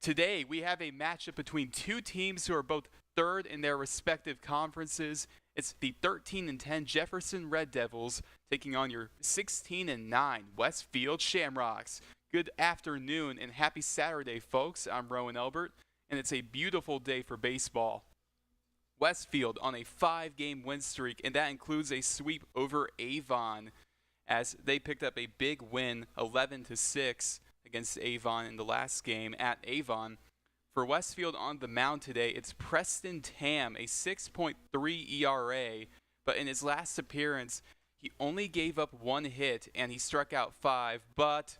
Today, we have a matchup between two teams who are both third in their respective conferences. It's the 13 and 10 Jefferson Red Devils taking on your 16 and 9 Westfield Shamrocks. Good afternoon and happy Saturday, folks. I'm Rowan Elbert, and it's a beautiful day for baseball. Westfield on a 5-game win streak, and that includes a sweep over Avon as they picked up a big win, 11-6 against Avon in the last game at Avon. For Westfield on the mound today, it's Preston Tam, a 6.3 ERA, but in his last appearance, he only gave up 1 hit and he struck out 5, but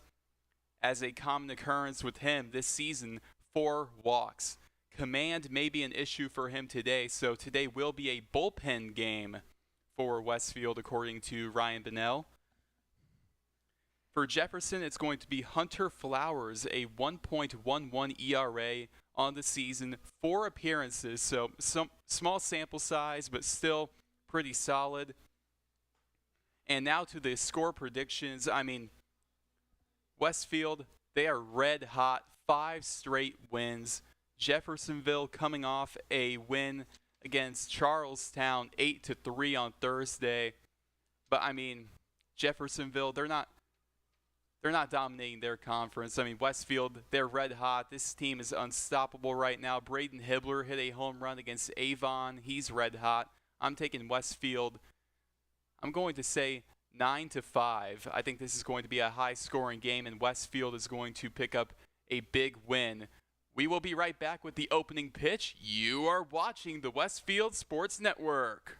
as a common occurrence with him this season, 4 walks. Command may be an issue for him today, so today will be a bullpen game for Westfield, according to Ryan Bennell. For Jefferson, it's going to be Hunter Flowers, a 1.11 ERA on the season, 4 appearances, so some small sample size, but still pretty solid. And now to the score predictions. Westfield, they are red hot, 5 straight wins. Jeffersonville coming off a win against Charlestown, 8-3 on Thursday. But Jeffersonville, they're not dominating their conference. Westfield, they're red hot. This team is unstoppable right now. Braden Hibbler hit a home run against Avon. He's red hot. I'm taking Westfield. I'm going to say 9-5. I think this is going to be a high-scoring game, and Westfield is going to pick up a big win. We will be right back with the opening pitch. You are watching the Westfield Sports Network.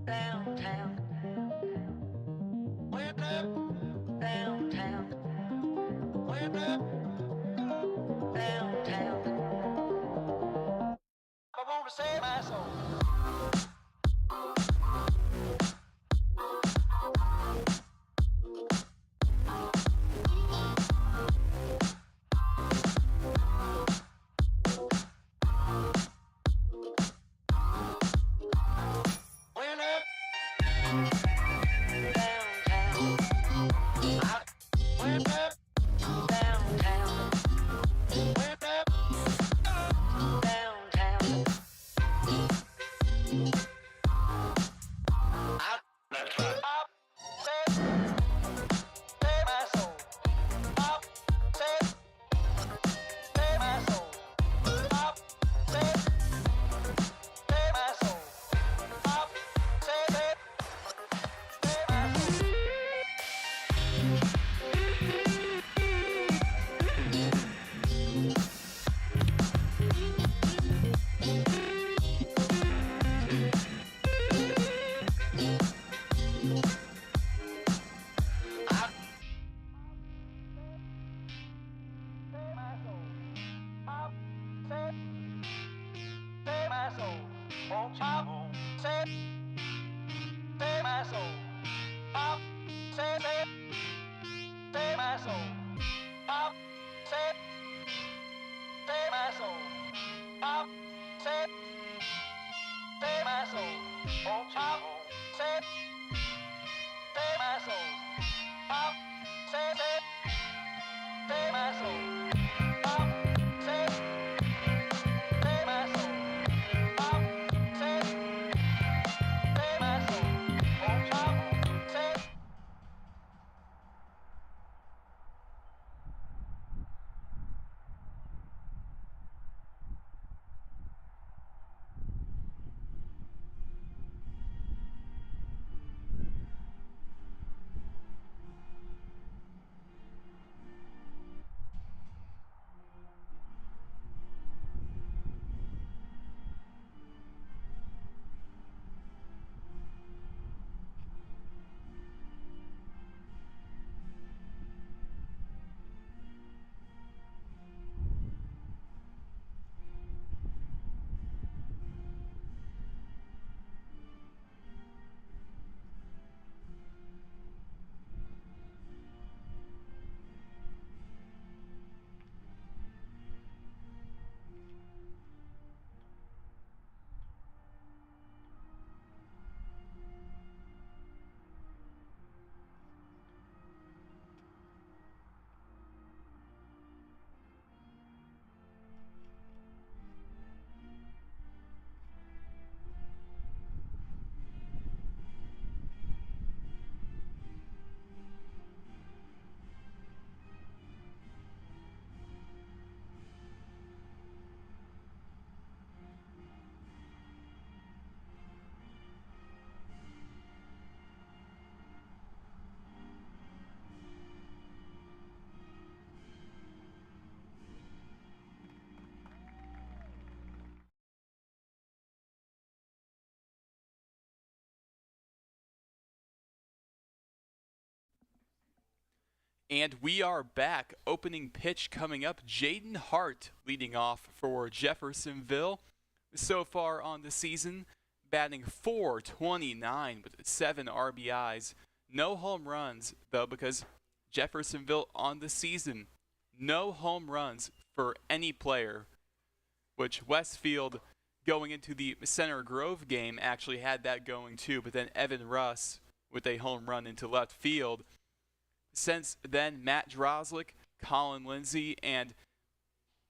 Downtown. Went up downtown. Went up downtown. I want to save my soul. And we are back. Opening pitch coming up. Jaden Hart leading off for Jeffersonville. So far on the season, batting .429 with 7 RBIs. No home runs, though, because Jeffersonville on the season, no home runs for any player, which Westfield going into the Center Grove game actually had that going too, but then Evan Russ with a home run into left field. Since then, Matt Drozlik, Colin Lindsay, and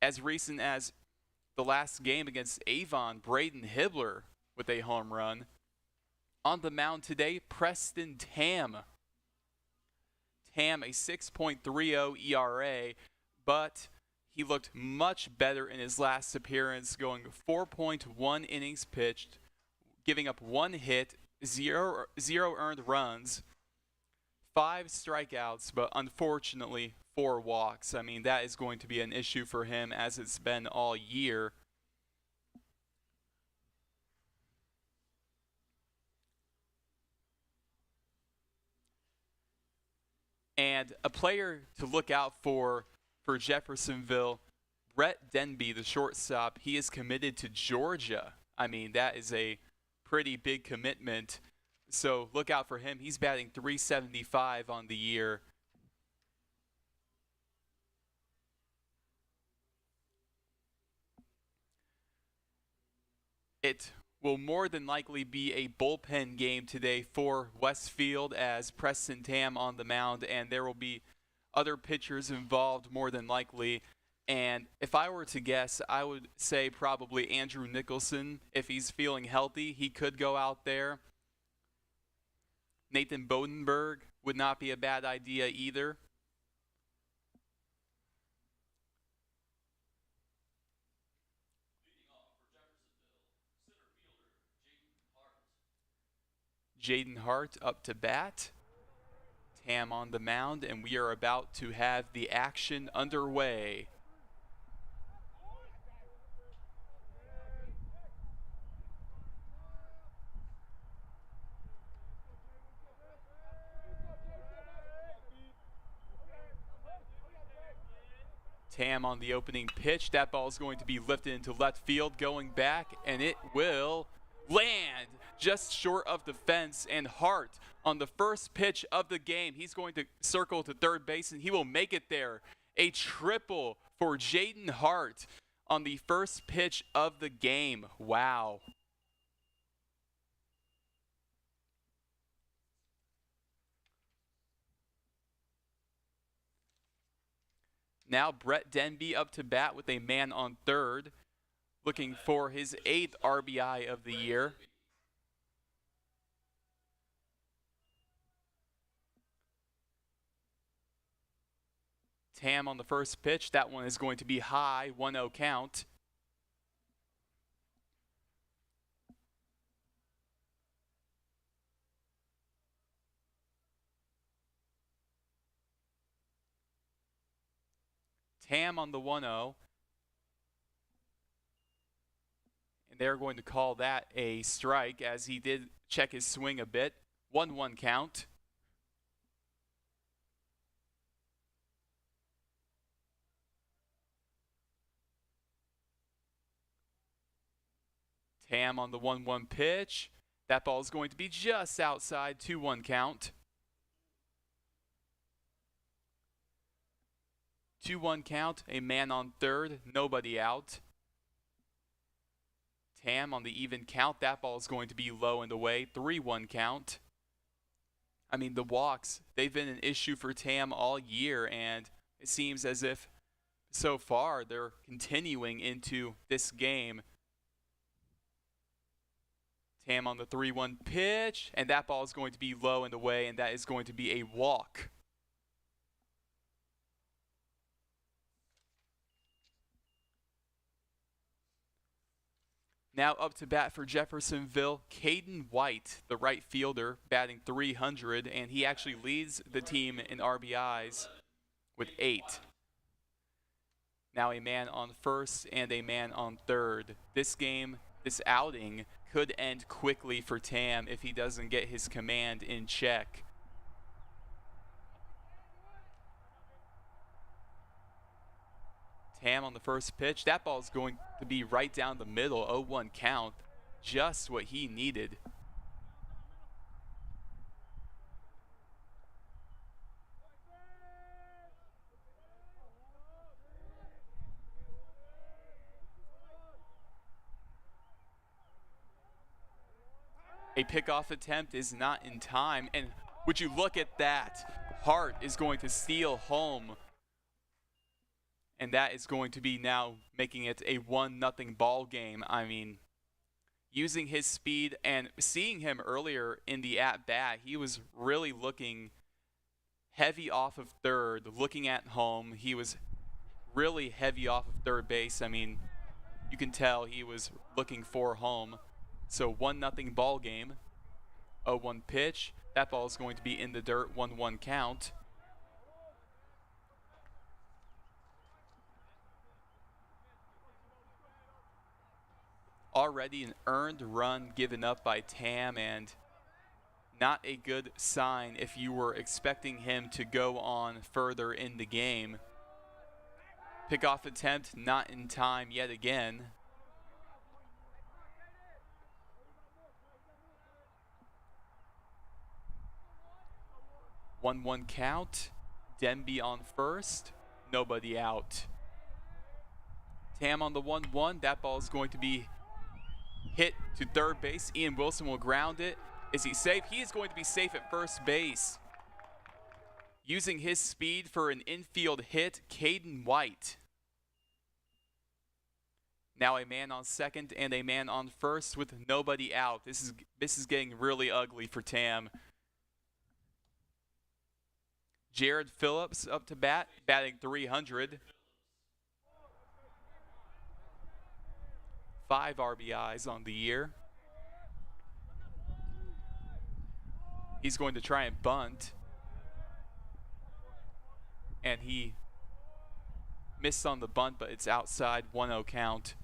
as recent as the last game against Avon, Braden Hibbler with a home run. On the mound today, Preston Tam. Tam, a 6.30 ERA, but he looked much better in his last appearance, going 4.1 innings pitched, giving up 1 hit, zero earned runs, 5 strikeouts, but unfortunately 4 walks. I mean, that is going to be an issue for him as it's been all year. And a player to look out for Jeffersonville, Brett Denby, the shortstop, he is committed to Georgia. I mean, that is a pretty big commitment. So look out for him. He's batting .375 on the year. It will more than likely be a bullpen game today for Westfield as Preston Tam on the mound, and there will be other pitchers involved more than likely. And if I were to guess, I would say probably Andrew Nicholson. If he's feeling healthy, he could go out there. Nathan Bodenberg would not be a bad idea either. Jaden Hart up to bat. Tam on the mound, and we are about to have the action underway. Tam on the opening pitch. That ball is going to be lifted into left field, going back, and it will land just short of the fence. And Hart on the first pitch of the game, he's going to circle to third base, and he will make it there. A triple for Jaden Hart on the first pitch of the game. Wow. Now Brett Denby up to bat with a man on third, looking for his 8th RBI of the year. Tam on the first pitch. That one is going to be high, 1-0 count. Tam on the 1-0. And they're going to call that a strike as he did check his swing a bit. 1-1 count. Tam on the 1-1 pitch. That ball is going to be just outside, 2-1 count. 2-1 count, a man on third, nobody out. Tam on the even count. That ball is going to be low and away, 3-1 count. I mean, the walks, they've been an issue for Tam all year, and it seems as if so far they're continuing into this game. Tam on the 3-1 pitch, and that ball is going to be low and away, and that is going to be a walk. Now up to bat for Jeffersonville, Caden White, the right fielder, batting .300, and he actually leads the team in RBIs with 8. Now a man on first and a man on third. This game, this outing, could end quickly for Tam if he doesn't get his command in check. Tam on the first pitch. That ball is going to be right down the middle, 0-1 count. Just what he needed. A pickoff attempt is not in time, and would you look at that? Hart is going to steal home, and that is going to be now making it a 1-0 ball game. I mean, using his speed and seeing him earlier in the at-bat, he was really looking heavy off of third, looking at home. He was really heavy off of third base. I mean, you can tell he was looking for home. So 1-0 ball game, 0-1 pitch. That ball is going to be in the dirt, 1-1 count. Already an earned run given up by Tam, and Not a good sign if you were expecting him to go on further in the game. Pickoff attempt not in time yet again. One count. Denby on first. Nobody out. Tam on the 1-1. That ball is going to be hit to third base. Ian Wilson will ground it. Is he safe? He is going to be safe at first base. Using his speed for an infield hit, Caden White. Now a man on second and a man on first with nobody out. This is getting really ugly for Tam. Jared Phillips up to bat, batting .300. 5 RBIs on the year. He's going to try and bunt. And he missed on the bunt, but it's outside. 1-0 count.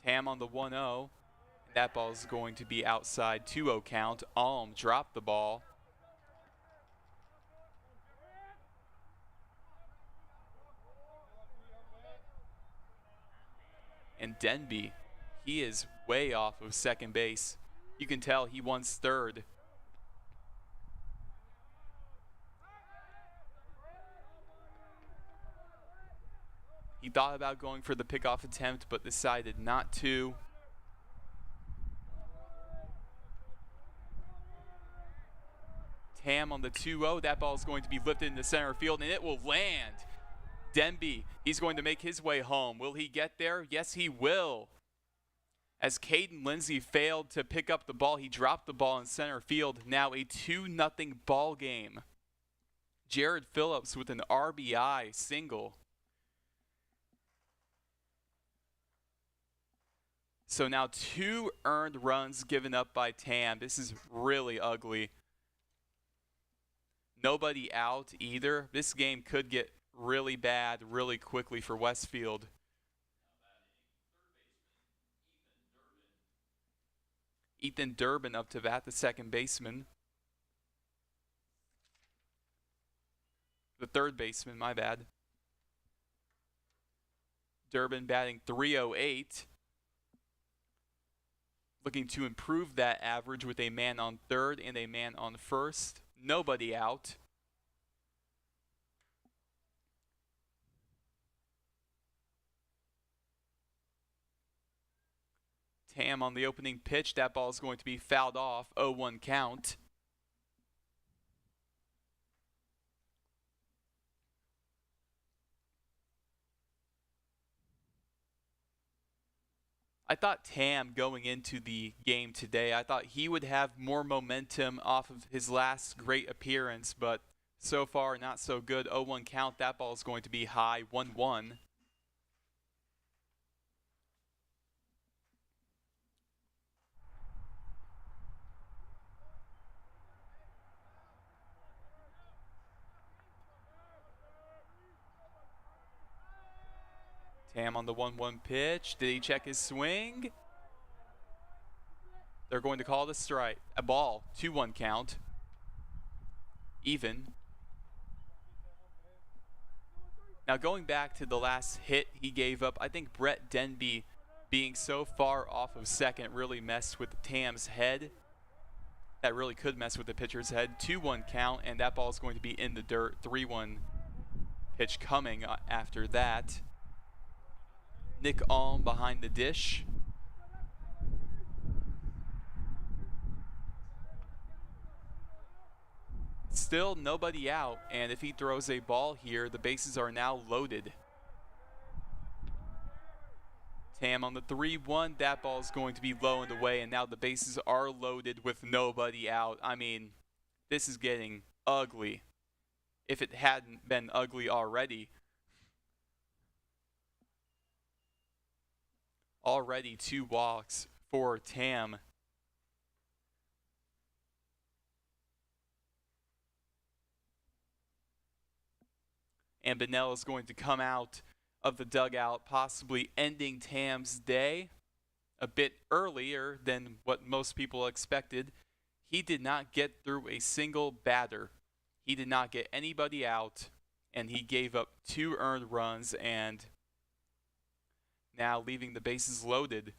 Tam on the 1-0. That ball is going to be outside. 2-0 count. Alm dropped the ball. And Denby, he is way off of second base. You can tell he wants third. He thought about going for the pickoff attempt, but decided not to. Tam on the 2-0. That ball is going to be lifted into center field, and it will land. Denby, he's going to make his way home. Will he get there? Yes, he will. As Caden Lindsay failed to pick up the ball, he dropped the ball in center field. Now a 2-0 ball game. Jared Phillips with an RBI single. So now 2 earned runs given up by Tam. This is really ugly. Nobody out either. This game could get really bad really quickly for Westfield. Ethan Durbin up to bat, the second baseman. The third baseman, my bad. Durbin batting .308. Looking to improve that average with a man on third and a man on first. Nobody out. Tam on the opening pitch. That ball is going to be fouled off. 0-1 count. I thought Tam going into the game today, I thought he would have more momentum off of his last great appearance, but so far not so good. 0-1 count. That ball is going to be high. 1-1. Tam on the 1-1 pitch. Did he check his swing? They're going to call the strike. A ball. 2-1 count. Even. Now going back to the last hit he gave up, I think Brett Denby being so far off of second really messed with Tam's head. That really could mess with the pitcher's head. 2-1 count, and that ball is going to be in the dirt. 3-1 pitch coming after that. Nick Alm behind the dish. Still nobody out, and if he throws a ball here, the bases are now loaded. Tam on the 3-1. That ball is going to be low and away, and now the bases are loaded with nobody out. I mean, this is getting ugly. If it hadn't been ugly already. Already 2 walks for Tam. And Bennell is going to come out of the dugout, possibly ending Tam's day a bit earlier than what most people expected. He did not get through a single batter. He did not get anybody out, and he gave up 2 earned runs, and now leaving the bases loaded.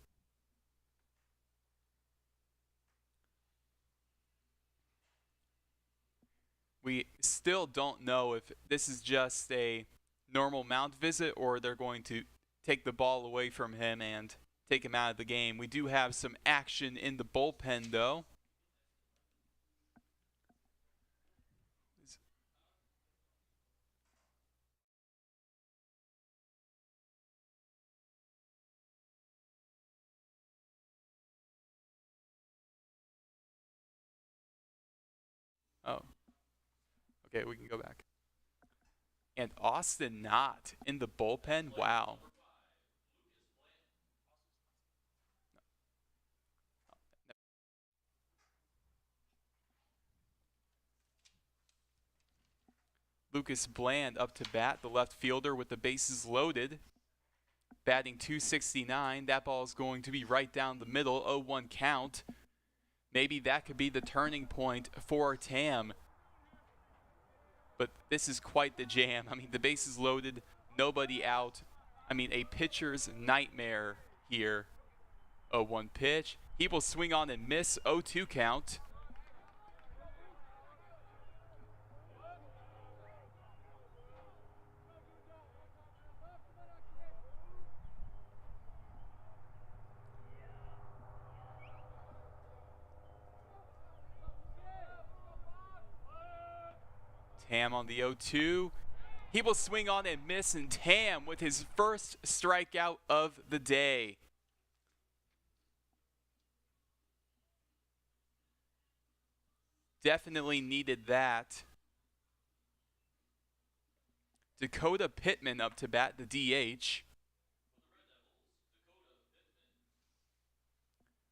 We still don't know if this is just a normal mound visit or they're going to take the ball away from him and take him out of the game. We do have some action in the bullpen, though. Oh, okay, we can go back. And Austin Knott in the bullpen. Wow. Lucas Bland up to bat, the left fielder with the bases loaded. Batting .269. That ball is going to be right down the middle, 0-1 count. Maybe that could be the turning point for Tam. But this is quite the jam. I mean, the bases loaded, nobody out. I mean, a pitcher's nightmare here. 0-1 pitch. He will swing on and miss, 0-2 count. Tam on the 0-2. He will swing on and miss, and Tam with his first strikeout of the day. Definitely needed that. Dakota Pittman up to bat, the DH.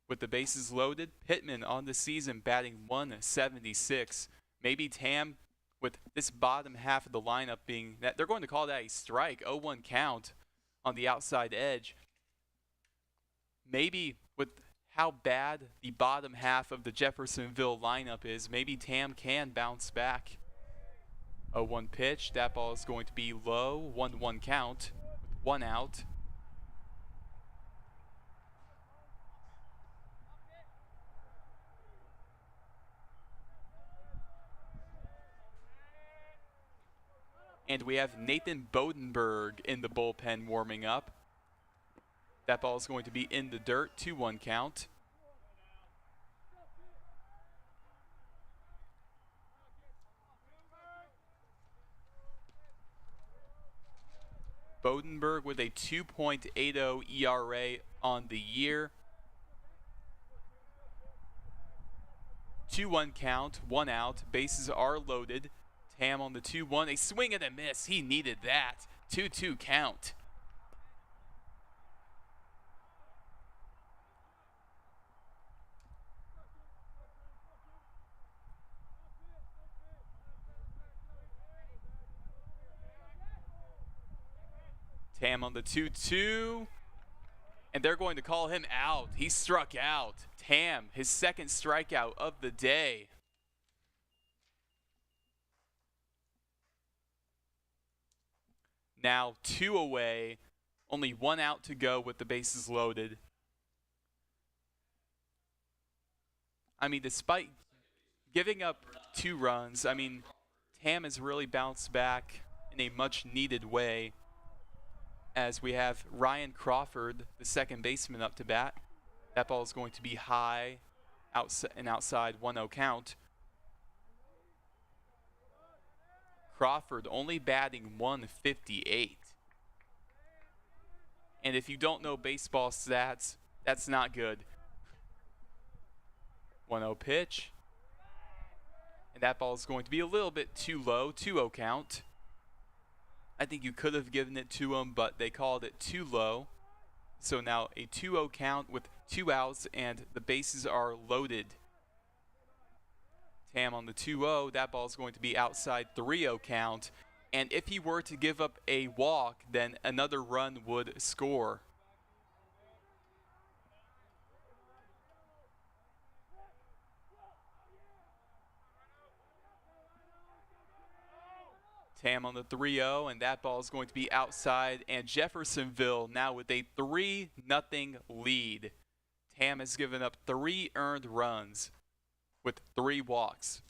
With the bases loaded, Pittman on the season batting .176. Maybe Tam, with this bottom half of the lineup being that they're going to call that a strike, 0-1 count on the outside edge. Maybe with how bad the bottom half of the Jeffersonville lineup is, maybe Tam can bounce back. 0-1 pitch, that ball is going to be low, 1-1 count, with 1 out. And we have Nathan Bodenberg in the bullpen warming up. That ball is going to be in the dirt, 2-1 count. Bodenberg with a 2.80 ERA on the year. 2-1 count, 1 out. Bases are loaded. Tam on the 2-1. A swing and a miss. He needed that. 2-2 count. Tam on the 2-2. And they're going to call him out. He struck out. Tam, his second strikeout of the day. Now 2 away, only 1 out to go with the bases loaded. I mean, despite giving up 2 runs, I mean, Tam has really bounced back in a much needed way, as we have Ryan Crawford, the second baseman, up to bat. That ball is going to be high, outside 1-0 count. Crawford only batting .158. And if you don't know baseball stats, that's not good. 1-0 pitch. And that ball is going to be a little bit too low, 2-0 count. I think you could have given it to him, but they called it too low. So now a 2-0 count with 2 outs, and the bases are loaded. Tam on the 2-0. That ball is going to be outside 3-0 count. And if he were to give up a walk, then another run would score. Tam on the 3-0, and that ball is going to be outside. And Jeffersonville now with a 3-0 lead. Tam has given up 3 earned runs with 3 walks.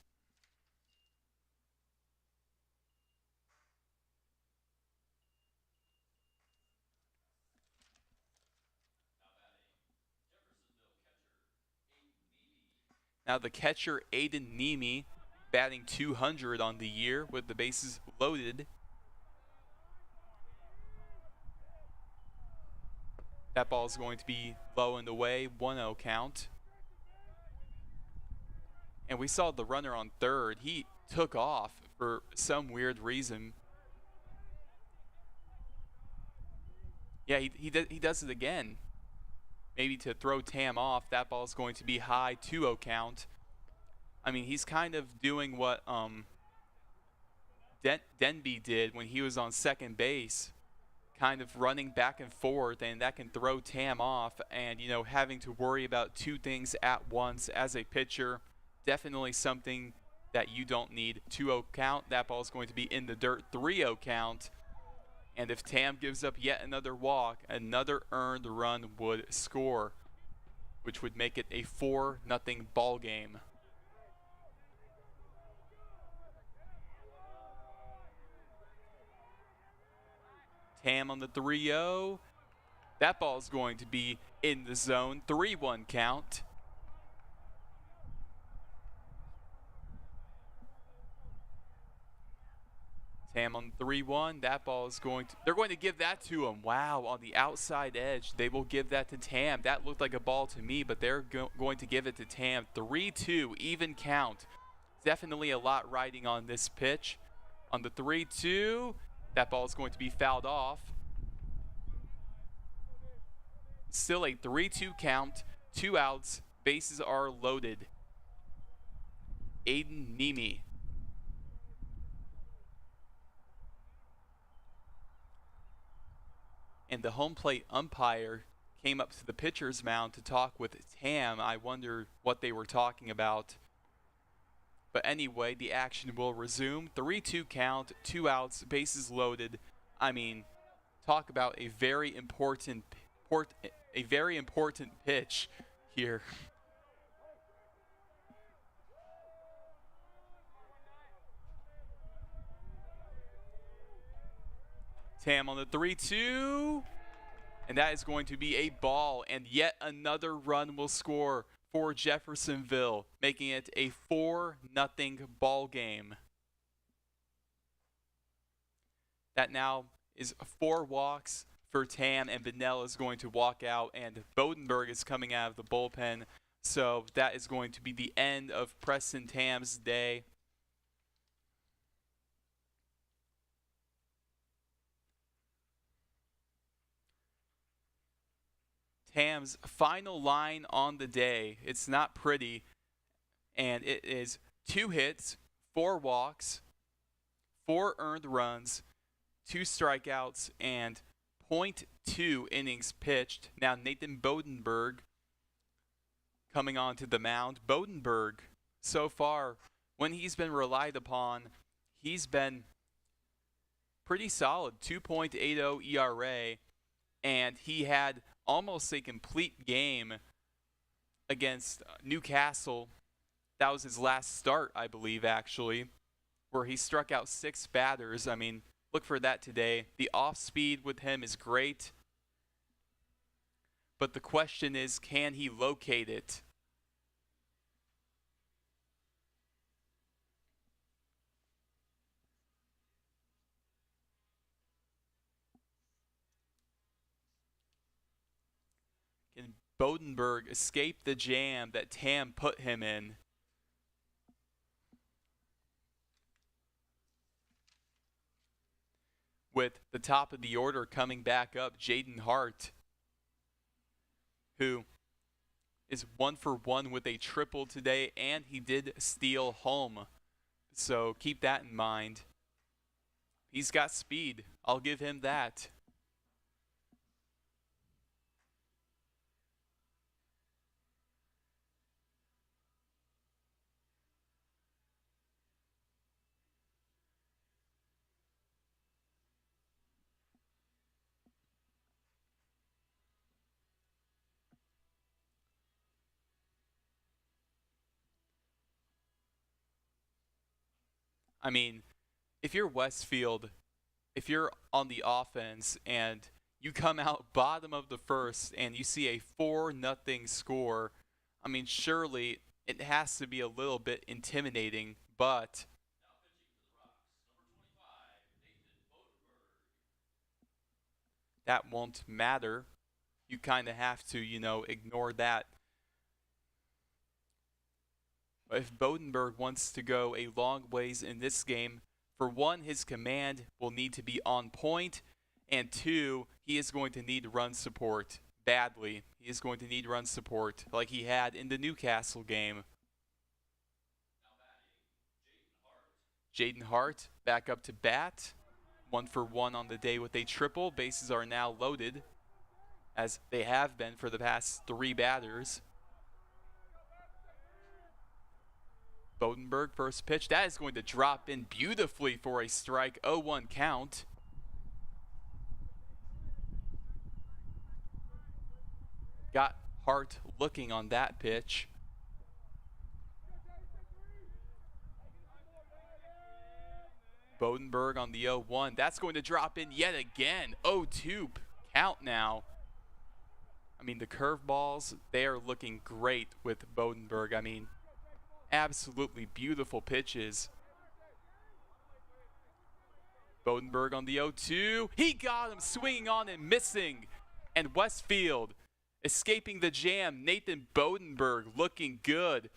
Now the catcher, Aiden Nemi, batting .200 on the year with the bases loaded. That ball is going to be low and away, 1-0 count. And we saw the runner on third. He took off for some weird reason. Yeah, he does it again. Maybe to throw Tam off. That ball is going to be high, 2-0 count. I mean, he's kind of doing what Denby did when he was on second base, kind of running back and forth, and that can throw Tam off. And, you know, having to worry about 2 things at once as a pitcher, definitely something that you don't need. 2-0 count. That ball is going to be in the dirt, 3-0 count. And if Tam gives up yet another walk, another earned run would score, which would make it a 4-0 ball game. Tam on the 3-0. That ball is going to be in the zone, 3-1 count. Tam on 3-1. That ball is going to, they're going to give that to him. Wow, on the outside edge, they will give that to Tam. That looked like a ball to me, but they're going to give it to Tam. 3-2, even count. Definitely a lot riding on this pitch. On the 3-2, that ball is going to be fouled off. Still a 3-2 count, 2 outs, bases are loaded. Aiden Nemi. And the home plate umpire came up to the pitcher's mound to talk with Tam. I wonder what they were talking about. But anyway, the action will resume. 3-2 count, 2 outs, bases loaded. I mean, talk about a very important pitch here. Tam on the 3-2, and that is going to be a ball, and yet another run will score for Jeffersonville, making it a 4-0 ball game. That now is 4 walks for Tam, and Benell is going to walk out, and Bodenberg is coming out of the bullpen. So that is going to be the end of Preston Tam's day. Tam's final line on the day. It's not pretty, and it is 2 hits, 4 walks, 4 earned runs, 2 strikeouts, and .2 innings pitched. Now Nathan Bodenberg coming onto the mound. Bodenberg, so far, when he's been relied upon, he's been pretty solid, 2.80 ERA, and he had almost a complete game against Newcastle. That was his last start, I believe, actually, where he struck out 6 batters. I mean, look for that today. The off speed with him is great, but the question is, can he locate it? Can Bodenberg escape the jam that Tam put him in? With the top of the order coming back up, Jaden Hart, who is 1 for 1 with a triple today, and he did steal home. So keep that in mind. He's got speed. I'll give him that. I mean, if you're Westfield, if you're on the offense and you come out bottom of the first and you see a 4-0 score, I mean, surely it has to be a little bit intimidating, but that won't matter. You kind of have to, ignore that. If Bodenberg wants to go a long ways in this game, for one, his command will need to be on point, and two, he is going to need run support badly. He is going to need run support like he had in the Newcastle game. Jaden Hart back up to bat. 1-for-1 on the day with a triple. Bases are now loaded, as they have been for the past 3 batters. Bodenberg, first pitch. That is going to drop in beautifully for a strike. 0-1 count. Got Hart looking on that pitch. Bodenberg on the 0-1. That's going to drop in yet again. 0-2 count now. I mean, the curveballs, they are looking great with Bodenberg. I mean, absolutely beautiful pitches. Bodenberg on the 0-2. He got him swinging on and missing. And Westfield escaping the jam. Nathan Bodenberg looking good.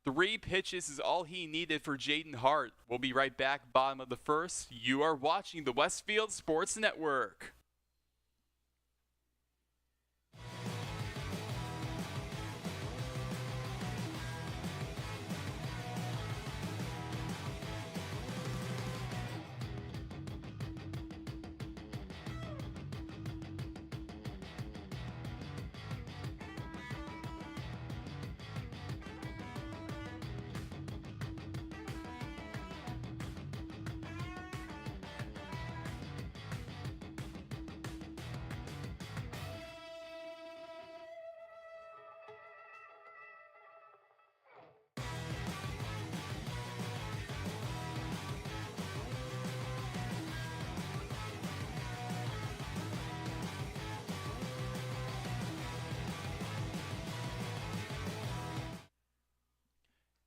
3 pitches is all he needed for Jaden Hart. We'll be right back, bottom of the first. You are watching the Westfield Sports Network.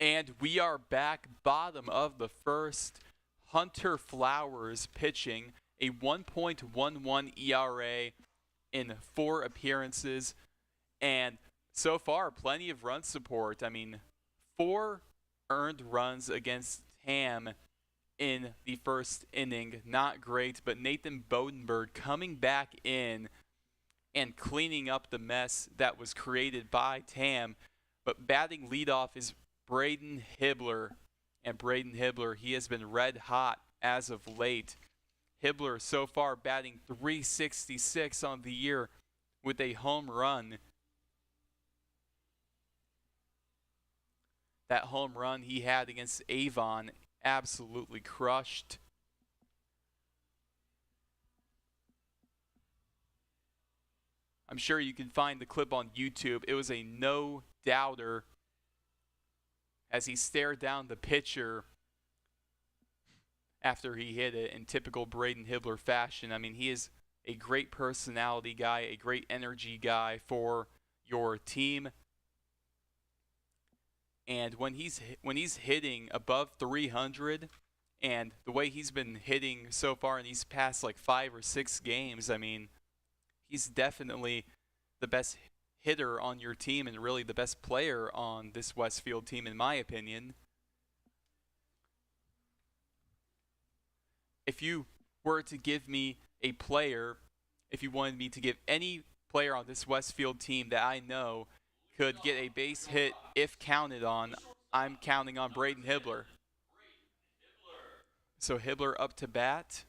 And we are back, bottom of the first. Hunter Flowers pitching, a 1.11 ERA in 4 appearances. And so far, plenty of run support. I mean, 4 earned runs against Tam in the first inning. Not great, but Nathan Bodenberg coming back in and cleaning up the mess that was created by Tam. But batting leadoff is Braden Hibbler. And Braden Hibbler, he has been red hot as of late. Hibbler so far batting .366 on the year with a home run. That home run he had against Avon absolutely crushed. I'm sure you can find the clip on YouTube. It was a no-doubter as he stared down the pitcher after he hit it in typical Braden Hibbler fashion. I mean, he is a great personality guy, a great energy guy for your team. And when he's hitting above 300, and the way he's been hitting so far in these past like 5 or 6 games, I mean, he's definitely the best hitter on your team and really the best player on this Westfield team, in my opinion. If you were to give me a player, if you wanted me to give any player on this Westfield team that I know could get a base hit if counted on, I'm counting on Braden Hibbler. So Hibbler up to bat.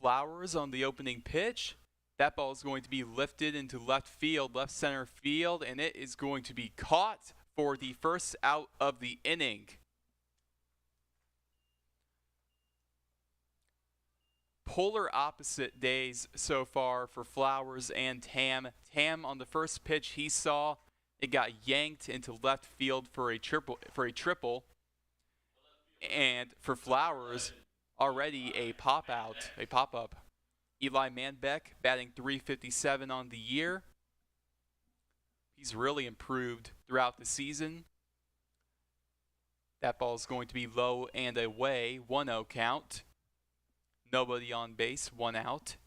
Flowers on the opening pitch. That ball is going to be lifted into left field, left center field, and it is going to be caught for the first out of the inning. Polar opposite days so far for Flowers and Tam. Tam on the first pitch he saw, it got yanked into left field for a triple. And for Flowers, already a pop-up. Eli Manbeck batting .357 on the year. He's really improved throughout the season. That ball is going to be low and away, 1-0 count. Nobody on base, 1 out.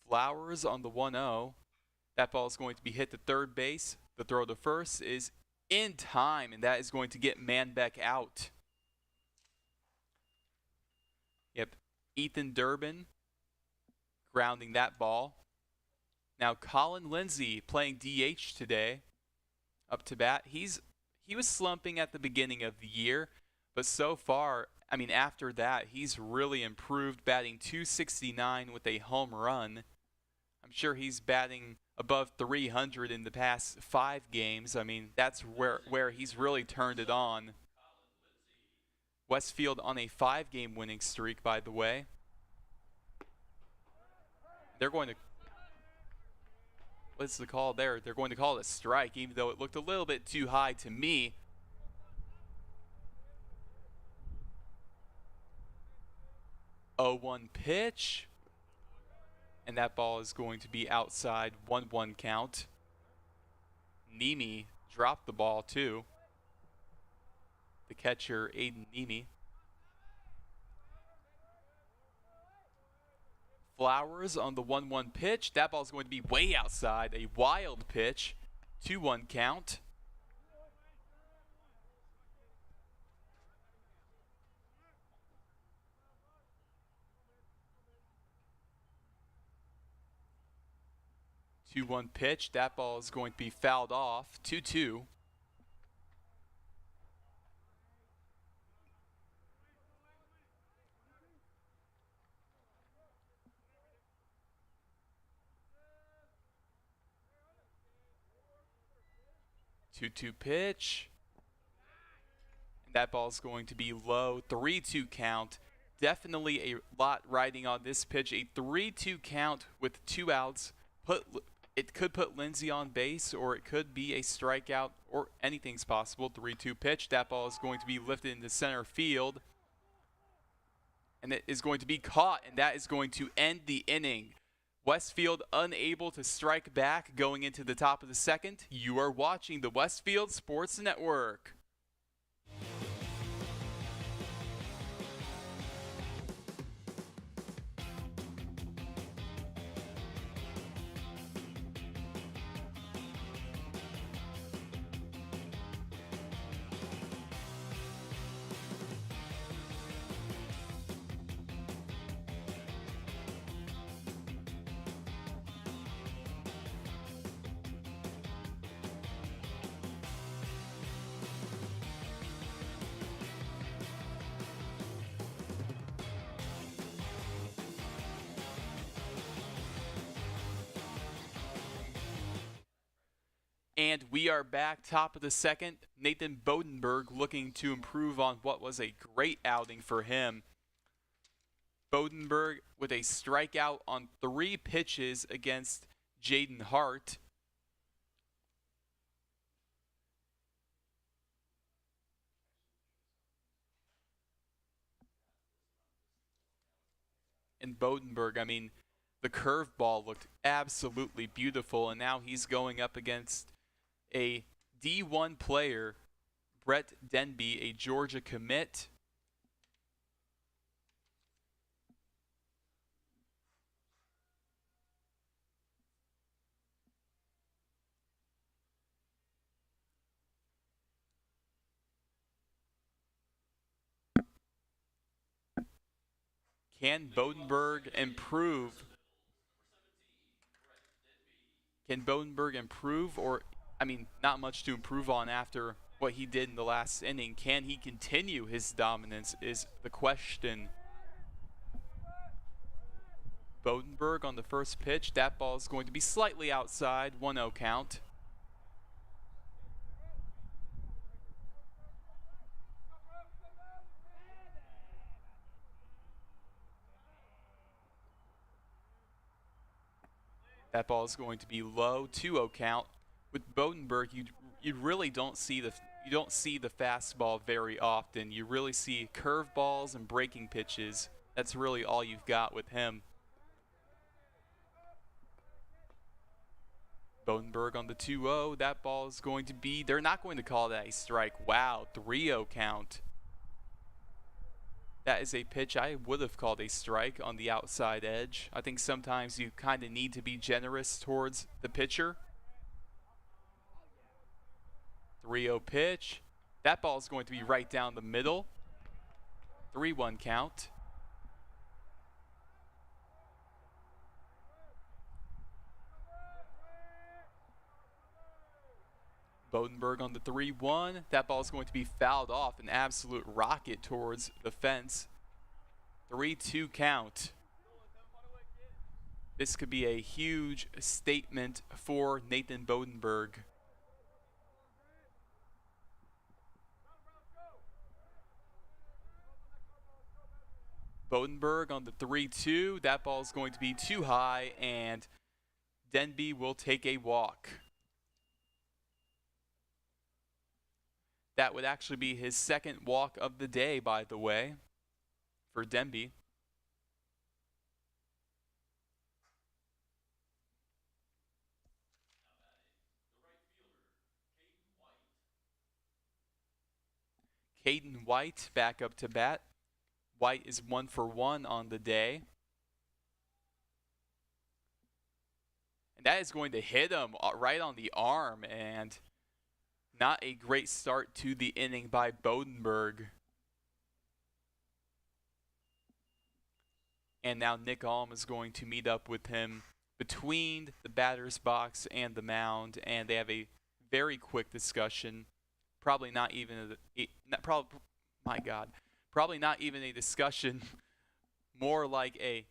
Flowers on the 1-0. That ball is going to be hit to third base. The throw to first is in time, and that is going to get Manbeck out. Yep, Ethan Durbin grounding that ball. Now Colin Lindsay playing DH today, up to bat. He was slumping at the beginning of the year, but so far, after that, he's really improved, batting .269 with a home run. I'm sure he's batting above 300 in the past 5 games. That's where he's really turned it on. Westfield on a 5-game winning streak, by the way. They're going to... What's the call there? They're going to call it a strike, even though it looked a little bit too high to me. Oh, 1 pitch. And that ball is going to be outside, 1-1 count. Nemi dropped the ball too. The catcher, Aiden Nemi. Flowers on the 1-1 pitch. That ball is going to be way outside. A wild pitch. 2-1 count. Two-one pitch. That ball is going to be fouled off. 2-2. Two-two pitch. And that ball is going to be low. 3-2 count. Definitely a lot riding on this pitch. A 3-2 count with 2 outs. It could put Lindsay on base, or it could be a strikeout, or anything's possible. 3-2 pitch. That ball is going to be lifted into center field. And it is going to be caught, and that is going to end the inning. Westfield unable to strike back going into the top of the second. You are watching the Westfield Sports Network. And we are back, top of the second. Nathan Bodenberg looking to improve on what was a great outing for him. Bodenberg with a strikeout on 3 pitches against Jaden Hart. And Bodenberg, the curveball looked absolutely beautiful, and now he's going up against a D1 player, Brett Denby, a Georgia commit. Can Bodenberg improve? Can Bodenberg improve, or not much to improve on after what he did in the last inning. Can he continue his dominance is the question. Bodenberg on the first pitch. That ball is going to be slightly outside. 1-0 count. That ball is going to be low. 2-0 count. With Bodenberg, you really don't see the fastball very often. You really see curveballs and breaking pitches. That's really all you've got with him. Bodenberg on the 2-0. That ball is going to be, they're not going to call that a strike. Wow, 3-0 count. That is a pitch I would have called a strike on the outside edge. I think sometimes you kind of need to be generous towards the pitcher. 3-0 pitch. That ball is going to be right down the middle. 3-1 count. Bodenberg on the 3-1. That ball is going to be fouled off, an absolute rocket towards the fence. 3-2 count. This could be a huge statement for Nathan Bodenberg. Bodenberg on the 3-2. That ball is going to be too high, and Denby will take a walk. That would actually be his second walk of the day, by the way, for Denby. Caden White back up to bat. White is 1 for 1 on the day. And that is going to hit him right on the arm, and not a great start to the inning by Bodenberg. And now Nick Alm is going to meet up with him between the batter's box and the mound, and they have a very quick discussion. Probably not even a discussion, more like a,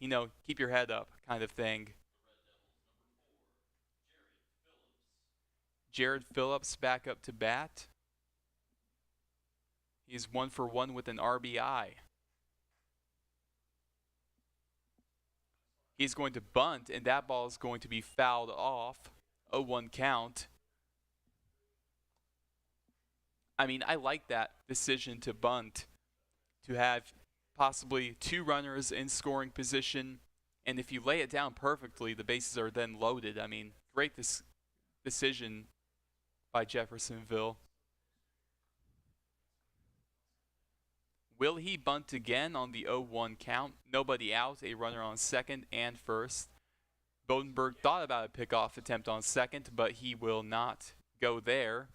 keep your head up kind of thing. Jared Phillips back up to bat. He's 1 for 1 with an RBI. He's going to bunt, and that ball is going to be fouled off. 0-1 count. I mean, I like that decision to bunt, to have possibly 2 runners in scoring position, and if you lay it down perfectly, the bases are then loaded. I mean, great decision by Jeffersonville. Will he bunt again on the 0-1 count? Nobody out, a runner on second and first. Bodenberg thought about a pickoff attempt on second, but he will not go there.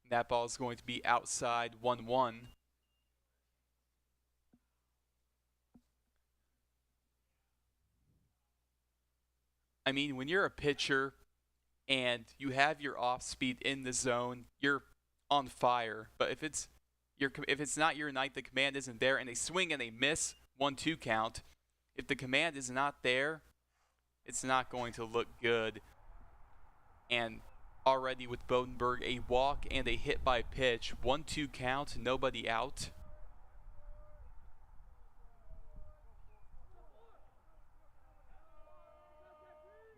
That ball is going to be outside. 1-1. I mean, when you're a pitcher and you have your off speed in the zone, you're on fire. But if it's not your night, the command isn't there, and they swing and they miss, 1-2 count. If the command is not there, it's not going to look good. And already with Bodenberg, a walk and a hit by pitch, 1-2 count, nobody out.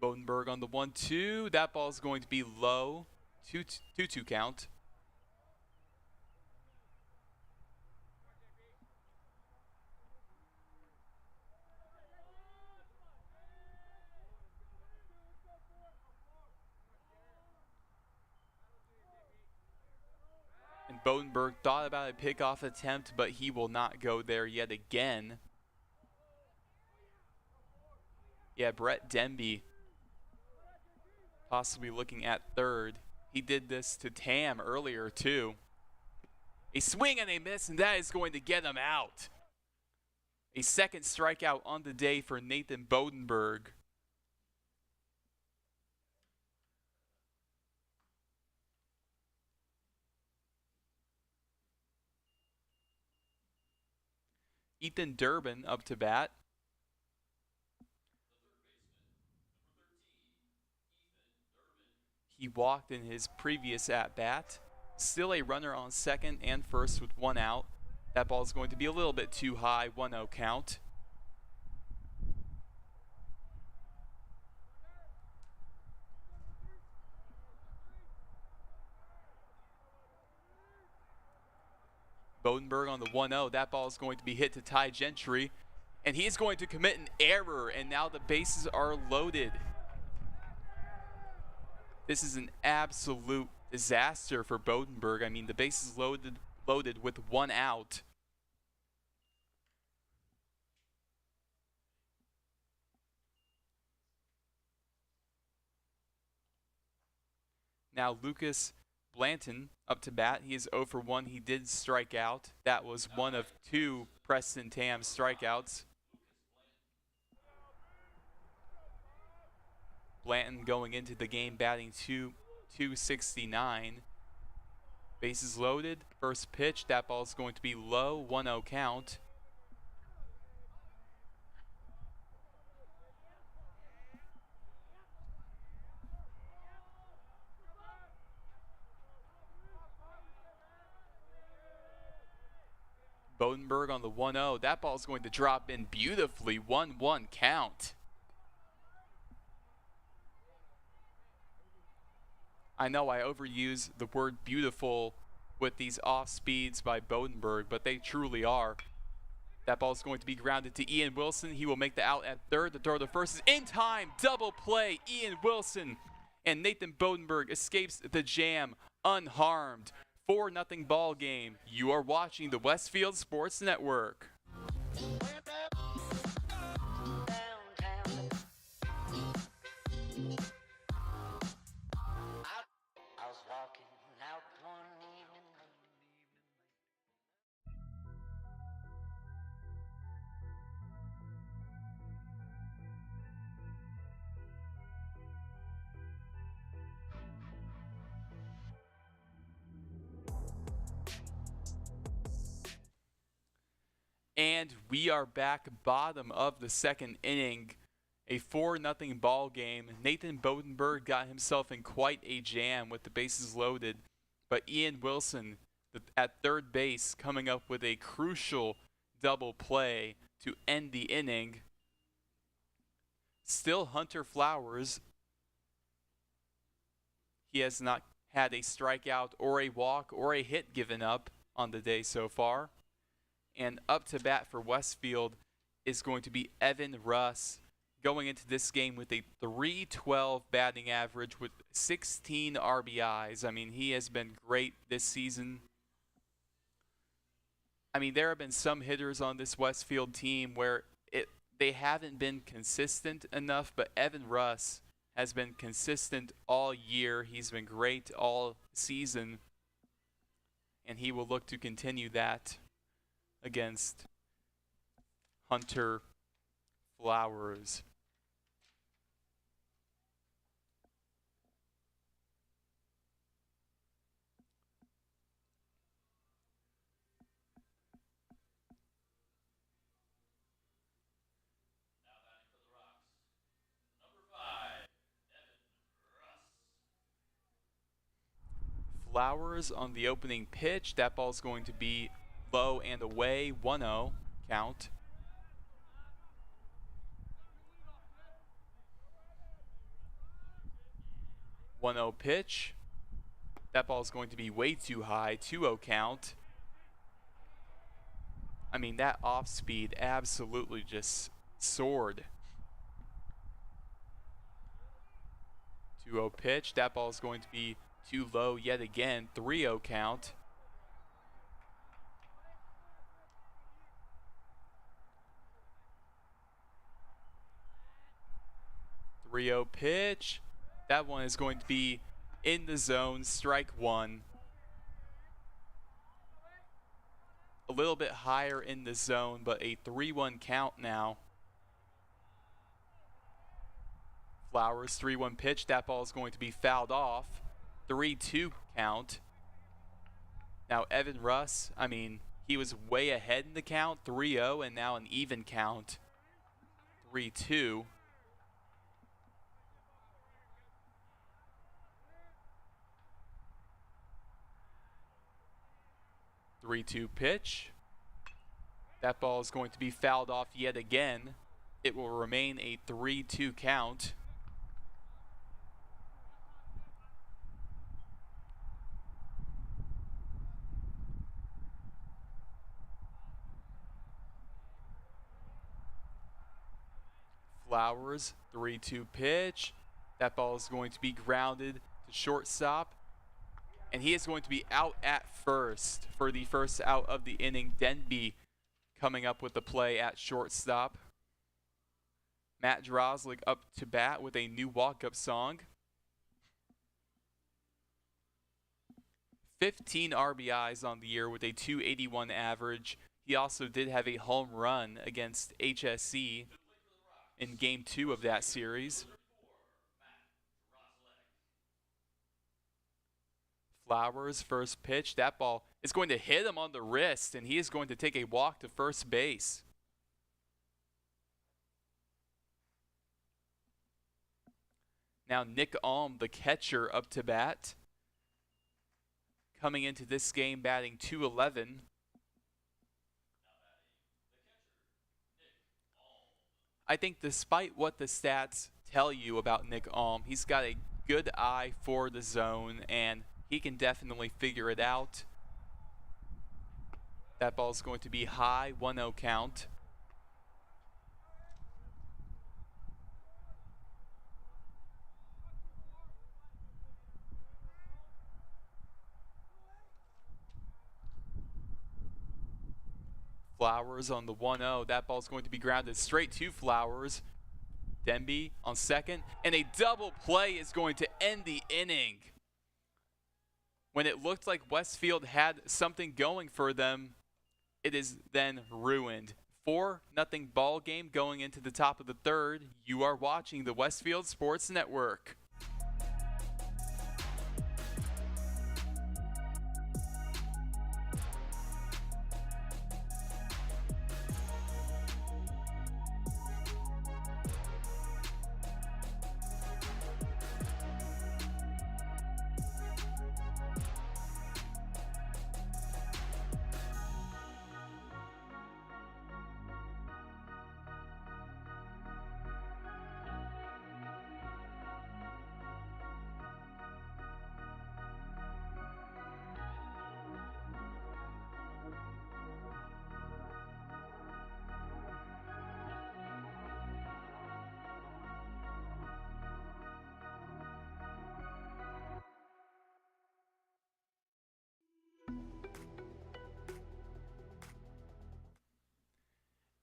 Bodenberg on the 1-2. That ball is going to be low. 2-2 count. And Bodenberg thought about a pickoff attempt, but he will not go there yet again. Yeah, Brett Denby possibly looking at third. He did this to Tam earlier too. A swing and a miss, and that is going to get him out. A second strikeout on the day for Nathan Bodenberg. Ethan Durbin up to bat. He walked in his previous at-bat. Still a runner on second and first with one out. That ball is going to be a little bit too high, 1-0 count. Bodenberg on the 1-0. That ball is going to be hit to Ty Gentry, and he's going to commit an error, and now the bases are loaded. This is an absolute disaster for Bodenberg. I mean, the bases loaded with one out. Now Lucas Blanton up to bat. He is 0 for 1. He did strike out. That was one of two Preston Tam strikeouts. Blanton going into the game batting 269. Bases loaded. First pitch. That ball is going to be low. 1-0 count. Bodenberg on the 1-0. That ball is going to drop in beautifully. 1-1 count. I know I overuse the word beautiful with these off speeds by Bodenberg, but they truly are. That ball is going to be grounded to Ian Wilson. He will make the out at third. The throw to first is in time. Double play. Ian Wilson and Nathan Bodenberg escapes the jam unharmed. 4-0 ball game. You are watching the Westfield Sports Network. Went up downtown. I was walking out one evening. And we are back bottom of the second inning. A 4-0 ball game. Nathan Bodenberg got himself in quite a jam with the bases loaded, but Ian Wilson at third base coming up with a crucial double play to end the inning. Still Hunter Flowers. He has not had a strikeout or a walk or a hit given up on the day so far. And up to bat for Westfield is going to be Evan Russ, going into this game with a .312 batting average with 16 RBIs. I mean, he has been great this season. I mean, there have been some hitters on this Westfield team where they haven't been consistent enough, but Evan Russ has been consistent all year. He's been great all season, and he will look to continue that against Hunter Flowers. Now batting for the Rocks, number 5, Evan Russ. Flowers on the opening pitch. That ball's going to be low and away. 1-0 count. Pitch. That ball is going to be way too high. 2-0 count. I mean, that off speed absolutely just soared. 2-0 pitch. That ball is going to be too low yet again. 3-0 count. Pitch. That one is going to be in the zone. Strike one. A little bit higher in the zone, but a 3-1 count now. Flowers, 3-1 pitch. That ball is going to be fouled off. 3-2 count. Now Evan Russ, he was way ahead in the count, 3-0, and now an even count, 3-2. Three-two pitch. That ball is going to be fouled off yet again. It will remain a 3-2 count. Flowers, 3-2 pitch. That ball is going to be grounded to shortstop. And he is going to be out at first for the first out of the inning. Denby coming up with the play at shortstop. Matt Droslik up to bat with a new walk-up song. 15 RBIs on the year with a 281 average. He also did have a home run against HSC in Game 2 of that series. Flowers, first pitch. That ball is going to hit him on the wrist, and he is going to take a walk to first base. Now Nick Alm, the catcher, up to bat. Coming into this game batting .211. I think despite what the stats tell you about Nick Alm, he's got a good eye for the zone, and he can definitely figure it out. That ball is going to be high, 1-0 count. Flowers on the 1-0. That ball is going to be grounded straight to Flowers. Denby on second, and a double play is going to end the inning. When it looked like Westfield had something going for them, it is then ruined. 4-0 ball game going into the top of the third. You are watching the Westfield Sports Network.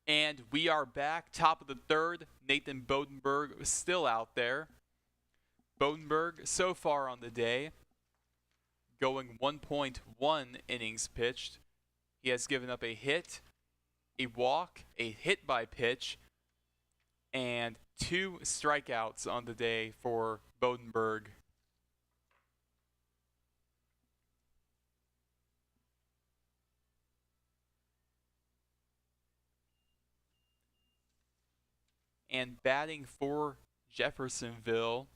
And we are back, top of the third. Nathan Bodenberg still out there. Bodenberg, so far on the day, going 1.1 innings pitched. He has given up a hit, a walk, a hit by pitch, and 2 strikeouts on the day for Bodenberg. And batting for Jeffersonville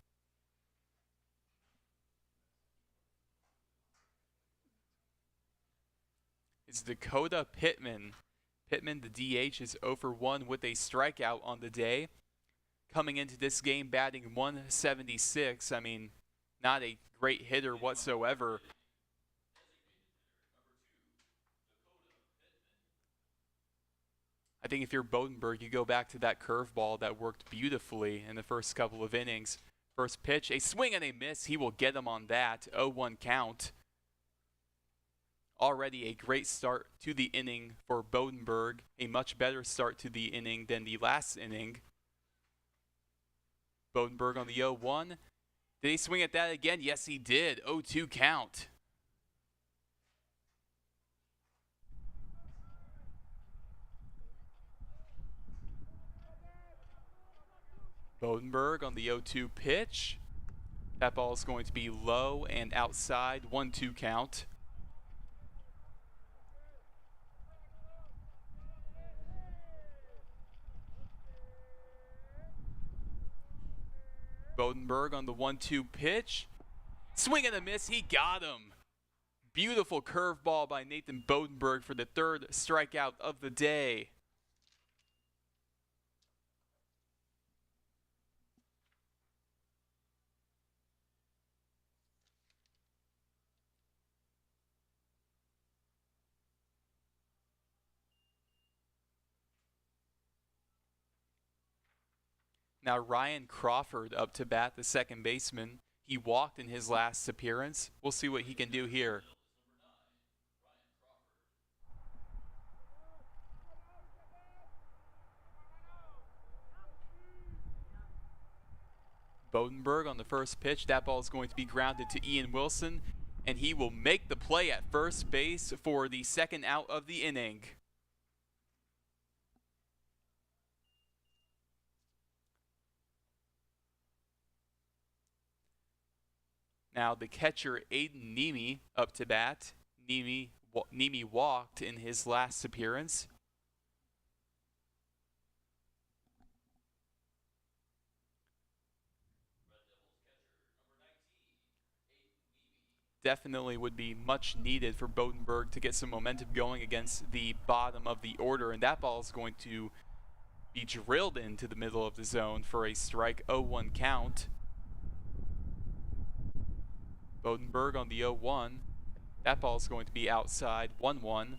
is Dakota Pittman. Pittman, the DH, is 0 for 1 with a strikeout on the day. Coming into this game batting 176. Not a great hitter whatsoever. I think if you're Bodenberg, you go back to that curveball that worked beautifully in the first couple of innings. First pitch, a swing and a miss. He will get him on that. 0-1 count. Already a great start to the inning for Bodenberg. A much better start to the inning than the last inning. Bodenberg on the 0-1. Did he swing at that again? Yes, he did. 0-2 count. Bodenberg on the 0-2 pitch. That ball is going to be low and outside, 1-2 count. Bodenberg on the 1-2 pitch. Swing and a miss, he got him. Beautiful curveball by Nathan Bodenberg for the third strikeout of the day. Now Ryan Crawford up to bat, the second baseman. He walked in his last appearance. We'll see what he can do here. Bodenberg on the first pitch. That ball is going to be grounded to Ian Wilson, and he will make the play at first base for the second out of the inning. Now the catcher, Aiden Nemi, up to bat. Nemi walked in his last appearance. Definitely would be much needed for Bodenberg to get some momentum going against the bottom of the order, and that ball is going to be drilled into the middle of the zone for a strike, 0-1 count. Bodenberg on the 0-1. That ball is going to be outside, 1-1.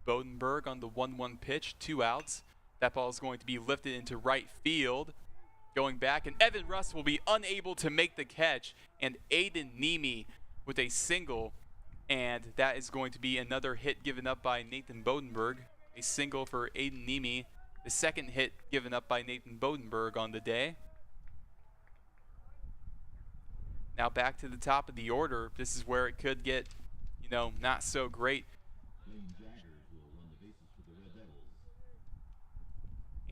Bodenberg on the 1-1 pitch, 2 outs. That ball is going to be lifted into right field. Going back, and Evan Russ will be unable to make the catch. And Aiden Nemi with a single. And that is going to be another hit given up by Nathan Bodenberg. A single for Aiden Nemi. The second hit given up by Nathan Bodenberg on the day. Now back to the top of the order. This is where it could get, not so great.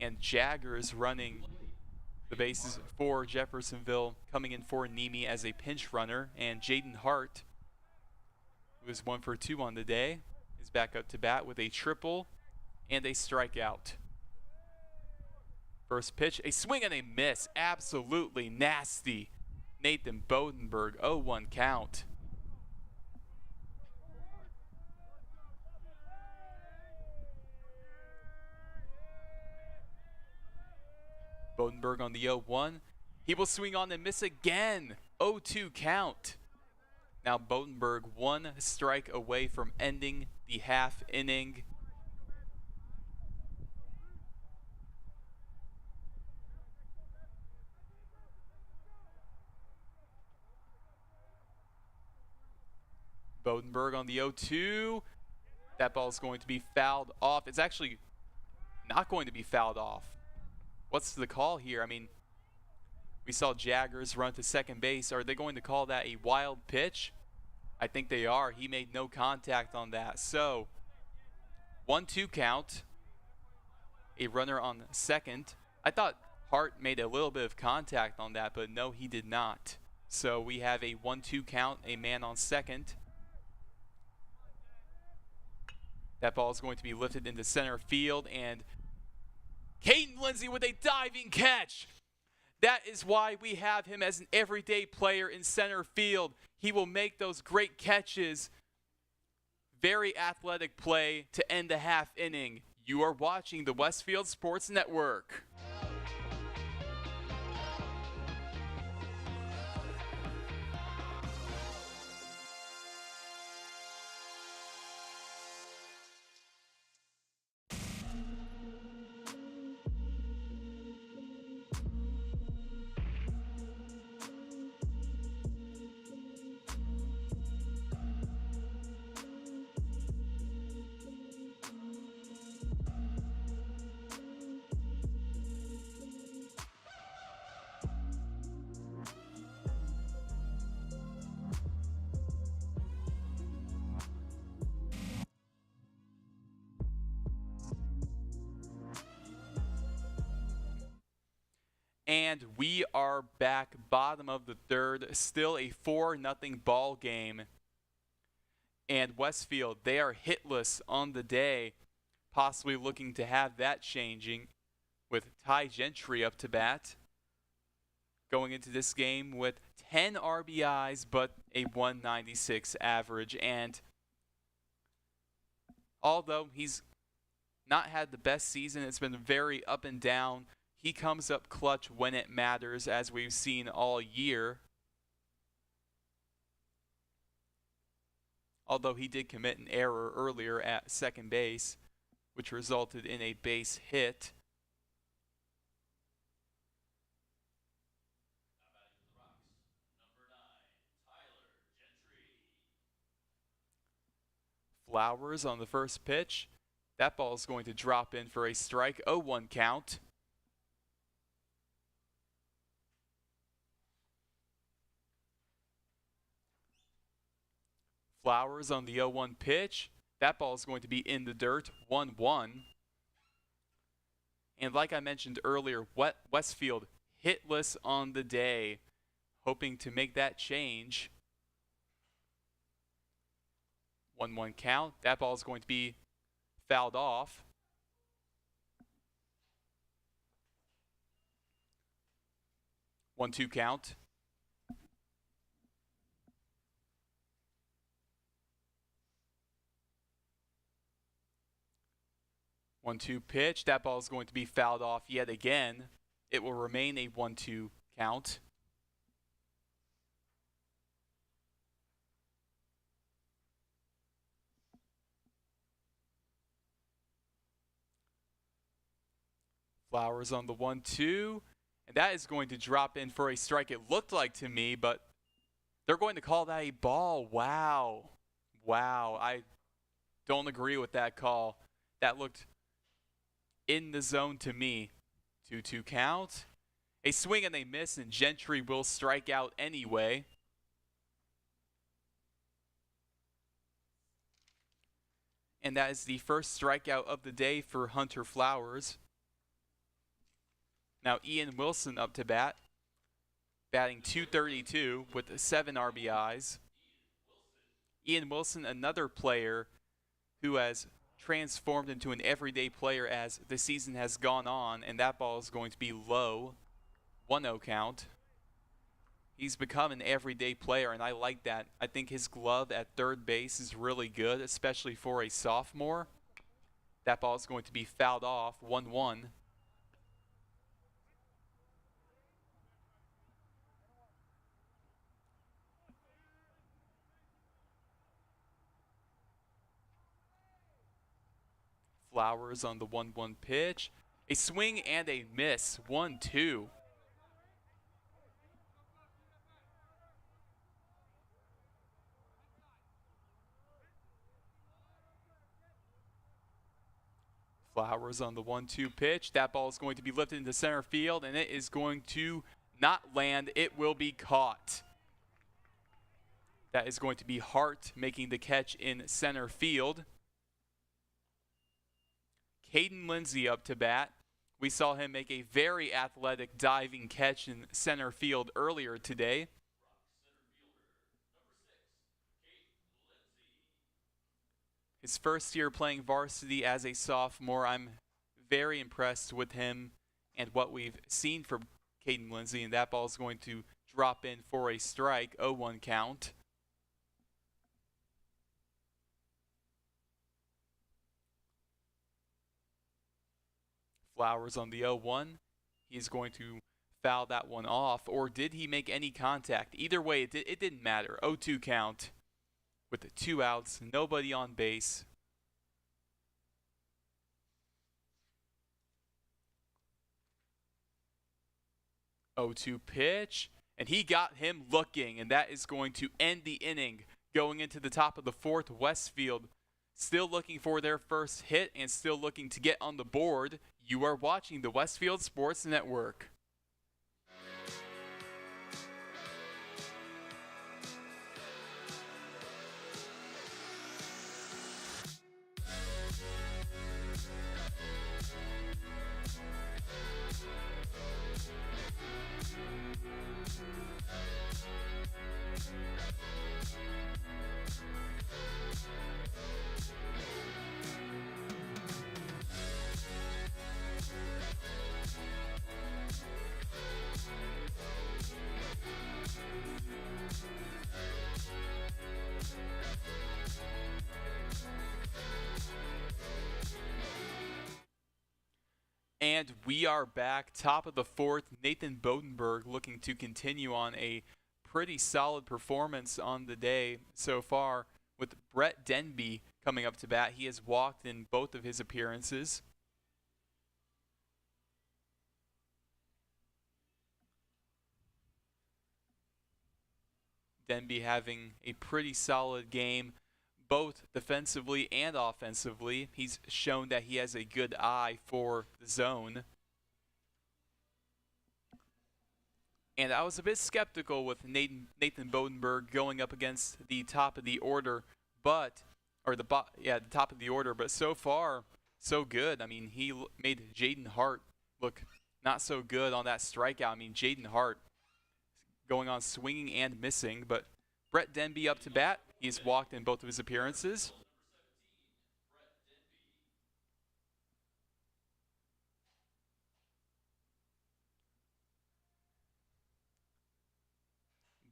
And Jaggers running the bases for Jeffersonville, coming in for Nemi as a pinch runner. And Jaden Hart, who is 1 for 2 on the day, is back up to bat with a triple and a strikeout. First pitch, a swing and a miss. Absolutely nasty. Nathan Bodenberg, 0-1 count. Bodenberg on the 0-1. He will swing on and miss again. 0-2 count. Now Bodenberg 1 strike away from ending the half inning. Bodenberg on the 0-2. That ball is going to be fouled off. It's actually not going to be fouled off. What's the call here? I mean, we saw Jaggers run to second base. Are they going to call that a wild pitch? I think they are. He made no contact on that. So, 1-2 count. A runner on second. I thought Hart made a little bit of contact on that, but no, he did not. So we have a 1-2 count, a man on second. That ball is going to be lifted into center field, and Caden Lindsay with a diving catch. That is why we have him as an everyday player in center field. He will make those great catches. Very athletic play to end the half inning. You are watching the Westfield Sports Network. And we are back, bottom of the third, still a 4-0 ball game. And Westfield, they are hitless on the day, possibly looking to have that changing with Ty Gentry up to bat. Going into this game with 10 RBIs, but a 196 average. And although he's not had the best season, it's been very up and down. He comes up clutch when it matters, as we've seen all year. Although he did commit an error earlier at second base, which resulted in a base hit. Flowers on the first pitch. That ball is going to drop in for a strike. 0-1 count. Flowers on the 0-1 pitch. That ball is going to be in the dirt. 1-1. And like I mentioned earlier, Westfield hitless on the day, hoping to make that change. 1-1 count. That ball is going to be fouled off. One, 2 count. One, 2 pitch. That ball is going to be fouled off yet again. It will remain a 1-2 count. Flowers on the 1-2. And that is going to drop in for a strike, it looked like to me, but they're going to call that a ball. Wow. Wow. I don't agree with that call. That looked in the zone to me. 2-2 count. A swing and a miss, and Gentry will strike out anyway. And that is the first strikeout of the day for Hunter Flowers. Now Ian Wilson up to bat, batting .232 with 7 RBIs. Ian Wilson, another player who has transformed into an everyday player as the season has gone on, and that ball is going to be low. 1-0 count. He's become an everyday player, and I like that. I think his glove at third base is really good, especially for a sophomore. That ball is going to be fouled off. 1-1. Flowers on the 1-1 pitch. A swing and a miss. 1-2. Flowers on the 1-2 pitch. That ball is going to be lifted into center field, and it is going to not land. It will be caught. That is going to be Hart making the catch in center field. Caden Lindsay up to bat. We saw him make a very athletic diving catch in center field earlier today. His first year playing varsity as a sophomore. I'm very impressed with him and what we've seen from Caden Lindsay, and that ball is going to drop in for a strike. 0-1 count. Flowers on the 0-1. He's going to foul that one off, or did he make any contact? Either way, it didn't matter. 0-2 count with the 2 outs, nobody on base. Oh-2 pitch, and he got him looking, and that is going to end the inning. Going into the top of the 4th, Westfield still looking for their first hit and still looking to get on the board. You are watching the Westfield Sports Network. And we are back, top of the fourth. Nathan Bodenberg looking to continue on a pretty solid performance on the day so far, with Brett Denby coming up to bat. He has walked in both of his appearances. Denby having a pretty solid game, both defensively and offensively. He's shown that he has a good eye for the zone. And I was a bit skeptical with Nathan Bodenberg going up against the top of the order, the top of the order. But so far, so good. I mean, he made Jaden Hart look not so good on that strikeout. I mean, Jaden Hart going on swinging and missing. But Brett Denby up to bat. He's walked in both of his appearances.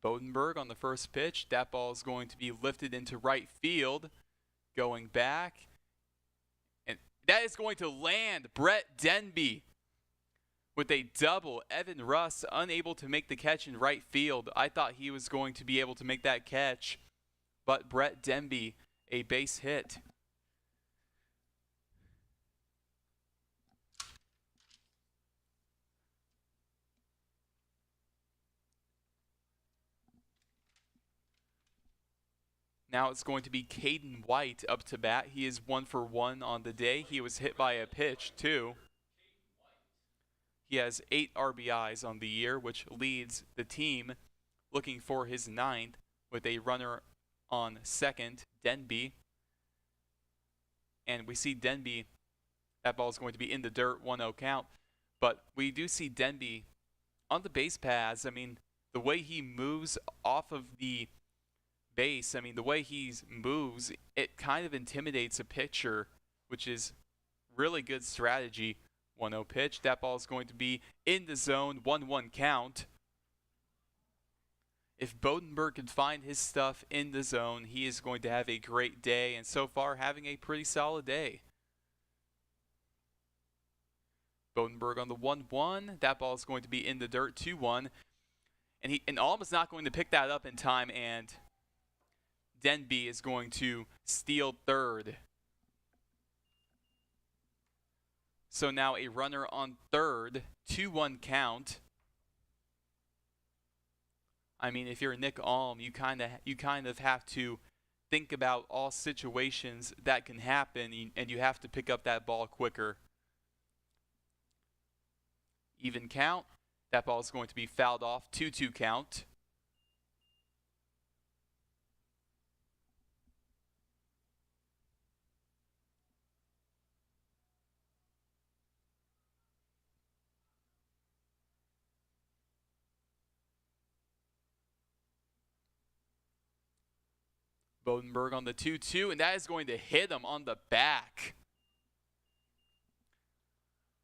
Bodenberg on the first pitch. That ball is going to be lifted into right field. Going back. And that is going to land. Brett Denby with a double. Evan Russ unable to make the catch in right field. I thought he was going to be able to make that catch. But Brett Denby, a base hit. Now it's going to be Caden White up to bat. He is 1 for 1 on the day. He was hit by a pitch, too. He has 8 RBIs on the year, which leads the team looking for his 9th with a runner on second, Denby. And we see Denby, that ball is going to be in the dirt, 1-0 count. But we do see Denby on the base paths. I mean, the way he moves off of the base, I mean, the way he moves, it kind of intimidates a pitcher, which is really good strategy. 1-0 pitch. That ball is going to be in the zone, 1-1 count. If Bodenberg can find his stuff in the zone, he is going to have a great day, and so far having a pretty solid day. Bodenberg on the 1-1. That ball is going to be in the dirt, 2-1. And Alm is not going to pick that up in time, and Denby is going to steal third. So now a runner on third, 2-1 count. I mean, if you're Nick Alm, you kind of have to think about all situations that can happen, and you have to pick up that ball quicker. Even count. That ball is going to be fouled off, 2-2 count. Bodenberg on the 2-2, and that is going to hit him on the back.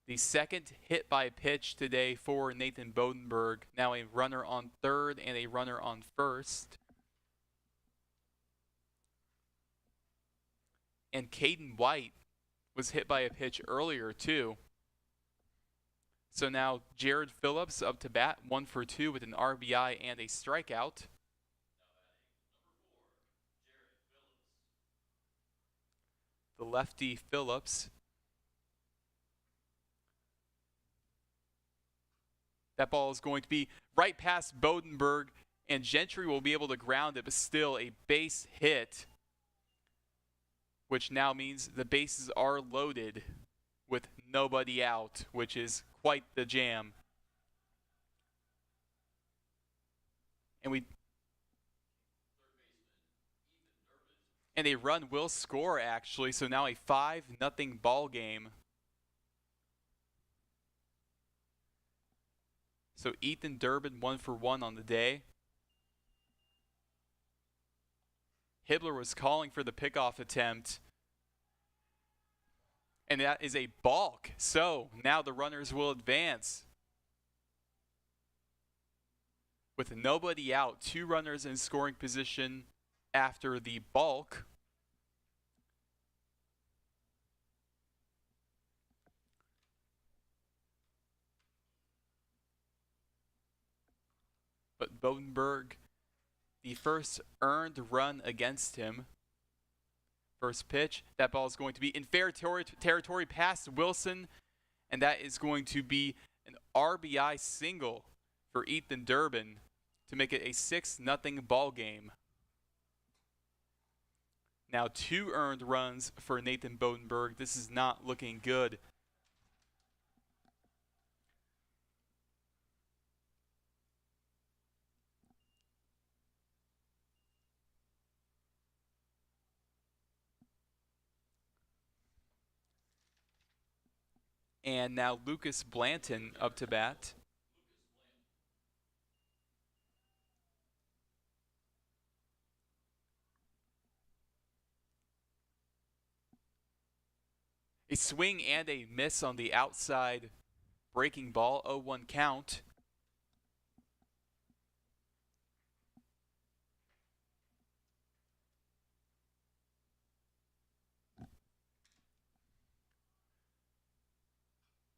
The second hit by pitch today for Nathan Bodenberg. Now a runner on third and a runner on first. And Caden White was hit by a pitch earlier too. So now Jared Phillips up to bat, 1 for 2 with an RBI and a strikeout. The lefty Phillips. That ball is going to be right past Bodenberg, and Gentry will be able to ground it, but still a base hit, which now means the bases are loaded with nobody out, which is quite the jam. And a run will score, actually, so now a 5-0 ball game. So Ethan Durbin 1 for 1 on the day. Hibbler was calling for the pickoff attempt. And that is a balk. So now the runners will advance. With nobody out, 2 runners in scoring position after the balk. Bodenberg the first earned run against him. First pitch, that ball is going to be in fair territory past Wilson, and that is going to be an RBI single for Ethan Durbin to make it a 6-0 ball game. Now 2 earned runs for Nathan Bodenberg. This is not looking good. And now Lucas Blanton up to bat. A swing and a miss on the outside breaking ball, 0-1 count.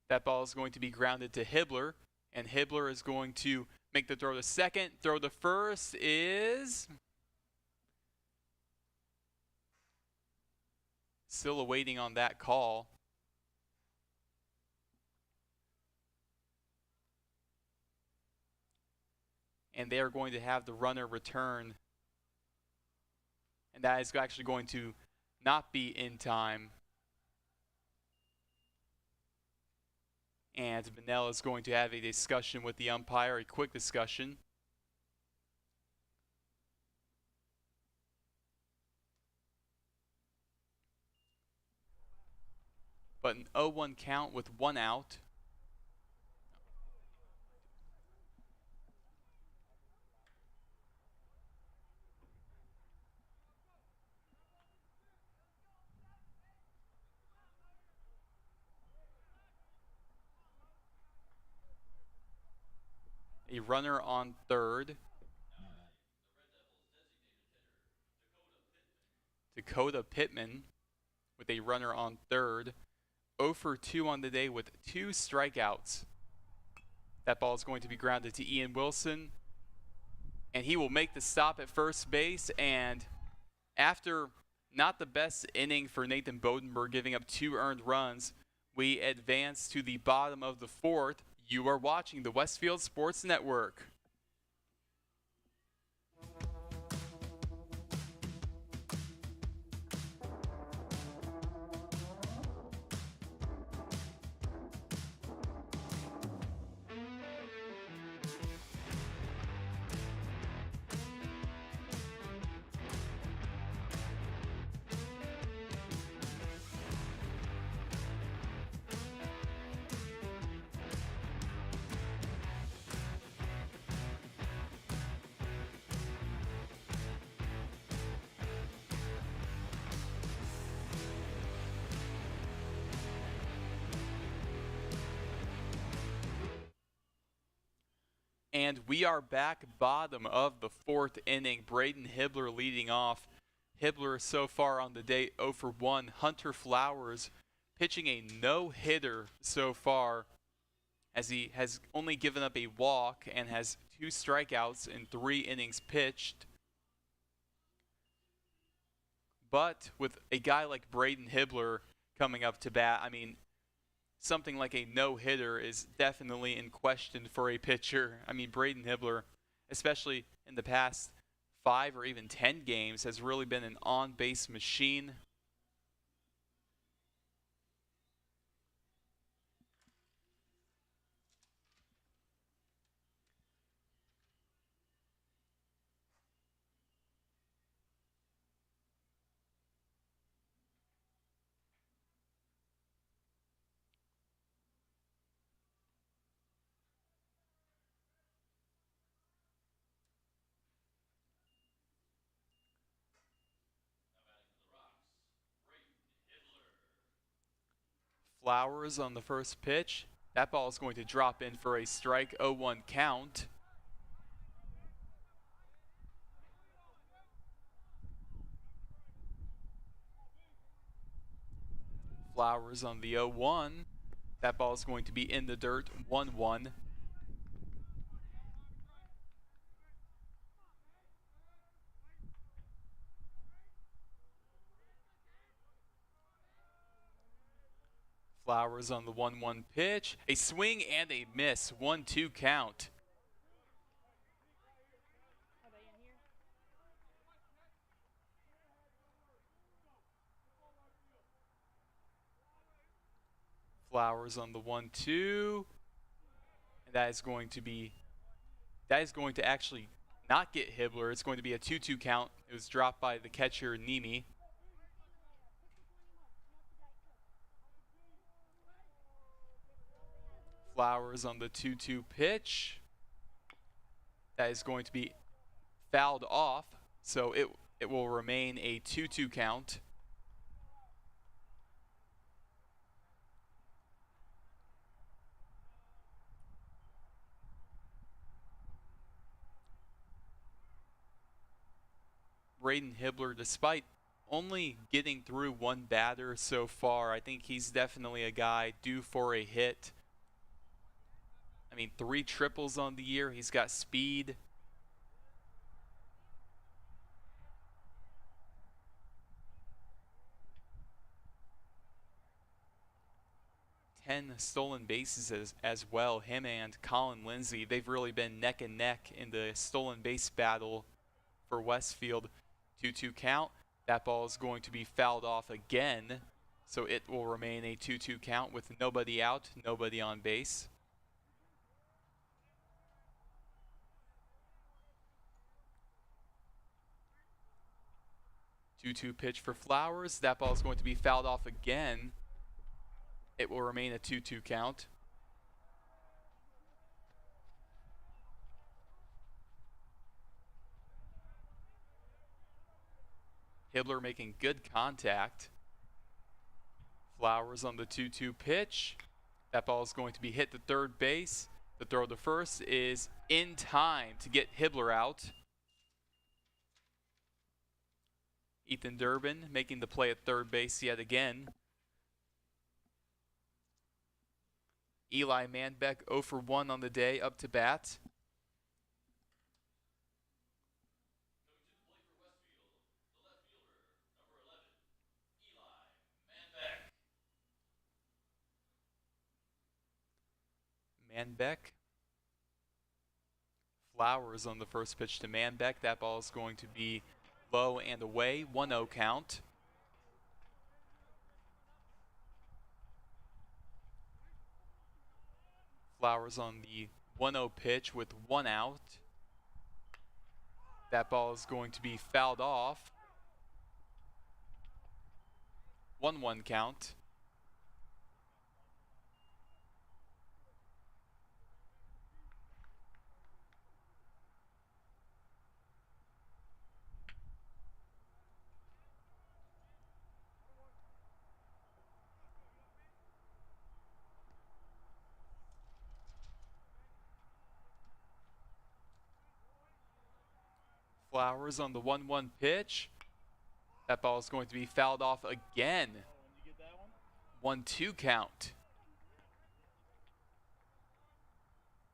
That ball is going to be grounded to Hibbler, and Hibbler is going to make the throw to second. Throw to first is still awaiting on that call. And they are going to have the runner return. And that is actually going to not be in time. And Vanella is going to have a discussion with the umpire, a quick discussion. But an 0-1 count with 1 out. A runner on third. Dakota Pittman with a runner on third. 0 for 2 on the day with 2 strikeouts. That ball is going to be grounded to Ian Wilson. And he will make the stop at first base. And after not the best inning for Nathan Bodenberg, giving up 2 earned runs, we advance to the bottom of the 4th. You are watching the Westfield Sports Network. And we are back bottom of the 4th inning. Braden Hibbler leading off. Hibbler so far on the day 0 for 1. Hunter Flowers pitching a no-hitter so far, as he has only given up a walk and has 2 strikeouts in 3 innings pitched. But with a guy like Braden Hibbler coming up to bat, I mean, something like a no-hitter is definitely in question for a pitcher. I mean, Braden Hibbler, especially in the past 5 or even 10 games, has really been an on-base machine. Flowers on the first pitch. That ball is going to drop in for a strike, 0-1 count. Flowers on the 0-1. That ball is going to be in the dirt, 1-1. Flowers on the 1-1 pitch. A swing and a miss. 1-2 count. Flowers on the 1-2. And that is going to actually not get Hibbler. It's going to be a 2-2 count. It was dropped by the catcher, Nemi. Flowers on the 2-2 pitch. That is going to be fouled off, so it will remain a 2-2 count. Braden Hibbler, despite only getting through one batter so far, I think he's definitely a guy due for a hit. I mean, 3 triples on the year. He's got speed. Stolen bases as well. Him and Colin Lindsay, they've really been neck and neck in the stolen base battle for Westfield. 2-2 count. That ball is going to be fouled off again, so it will remain a 2-2 count with nobody out, nobody on base. Two-two pitch for Flowers. That ball is going to be fouled off again. It will remain a 2-2 count. Hibbler making good contact. Flowers on the 2-2 pitch. That ball is going to be hit to third base. The throw to first is in time to get Hibbler out. Ethan Durbin making the play at third base yet again. Eli Manbeck 0 for 1 on the day, up to bat. Manbeck. Flowers on the first pitch to Manbeck. That ball is going to be low and away. 1-0 count. Flowers on the 1-0 pitch with 1 out. That ball is going to be fouled off. 1-1 count. Flowers on the 1-1 pitch. That ball is going to be fouled off again. 1-2 count.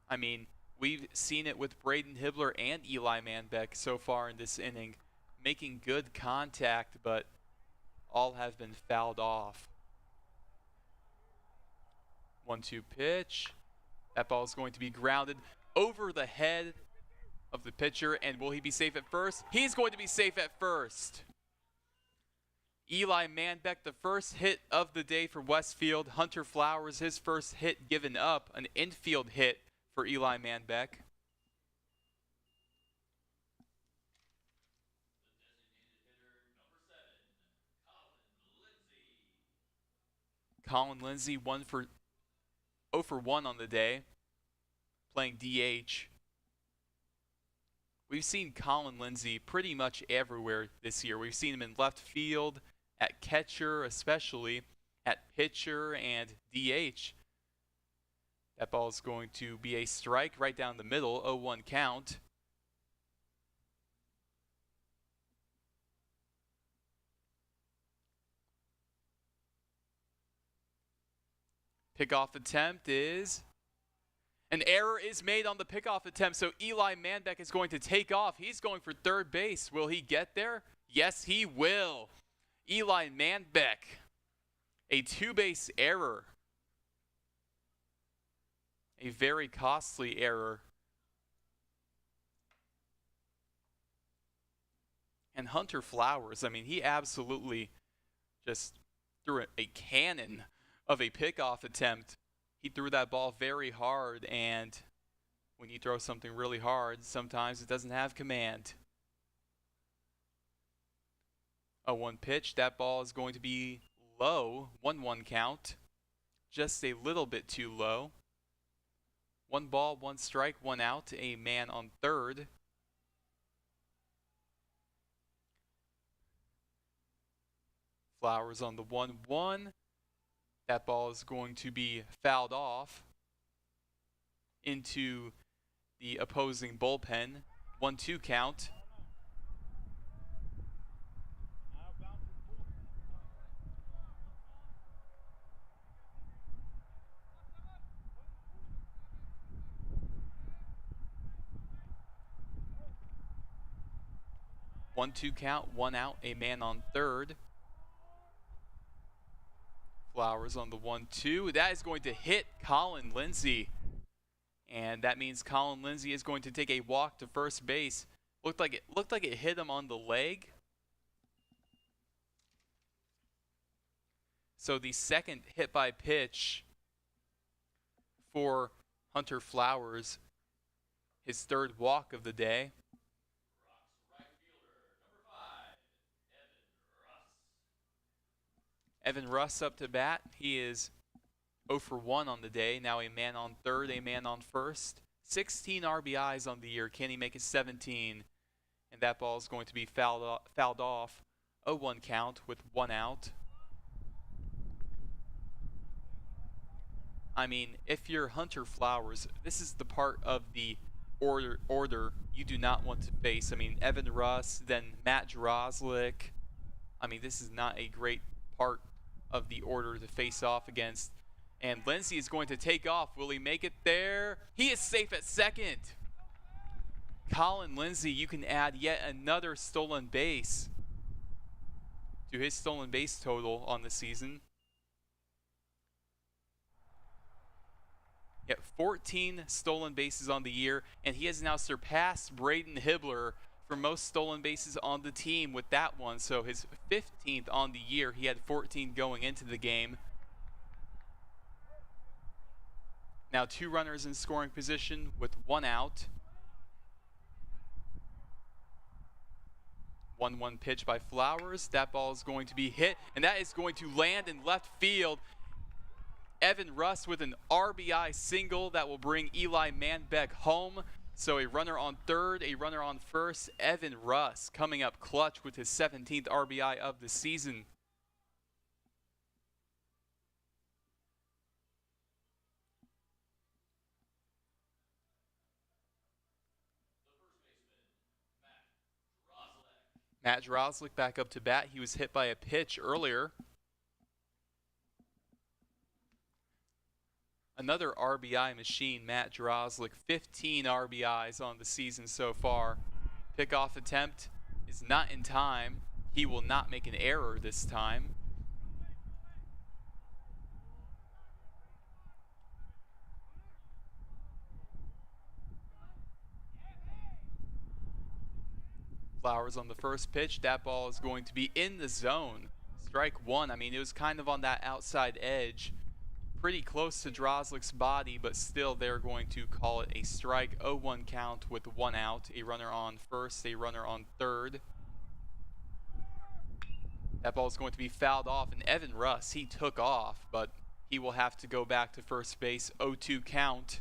I mean, we've seen it with Braden Hibbler and Eli Manbeck so far in this inning, making good contact, but all have been fouled off. 1-2 pitch. That ball is going to be grounded over the head of the pitcher, and will he be safe at first? He's going to be safe at first. Eli Manbeck, the first hit of the day for Westfield. Hunter Flowers, his first hit given up, an infield hit for Eli Manbeck. Colin Lindsay 0 for 1 on the day, playing DH. We've seen Colin Lindsay pretty much everywhere this year. We've seen him in left field, at catcher especially, at pitcher and DH. That ball is going to be a strike right down the middle, 0-1 count. Pickoff attempt is... An error is made on the pickoff attempt, so Eli Manbeck is going to take off. He's going for third base. Will he get there? Yes, he will. Eli Manbeck, a 2-base error A very costly error. And Hunter Flowers, I mean, he absolutely just threw a cannon of a pickoff attempt. He threw that ball very hard, and when you throw something really hard, sometimes it doesn't have command. A 1 pitch, that ball is going to be low, 1-1 count. Just a little bit too low. 1 ball, 1 strike, 1 out, a man on third. Flowers on the 1-1. That ball is going to be fouled off into the opposing bullpen. 1-2 count. One, 2 count, 1 out, a man on third. Flowers on the 1-2. That is going to hit Colin Lindsay. And that means Colin Lindsay is going to take a walk to first base. Looked like it hit him on the leg. So the second hit by pitch for Hunter Flowers, his third walk of the day. Evan Russ up to bat. He is 0 for 1 on the day. Now a man on third, a man on first. 16 RBIs on the year. Can he make it 17? And that ball is going to be fouled off. 0-1 count with 1 out. I mean, if you're Hunter Flowers, this is the part of the order you do not want to face. I mean, Evan Russ, then Matt Drozlik. I mean, this is not a great part of the order to face off against. And Lindsay is going to take off. Will he make it there? He is safe at second. Colin Lindsay, you can add yet another stolen base to his stolen base total on the season. Yet 14 stolen bases on the year, and he has now surpassed Braden Hibbler for most stolen bases on the team with that one. So his 15th on the year. He had 14 going into the game. Now 2 runners in scoring position with 1 out. 1-1 pitch by Flowers. That ball is going to be hit, and that is going to land in left field. Evan Russ with an RBI single that will bring Eli Manbeck home. So a runner on third, a runner on first. Evan Russ coming up clutch with his 17th RBI of the season. Matt Drozlik back up to bat. He was hit by a pitch earlier. Another RBI machine, Matt Drozlik. 15 RBIs on the season so far. Pickoff attempt is not in time. He will not make an error this time. Flowers on the first pitch. That ball is going to be in the zone. Strike 1. I mean, it was kind of on that outside edge. Pretty close to Drozlik's body, but still they're going to call it a strike. 0-1 count with 1 out. A runner on first, a runner on third. That ball is going to be fouled off, and Evan Russ, he took off, but he will have to go back to first base. 0-2 count.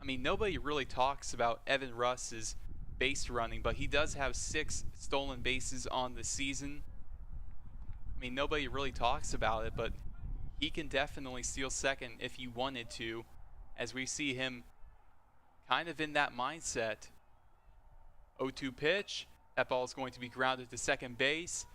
I mean, nobody really talks about Evan Russ's base running, but he does have 6 stolen bases on the season. I mean, nobody really talks about it, but he can definitely steal second if he wanted to, as we see him kind of in that mindset. 0-2 pitch. That ball is going to be grounded to second base.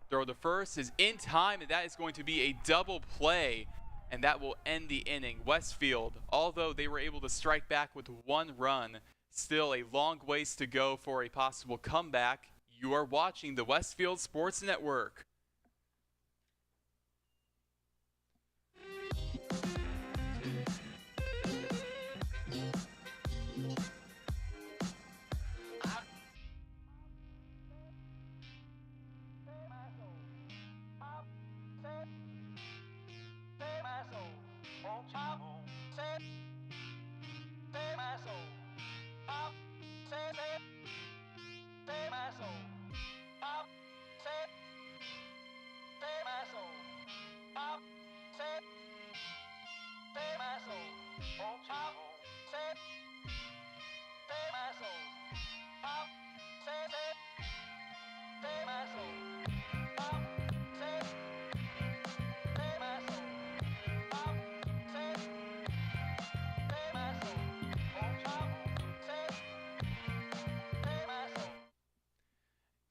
Throw to first is in time, and that is going to be a double play, and that will end the inning. Westfield, although they were able to strike back with 1 run, still a long ways to go for a possible comeback. You are watching the Westfield Sports Network.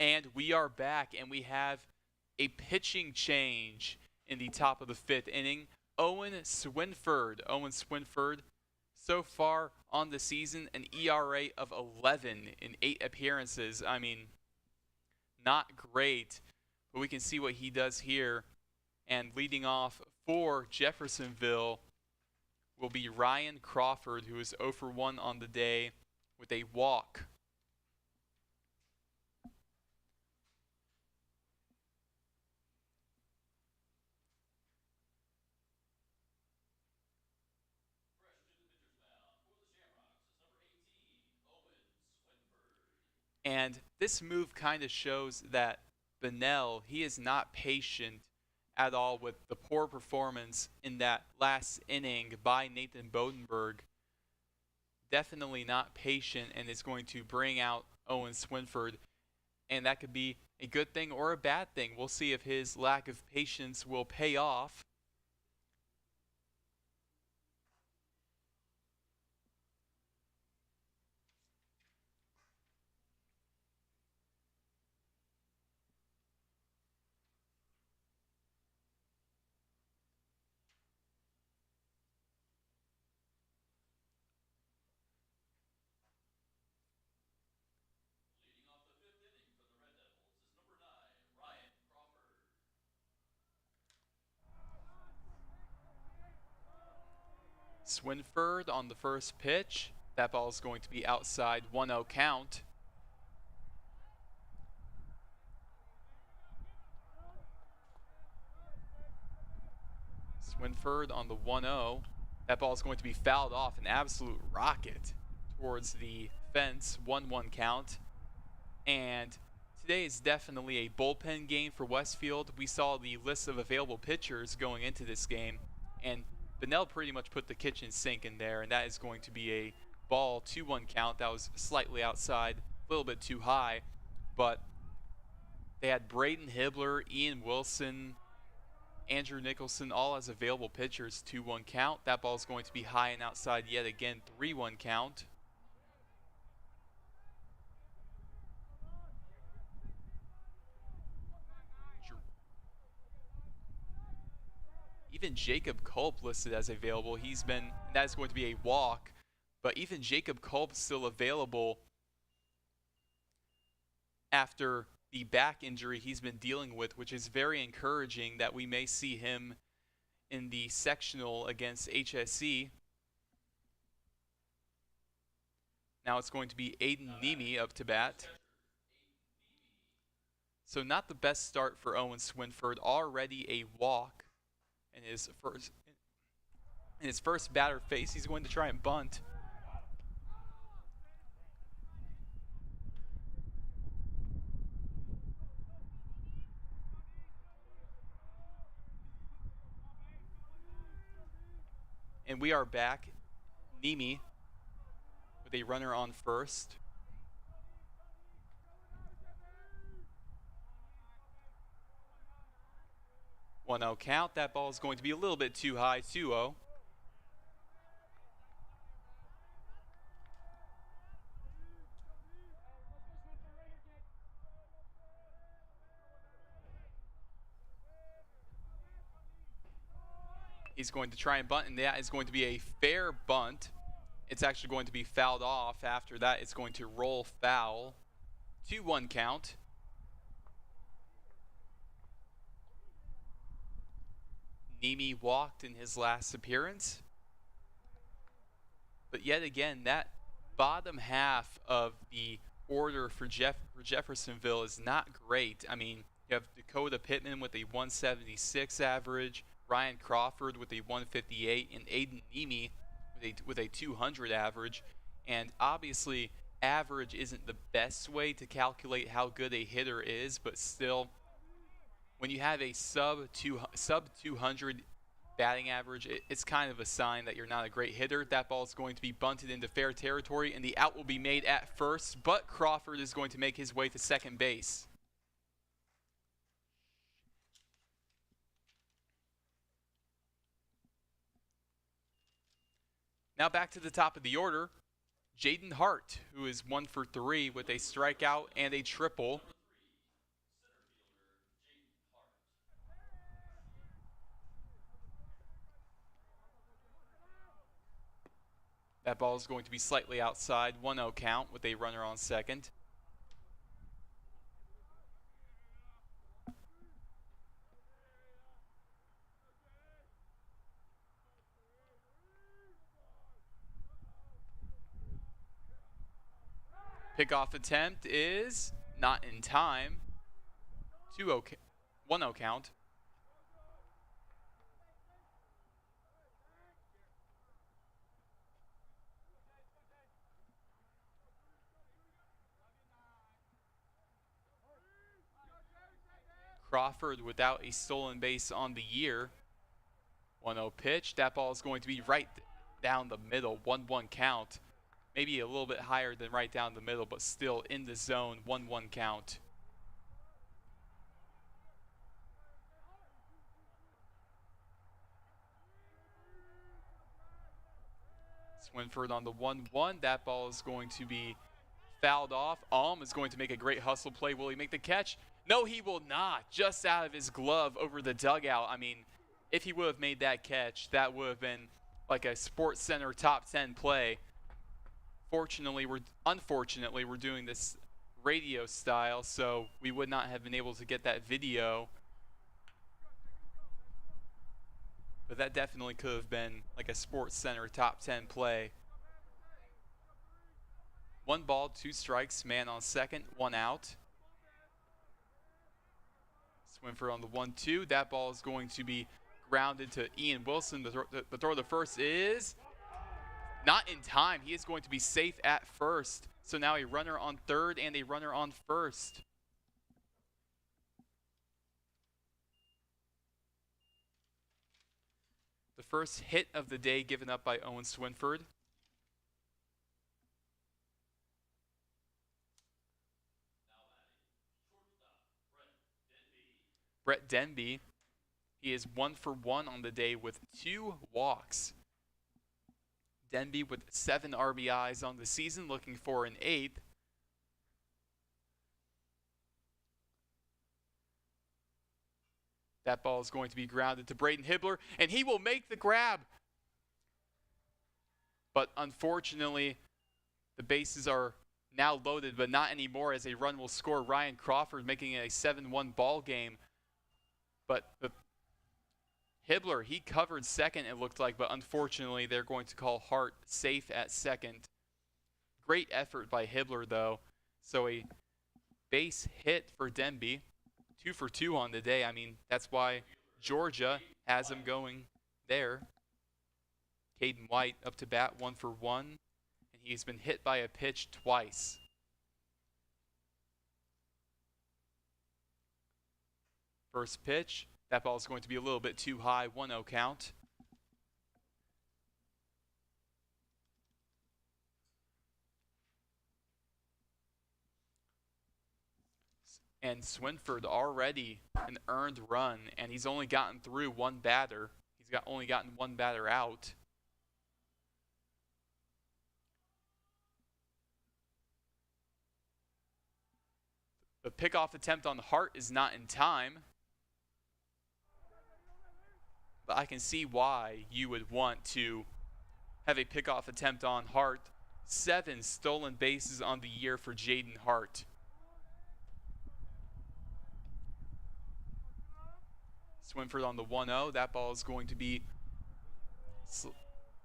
And we are back, and we have a pitching change in the top of the fifth inning. Owen Swinford. Owen Swinford, so far on the season, an ERA of 11 in 8 appearances. I mean, not great, but we can see what he does here. And leading off for Jeffersonville will be Ryan Crawford, who is 0 for 1 on the day with a walk. And this move kind of shows that Bunnell, he is not patient at all with the poor performance in that last inning by Nathan Bodenberg. Definitely not patient, and is going to bring out Owen Swinford. And that could be a good thing or a bad thing. We'll see if his lack of patience will pay off. Leading off the fifth inning for the Red Devils is number 9, Ryan Crawford. Swinford on the first pitch. That ball is going to be outside, 1-0 count. Swinford on the 1-0. That ball is going to be fouled off, an absolute rocket towards the fence, 1-1 count. And today is definitely a bullpen game for Westfield. We saw the list of available pitchers going into this game, and Bunnell pretty much put the kitchen sink in there, and that is going to be a ball, 2-1 count. That was slightly outside, a little bit too high, but they had Braden Hibbler, Ian Wilson, Andrew Nicholson, all as available pitchers, 2-1 count. That ball is going to be high and outside yet again, 3-1 count. Even Jacob Culp listed as available. He's been, that is going to be a walk, but even Jacob Culp still available after the back injury he's been dealing with, which is very encouraging that we may see him in the sectional against HSE. Now it's going to be Aiden Nemi up to bat. So not the best start for Owen Swinford. Already a walk in his first batter face. He's going to try and bunt. And we are back. Nemi with a runner on first. One-zero count. That ball is going to be a little bit too high, 2-0. He's going to try and bunt, and that is going to be a fair bunt. It's actually going to be fouled off. After that, it's going to roll foul. 2-1 count. Nemi walked in his last appearance. But yet again, that bottom half of the order for Jeffersonville is not great. I mean, you have Dakota Pittman with a 176 average, Ryan Crawford with a 158, and Aiden Nemi with a 200 average. And obviously, average isn't the best way to calculate how good a hitter is, but still, when you have a sub 200 batting average, it's kind of a sign that you're not a great hitter. That ball is going to be bunted into fair territory, and the out will be made at first, but Crawford is going to make his way to second base. Now back to the top of the order, Jaden Hart, who is 1 for 3 with a strikeout and a triple. That ball is going to be slightly outside, 1-0 count with a runner on second. Pickoff attempt is not in time. 1-0 count. Crawford without a stolen base on the year. 1-0 pitch. That ball is going to be right down the middle. 1-1 count. Maybe a little bit higher than right down the middle, but still in the zone. 1-1 count. Swinford on the 1-1. That ball is going to be fouled off. Is going to make a great hustle play. Will he make the catch? No, he will not. Just out of his glove over the dugout. I mean, if he would have made that catch, that would have been like a Sports Center top 10 play. Unfortunately, we're doing this radio style, so we would not have been able to get that video. But that definitely could have been like a Sports Center top 10 play. 1 ball, 2 strikes, man on second, 1 out. Swinford on the 1-2. That ball is going to be grounded to Ian Wilson. The throw to first is not in time. He is going to be safe at first. So now a runner on third and a runner on first. The first hit of the day given up by Owen Swinford. Brett Denby, he is 1 for 1 on the day with 2 walks. Denby with 7 RBIs on the season, looking for an 8th. That ball is going to be grounded to Braden Hibbler, and he will make the grab. But unfortunately, the bases are now loaded, but not anymore, as a run will score. Ryan Crawford making it a 7-1 ball game. But Hibbler, he covered second, it looked like, but unfortunately they're going to call Hart safe at second. Great effort by Hibbler, though. So a base hit for Denby. 2 for 2 on the day. I mean, that's why Georgia has him going there. Caden White up to bat, 1 for 1. And he's been hit by a pitch twice. First pitch, that ball is going to be a little bit too high, 1-0 count. And Swinford already an earned run, and he's only gotten through 1 batter. He's only gotten 1 batter out. The pickoff attempt on Hart is not in time. But I can see why you would want to have a pickoff attempt on Hart. 7 stolen bases on the year for Jaden Hart. Swinford on the 1-0. That ball is going to be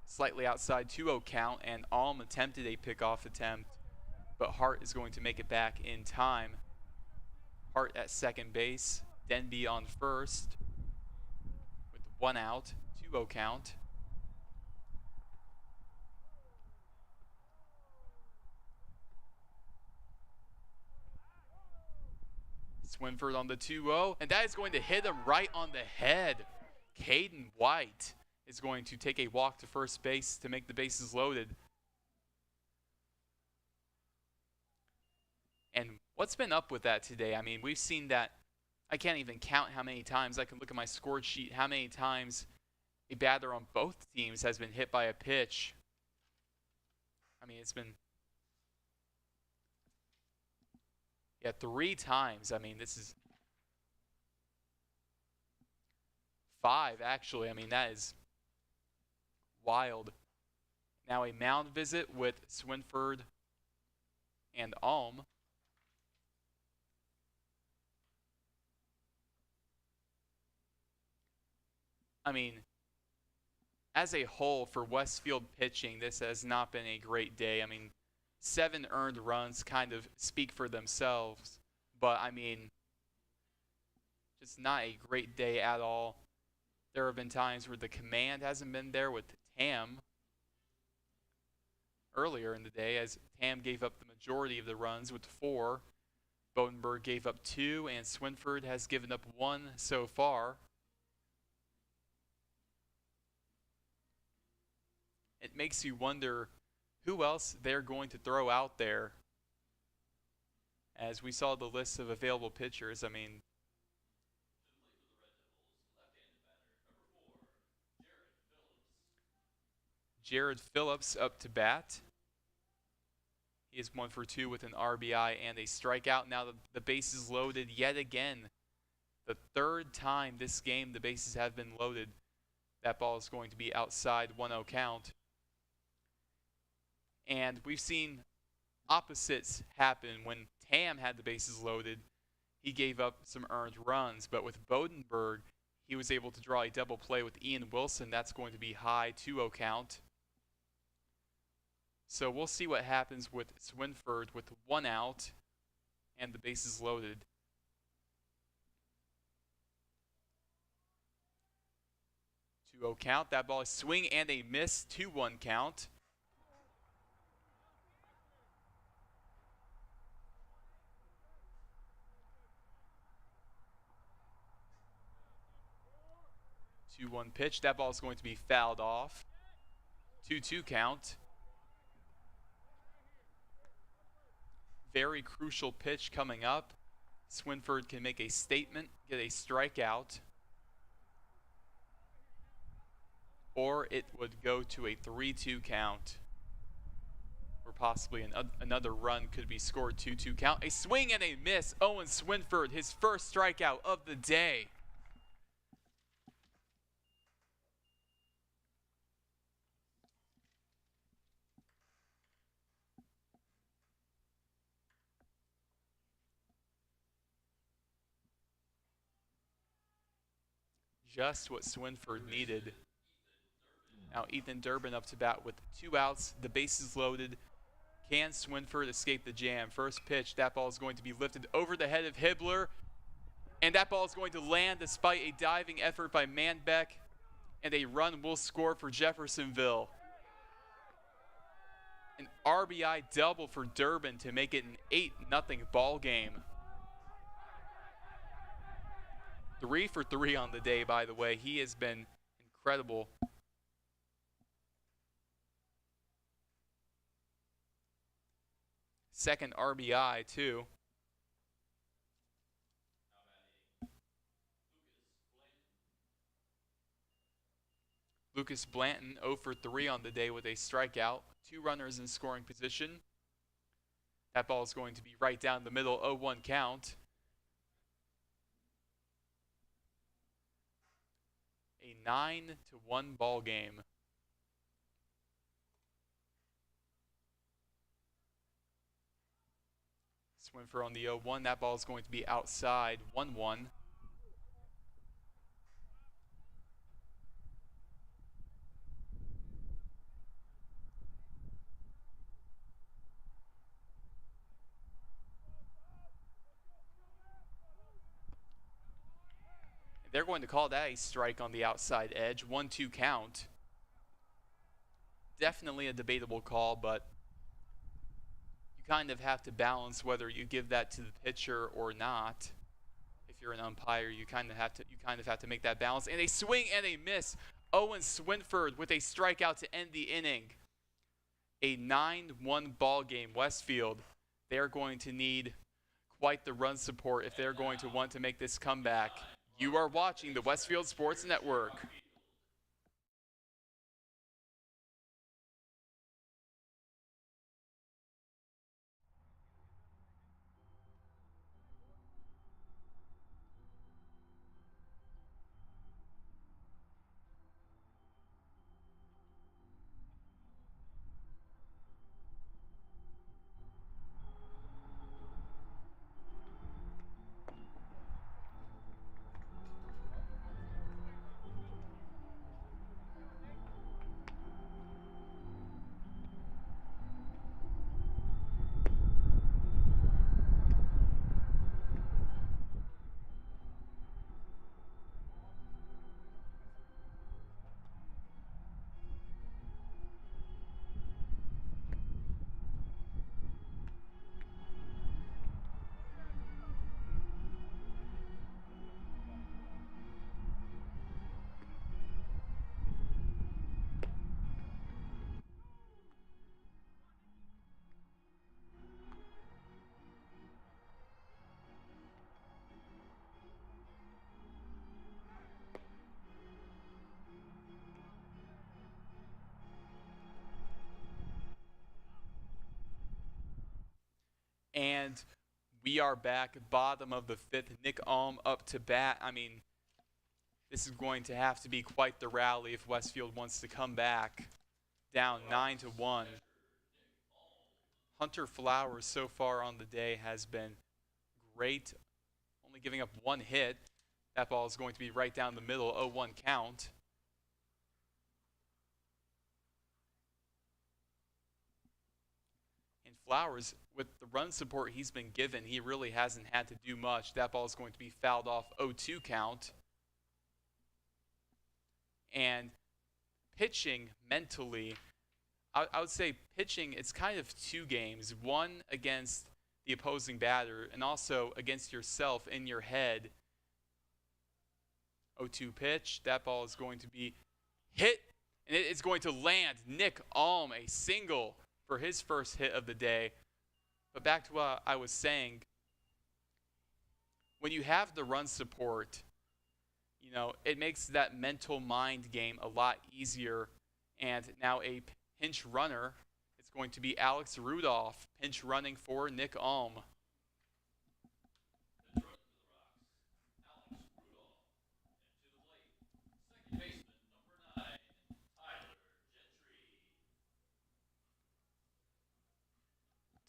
slightly outside 2-0 count, and Alm attempted a pickoff attempt, but Hart is going to make it back in time. Hart at second base, Denby on first with 1 out, 2-0 count. Swinford on the 2-0, and that is going to hit him right on the head. Caden White is going to take a walk to first base to make the bases loaded. And what's been up with that today? I mean, we've seen that. I can't even count how many times. I can look at my score sheet, how many times a batter on both teams has been hit by a pitch. I mean, it's been 3 times. I mean, this is 5, actually. I mean, that is wild. Now a mound visit with Swinford and Alm. I mean, as a whole for Westfield pitching, this has not been a great day. I mean, 7 earned runs kind of speak for themselves, but I mean, just not a great day at all. There have been times where the command hasn't been there with Tam earlier in the day, as Tam gave up the majority of the runs with 4. Bodenberg gave up 2, and Swinford has given up 1 so far. It makes you wonder who else they're going to throw out there. As we saw the list of available pitchers, I mean, Jared Phillips up to bat. He is 1 for 2 with an RBI and a strikeout. Now the bases loaded yet again. The 3rd time this game the bases have been loaded. That ball is going to be outside 1-0 count. And we've seen opposites happen. When Tam had the bases loaded, he gave up some earned runs. But with Bodenberg, he was able to draw a double play with Ian Wilson. That's going to be high 2-0 count. So we'll see what happens with Swinford with 1 out and the bases loaded. Two-0 count. That ball is swing and a miss. 2-1 count. Two-one pitch. That ball is going to be fouled off. 2-2 count. Very crucial pitch coming up. Swinford can make a statement, get a strikeout, or it would go to a 3-2 count, or possibly another run could be scored. 2-2 count. A swing and a miss. Owen Swinford, his first strikeout of the day. Just what Swinford needed. Now Ethan Durbin up to bat with 2 outs. The bases loaded. Can Swinford escape the jam? First pitch, that ball is going to be lifted over the head of Hibbler. And that ball is going to land despite a diving effort by Manbeck. And a run will score for Jeffersonville. An RBI double for Durbin to make it an 8-0 ball game. 3 for 3 on the day, by the way. He has been incredible. Second RBI, too. Lucas Blanton 0 for 3 on the day with a strikeout. 2 runners in scoring position. That ball is going to be right down the middle, 0-1 count. A 9-1 ball game. Swinford on the 0-1. That ball is going to be outside, 1-1. They're going to call that a strike on the outside edge. 1-2 count. Definitely a debatable call, but you kind of have to balance whether you give that to the pitcher or not. If you're an umpire, you kind of have to make that balance. And a swing and a miss. Owen Swinford with a strikeout to end the inning. A 9-1 ball game. Westfield, they're going to need quite the run support if they're going to want to make this comeback. You are watching the Westfield Sports Network. And we are back, bottom of the fifth. Nick Alm up to bat. I mean, this is going to have to be quite the rally if Westfield wants to come back down 9-1. Hunter Flowers so far on the day has been great, only giving up one hit. That ball is going to be right down the middle, 0-1 count. And Flowers, with the run support he's been given, he really hasn't had to do much. That ball is going to be fouled off, 0-2 count. And pitching mentally, I would say pitching, it's kind of two games. One against the opposing batter and also against yourself in your head. 0-2 pitch. That ball is going to be hit, and it is going to land. Nick Alm, a single for his first hit of the day. But back to what I was saying, when you have the run support, you know, it makes that mental mind game a lot easier. And now a pinch runner, it's going to be Alex Rudolph, pinch running for Nick Alm.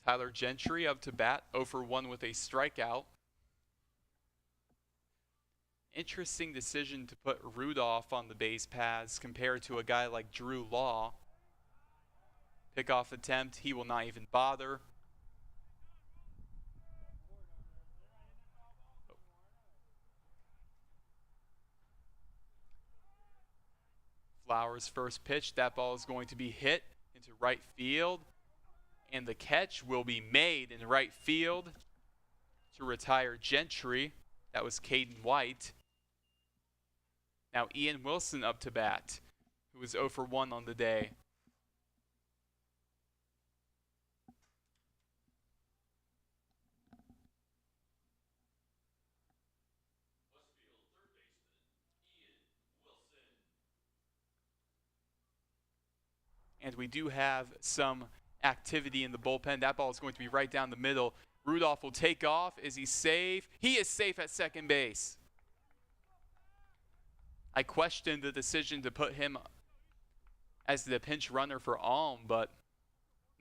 Tyler Gentry up to bat, 0-for-1 with a strikeout. Interesting decision to put Rudolph on the base paths compared to a guy like Drew Law. Pickoff attempt, he will not even bother. Flowers' first pitch, that ball is going to be hit into right field. And the catch will be made in right field to retire Gentry. That was Caden White. Now Ian Wilson up to bat, who was 0-for-1 on the day. Westfield third baseman Ian Wilson. And we do have some activity in the bullpen. That ball is going to be right down the middle. Rudolph will take off. Is he safe? He is safe at second base. I questioned the decision to put him as the pinch runner for Alm, but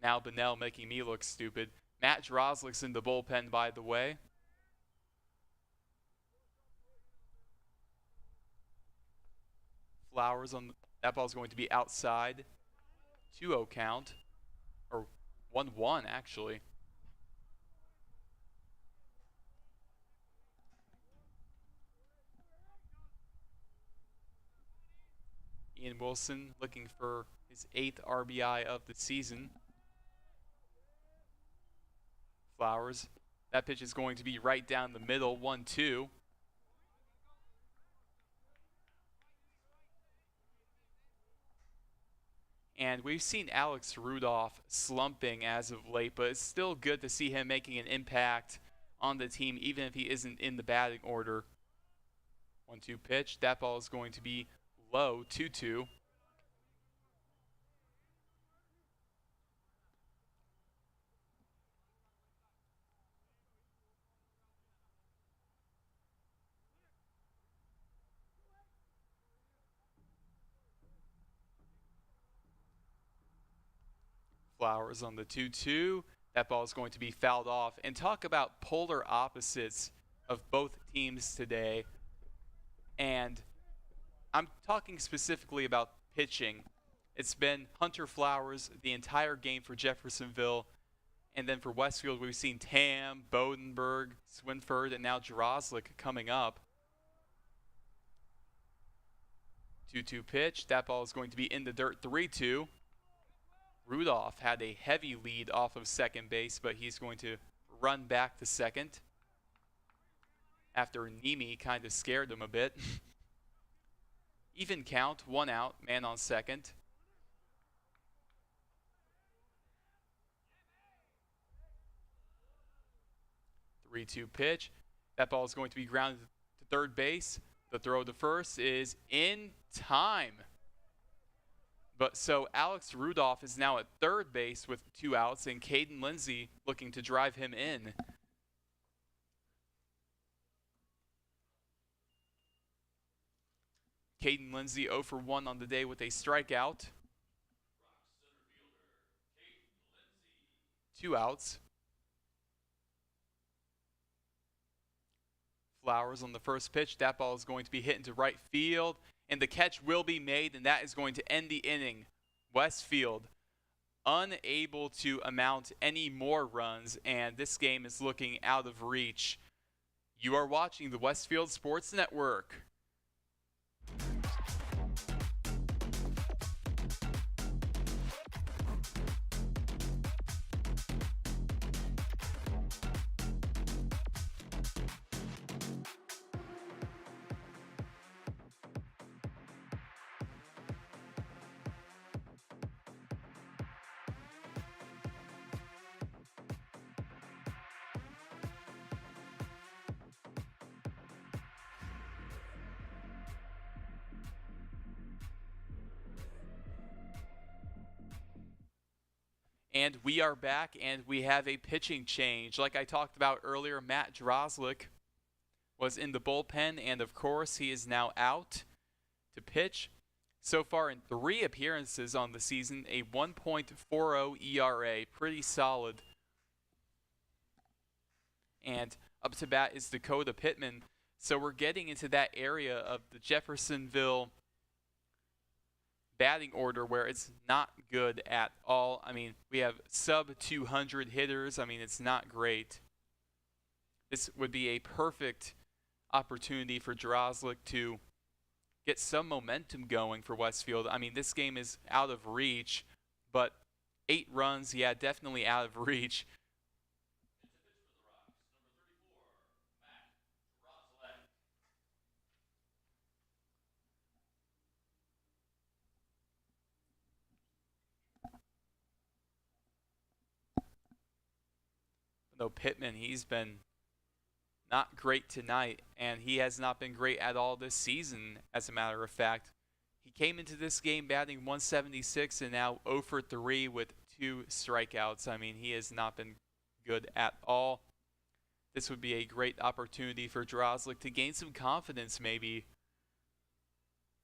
now Bunnell making me look stupid. Matt Drozlik's in the bullpen, by the way. Flowers on that ball is going to be outside. 2-0 count. Or 1-1, actually. Ian Wilson looking for his 8th RBI of the season. Flowers. That pitch is going to be right down the middle, 1-2. And we've seen Alex Rudolph slumping as of late, but it's still good to see him making an impact on the team, even if he isn't in the batting order. 1-2 pitch. That ball is going to be low, 2-2. Flowers on the 2-2. That ball is going to be fouled off. And talk about polar opposites of both teams today. And I'm talking specifically about pitching. It's been Hunter Flowers the entire game for Jeffersonville. And then for Westfield, we've seen Tam, Bodenberg, Swinford, and now Drozlik coming up. 2-2 pitch. That ball is going to be in the dirt, 3-2. Rudolph had a heavy lead off of second base, but he's going to run back to second after Nemi kind of scared him a bit. Even count, 1 out, man on second. The 3-2 pitch. That ball is going to be grounded to third base. The throw to first is in time. But so Alex Rudolph is now at third base with 2 outs, and Caden Lindsay looking to drive him in. Caden Lindsay 0 for 1 on the day with a strikeout. 2 outs. Flowers on the first pitch. That ball is going to be hit into right field, and the catch will be made, and that is going to end the inning. Westfield unable to amount any more runs, and this game is looking out of reach. You are watching the Westfield Sports Network. And we are back, and we have a pitching change. Like I talked about earlier, Matt Drozlik was in the bullpen, and of course he is now out to pitch. So far in 3 appearances on the season, a 1.40 ERA, pretty solid. And up to bat is Dakota Pittman. So we're getting into that area of the Jeffersonville batting order where it's not good at all. I mean, we have sub 200 hitters. I mean, it's not great. This would be a perfect opportunity for Drozlik to get some momentum going for Westfield. I mean, this game is out of reach, but 8 runs, yeah, definitely out of reach. Though Pittman, he's been not great tonight, and he has not been great at all this season, as a matter of fact. He came into this game batting 176 and now 0 for 3 with 2 strikeouts. I mean, he has not been good at all. This would be a great opportunity for Drozlik to gain some confidence maybe,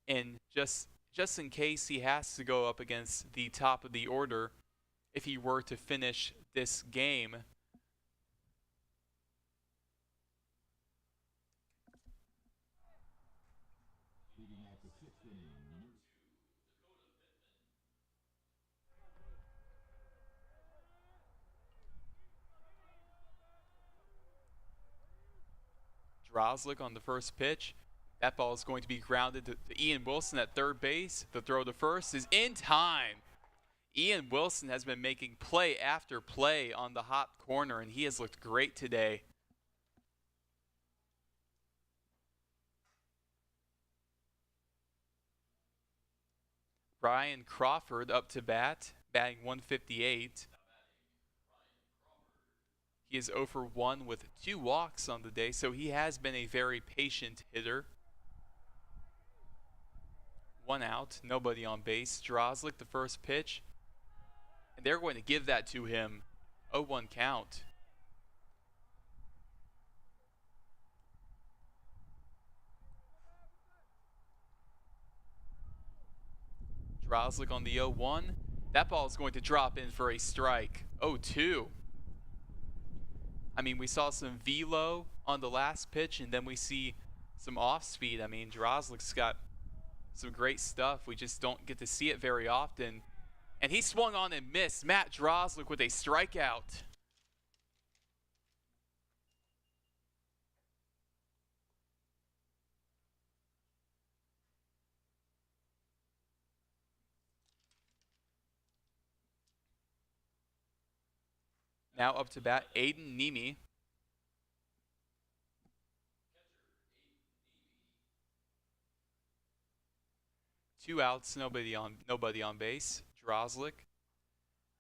and just in case he has to go up against the top of the order if he were to finish this game. Drozlik on the first pitch. That ball is going to be grounded to Ian Wilson at third base. The throw to first is in time. Ian Wilson has been making play after play on the hot corner, and he has looked great today. Ryan Crawford up to bat, batting 158. He is 0 for 1 with 2 walks on the day, so he has been a very patient hitter. 1 out, nobody on base. Drozlik, the first pitch, and they're going to give that to him. 0-1 count. Drozlik on the 0-1. That ball is going to drop in for a strike. 0-2. I mean, we saw some velo on the last pitch, and then we see some off speed. I mean, Drozlik's got some great stuff. We just don't get to see it very often. And he swung on and missed. Matt Drozlik with a strikeout. Now up to bat, Aiden Nemi. Two outs, nobody on base. Drozlik.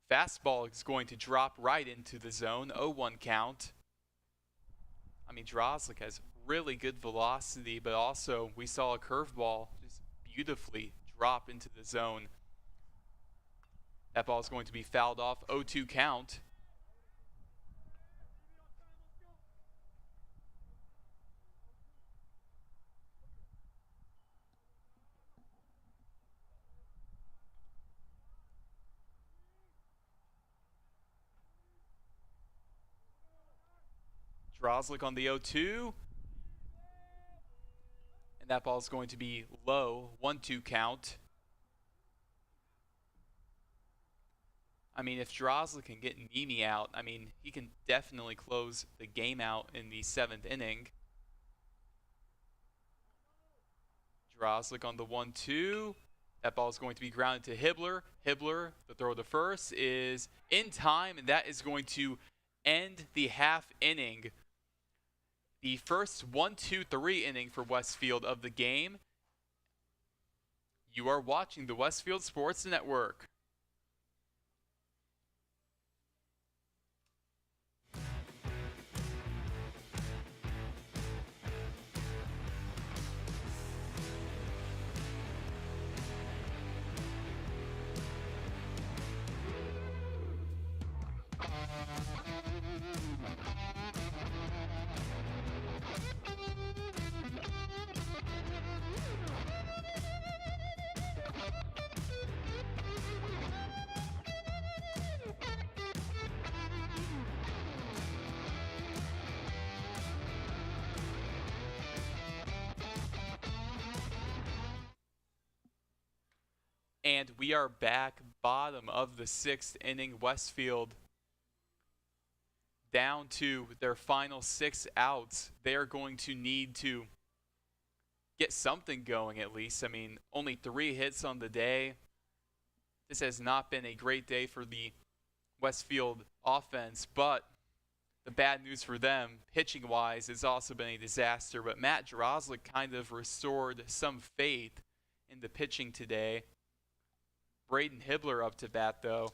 Fastball is going to drop right into the zone. 0-1 count. I mean, Drozlik has really good velocity, but also we saw a curveball just beautifully drop into the zone. That ball is going to be fouled off. 0-2 count. Drozlik on the 0-2. And that ball is going to be low. 1-2 count. I mean, if Drozlik can get Nemi out, I mean, he can definitely close the game out in the 7th inning. Drozlik on the 1-2. That ball is going to be grounded to Hibbler. Hibbler, the throw to first, is in time, and that is going to end the half inning. The first 1-2-3 inning for Westfield of the game. You are watching the Westfield Sports Network. And we are back, bottom of the 6th inning. Westfield down to their final 6 outs. They are going to need to get something going at least. I mean, only 3 hits on the day. This has not been a great day for the Westfield offense, but the bad news for them, pitching-wise, has also been a disaster. But Matt Drozlik kind of restored some faith in the pitching today. Braden Hibbler up to bat, though.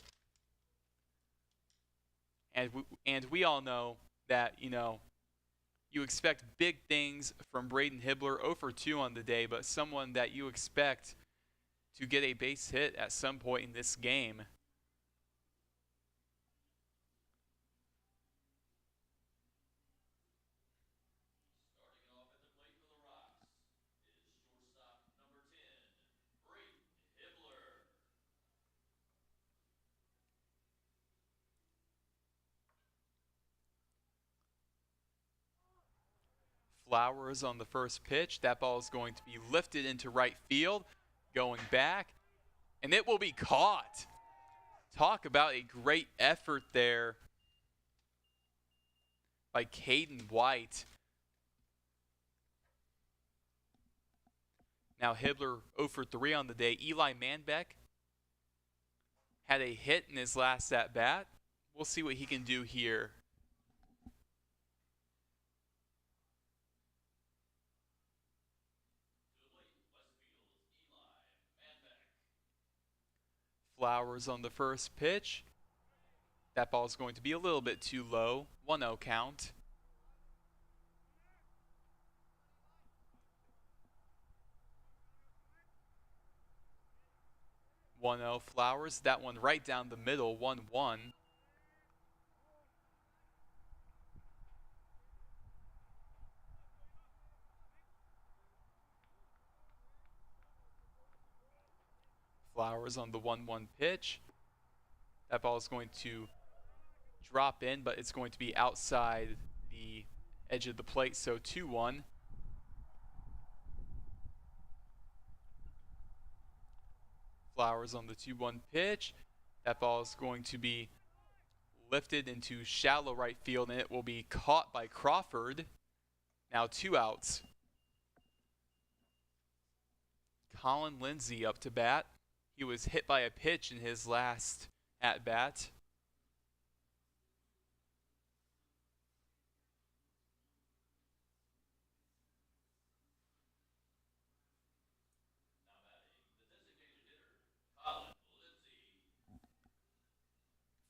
And we all know that, you know, you expect big things from Braden Hibbler. 0 for 2 on the day, but someone that you expect to get a base hit at some point in this game. Starting off at the plate for the Rocks is shortstop number 10, Braden Hibbler. Flowers on the first pitch. That ball is going to be lifted into right field, going back, and it will be caught. Talk about a great effort there by Caden White. Now Hibbler 0 for 3 on the day. Eli Manbeck had a hit in his last at bat. We'll see what he can do here. Flowers on the first pitch. That ball is going to be a little bit too low. 1-0 count. Flowers. That one right down the middle. 1-1. Flowers on the 1-1 pitch. That ball is going to drop in, but it's going to be outside the edge of the plate, so 2-1. Flowers on the 2-1 pitch. That ball is going to be lifted into shallow right field, and it will be caught by Crawford. Now 2 outs. Colin Lindsay up to bat. He was hit by a pitch in his last at-bat.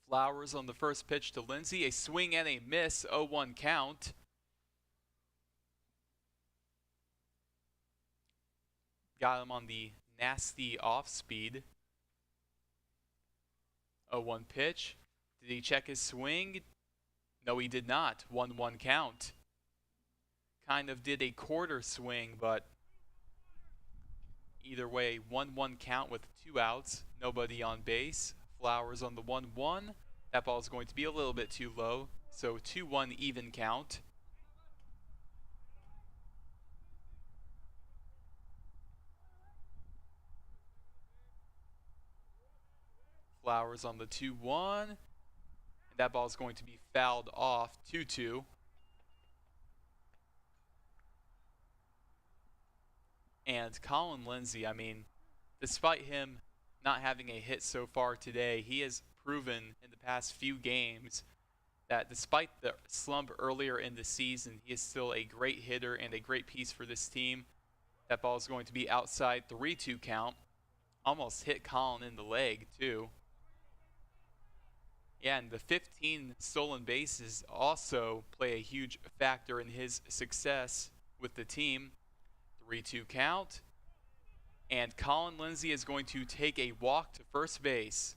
Flowers on the first pitch to Lindsay. A swing and a miss, 0-1 count. Got him on the nasty off speed. 0-1 pitch. Did he check his swing? No, he did not. 1-1 count. Kind of did a quarter swing, but either way, 1-1 count with 2 outs. Nobody on base. Flowers on the 1-1. That ball is going to be a little bit too low, so 2-1 even count. Flowers on the 2-1. And that ball is going to be fouled off, 2-2. And Colin Lindsay, I mean, despite him not having a hit so far today, he has proven in the past few games that despite the slump earlier in the season, he is still a great hitter and a great piece for this team. That ball is going to be outside, 3-2 count. Almost hit Colin in the leg, too. Yeah, and the 15 stolen bases also play a huge factor in his success with the team. 3-2 count. And Colin Lindsay is going to take a walk to first base.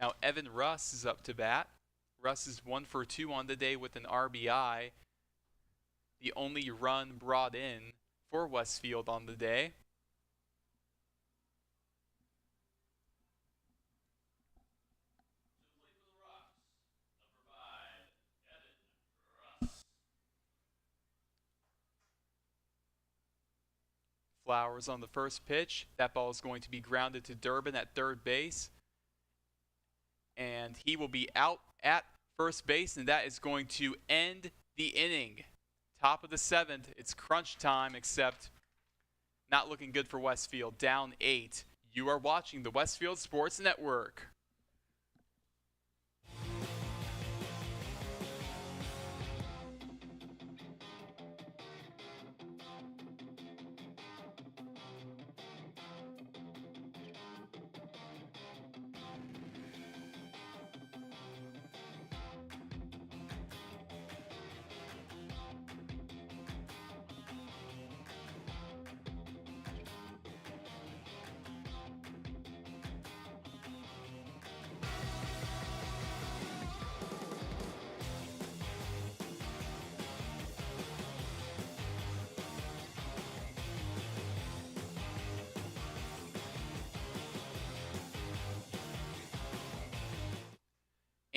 Now Evan Russ is up to bat. Russ is 1 for 2 on the day with an RBI. The only run brought in for Westfield on the day. Flowers on the first pitch. That ball is going to be grounded to Durbin at third base. And he will be out at first base, and that is going to end the inning. Top of the 7th. It's crunch time, except not looking good for Westfield. Down 8. You are watching the Westfield Sports Network.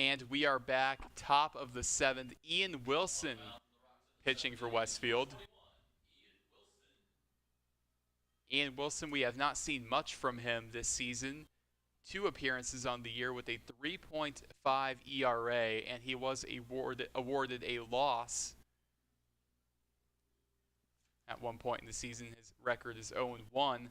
And we are back, top of the 7th. Ian Wilson pitching for Westfield. Ian Wilson, we have not seen much from him this season. 2 appearances on the year with a 3.5 ERA, and he was awarded a loss at one point in the season. His record is 0-1.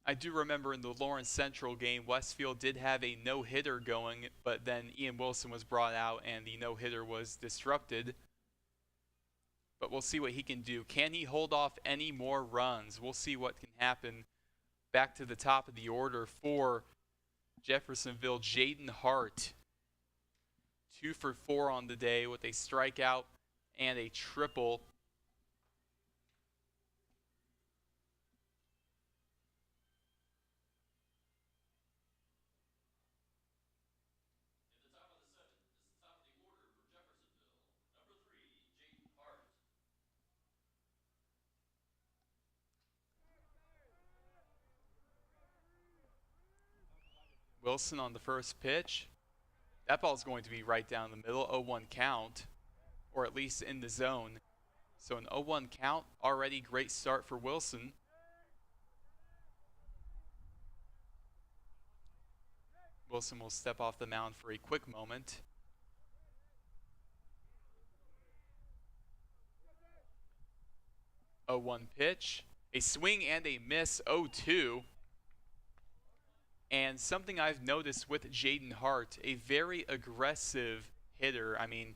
I do remember in the Lawrence Central game, Westfield did have a no-hitter going, but then Ian Wilson was brought out and the no-hitter was disrupted. But we'll see what he can do. Can he hold off any more runs? We'll see what can happen. Back to the top of the order for Jeffersonville, Jaden Hart. 2 for 4 on the day with a strikeout and a triple. In the top of the 7th is the top of the order for Jeffersonville. Number 3, Jaden Hart. Wilson on the first pitch. That ball is going to be right down the middle, 0-1 count, or at least in the zone. So an 0-1 count, already great start for Wilson. Wilson will step off the mound for a quick moment. A 0-1 pitch, a swing and a miss, 0-2. And something I've noticed with Jaden Hart, a very aggressive hitter. I mean,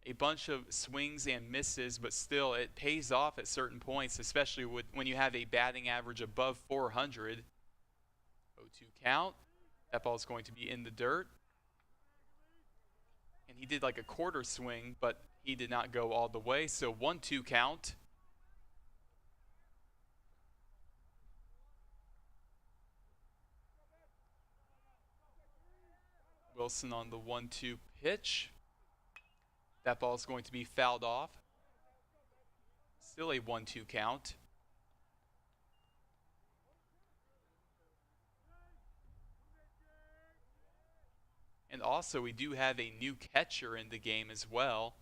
a bunch of swings and misses, but still it pays off at certain points, especially when you have a batting average above 400. 0-2 count. That ball is going to be in the dirt. And he did like a quarter swing, but he did not go all the way. So 1-2 count. Wilson on the 1-2 pitch. That ball is going to be fouled off. Still a 1-2 count. And also, we do have a new catcher in the game as well.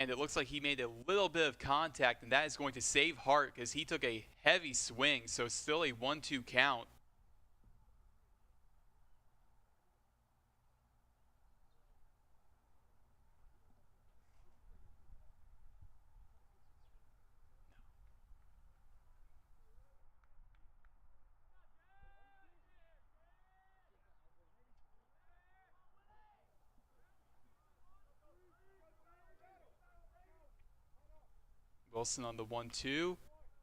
And it looks like he made a little bit of contact, and that is going to save Hart because he took a heavy swing. So still a 1-2 count. Wilson on the 1-2.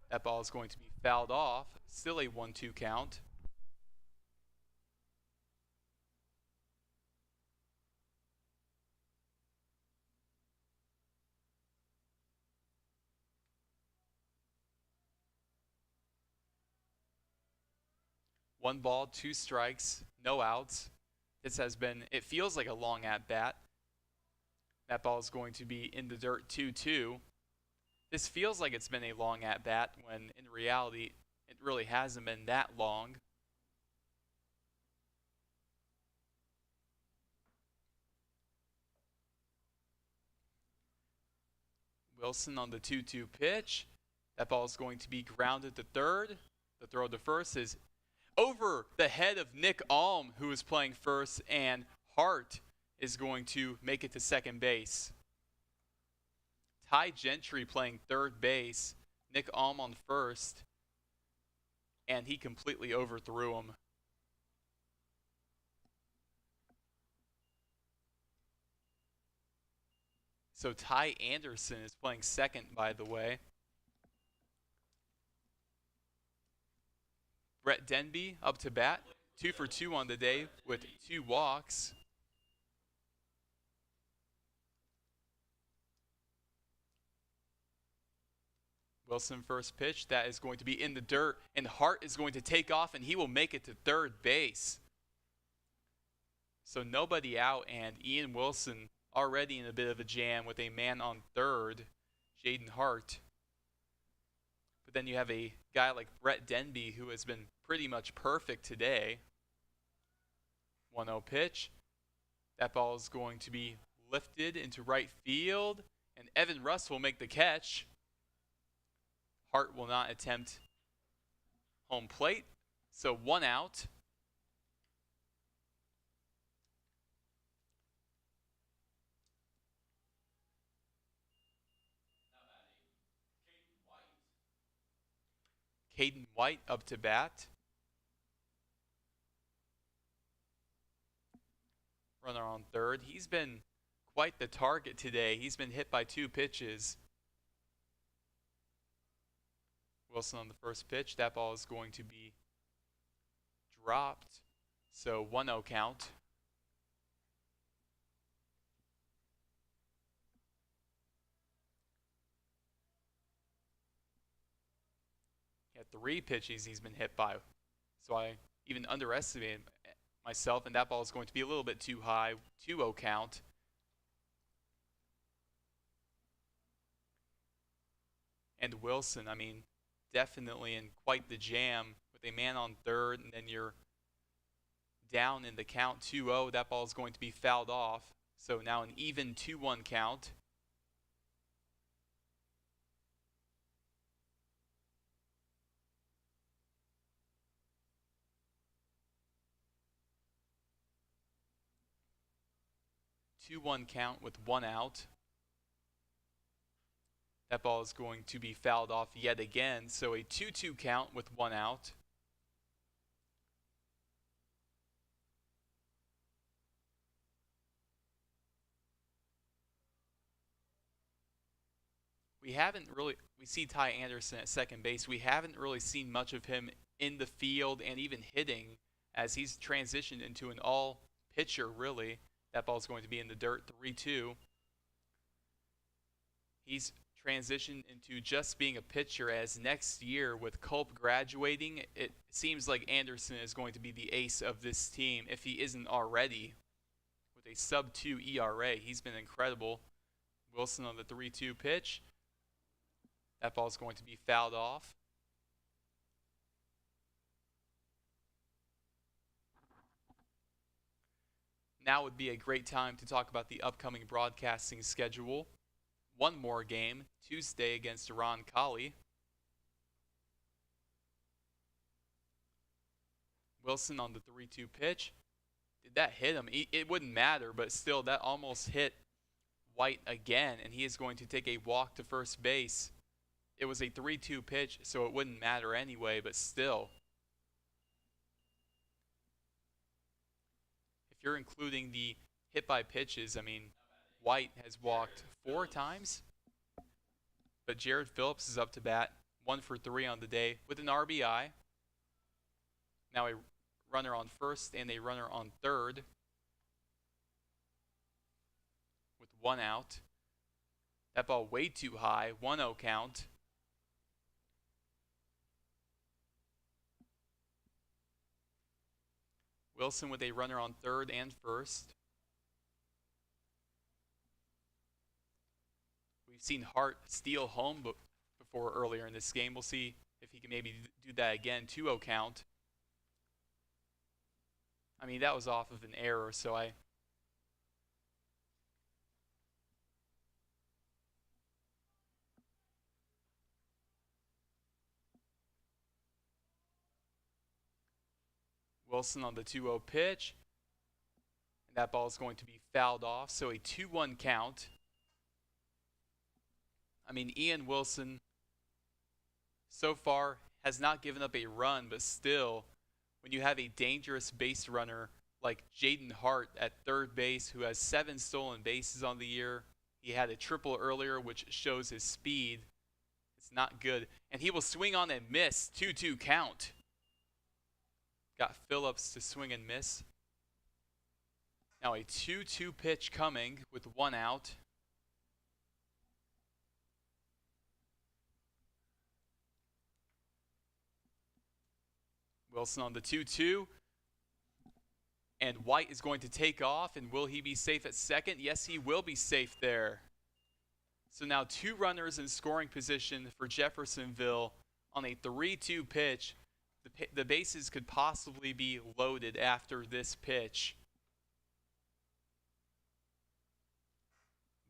That ball is going to be fouled off. Still a 1-2 count. One ball, 2 strikes, no outs. This has been, it feels like a long at bat. That ball is going to be in the dirt, 2-2. This feels like it's been a long at bat when in reality it really hasn't been that long. Wilson on the 2-2 pitch. That ball is going to be grounded to third. The throw to first is over the head of Nick Alm, who is playing first, and Hart is going to make it to second base. Ty Gentry playing third base, Nick Alm on first, and he completely overthrew him. So Ty Anderson is playing second, by the way. Brett Denby up to bat, 2 for 2 on the day with 2 walks. Wilson first pitch, that is going to be in the dirt, and Hart is going to take off, and he will make it to third base. So nobody out, and Ian Wilson already in a bit of a jam with a man on third, Jaden Hart. But then you have a guy like Brett Denby who has been pretty much perfect today. 1-0 pitch. That ball is going to be lifted into right field, and Evan Russ will make the catch. Hart will not attempt home plate, so 1 out. Caden White up to bat. Runner on third. He's been quite the target today. He's been hit by 2 pitches. Wilson on the first pitch. That ball is going to be dropped. So 1-0 count. He had 3 pitches he's been hit by. So I even underestimated myself, and that ball is going to be a little bit too high. 2-0 count. And Wilson, I mean, definitely in quite the jam with a man on third, and then you're down in the count 2-0. That ball is going to be fouled off. So now an even 2-1 count. Two-one count with 1 out. That ball is going to be fouled off yet again, so a 2-2 count with 1 out. We see Ty Anderson at second base. We haven't really seen much of him in the field and even hitting, as he's transitioned into an all pitcher, really. That ball is going to be in the dirt, 3-2. He's transitioned into just being a pitcher, as next year with Culp graduating, it seems like Anderson is going to be the ace of this team if he isn't already. With a sub-2 ERA, he's been incredible. Wilson on the 3-2 pitch. That ball is going to be fouled off. Now would be a great time to talk about the upcoming broadcasting schedule. One more game, Tuesday against Ron Colley. Wilson on the 3-2 pitch. Did that hit him? It wouldn't matter, but still, that almost hit White again, and he is going to take a walk to first base. It was a 3-2 pitch, so it wouldn't matter anyway, but still. If you're including the hit by pitches, I mean, White has walked 4 times, but Jared Phillips is up to bat, 1 for 3 on the day with an RBI. Now a runner on first and a runner on third with 1 out. That ball way too high, 1-0 count. Wilson with a runner on third and first. We've seen Hart steal home before earlier in this game. We'll see if he can maybe do that again. 2-0 count. I mean, that was off of an error, so Wilson on the 2-0 pitch. And that ball is going to be fouled off, so a 2-1 count. I mean, Ian Wilson so far has not given up a run, but still, when you have a dangerous base runner like Jaden Hart at third base, who has 7 stolen bases on the year, he had a triple earlier, which shows his speed. It's not good. And he will swing on and miss. 2-2 count. Got Phillips to swing and miss. Now a 2-2 pitch coming with 1 out. Wilson on the 2-2. And White is going to take off. And will he be safe at second? Yes, he will be safe there. So now 2 runners in scoring position for Jeffersonville on a 3-2 pitch. The bases could possibly be loaded after this pitch.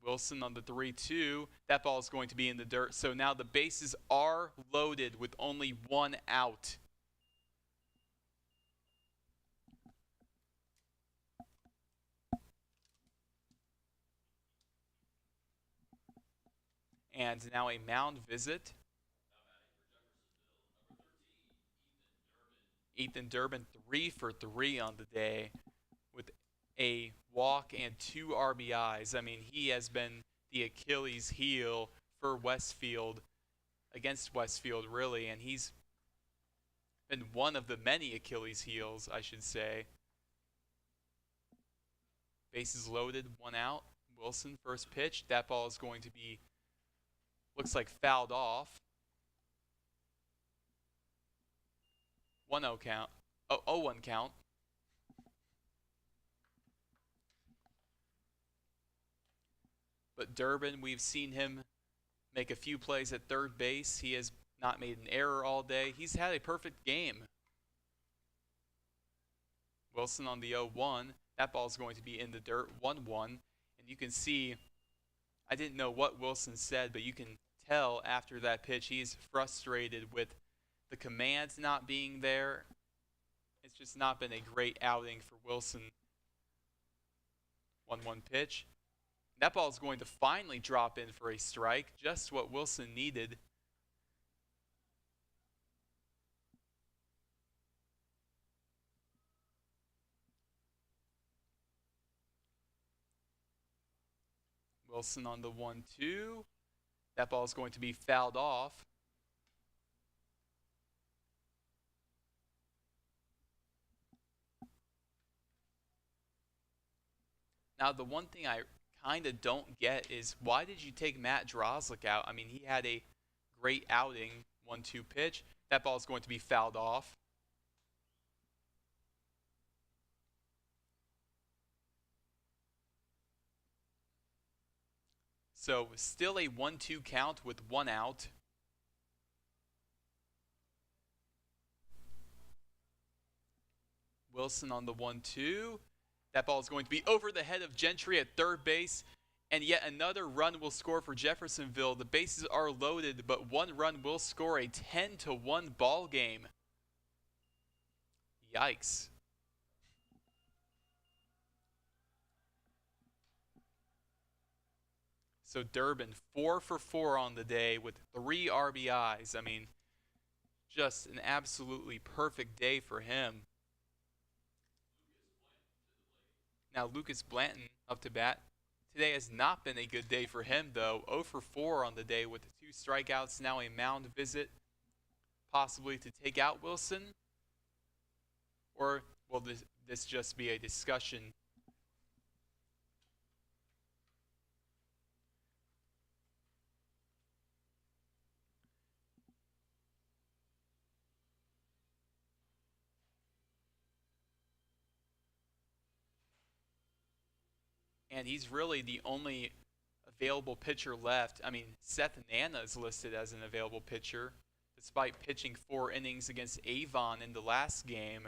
Wilson on the 3-2. That ball is going to be in the dirt. So now the bases are loaded with only one out. And now a mound visit. Ethan Durbin 3 for 3 on the day with a walk and 2 RBIs. I mean, he has been the Achilles heel for Westfield, against Westfield really, and he's been one of the many Achilles heels, I should say. Bases loaded, 1 out. Wilson, first pitch. That ball is going to be, looks like fouled off. 1-0 count. 0-1 count. But Durbin, we've seen him make a few plays at third base. He has not made an error all day. He's had a perfect game. Wilson on the 0-1. That ball is going to be in the dirt, 1-1. And you can see, I didn't know what Wilson said, but you can tell after that pitch he's frustrated with the commands not being there. It's just not been a great outing for Wilson. 1-1 pitch. That ball is going to finally drop in for a strike, just what Wilson needed. Wilson on the 1-2. That ball is going to be fouled off. Now, the one thing I kind of don't get is, why did you take Matt Drozlik out? I mean, he had a great outing, 1-2 pitch. That ball is going to be fouled off. So still a 1-2 count with 1 out. Wilson on the 1-2. That ball is going to be over the head of Gentry at third base. And yet another run will score for Jeffersonville. The bases are loaded, but 1 run will score, a 10-1 ball game. Yikes. So Durbin, 4 for 4 on the day with 3 RBIs. I mean, just an absolutely perfect day for him. Now Lucas Blanton up to bat. Today has not been a good day for him, though. 0 for 4 on the day with 2 strikeouts. Now a mound visit, possibly to take out Wilson. Or will this just be a discussion? And he's really the only available pitcher left. I mean, Seth Nana is listed as an available pitcher, despite pitching 4 innings against Avon in the last game.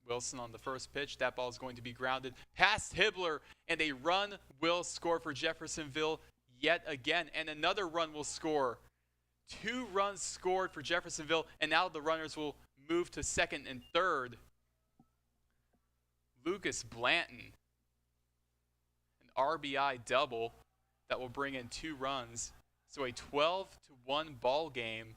Wilson on the first pitch. That ball is going to be grounded past Hibbler, and a run will score for Jeffersonville yet again, and another run will score. 2 runs scored for Jeffersonville, and now the runners will move to second and third. Lucas Blanton, an RBI double that will bring in 2 runs. So a 12-1 ball game.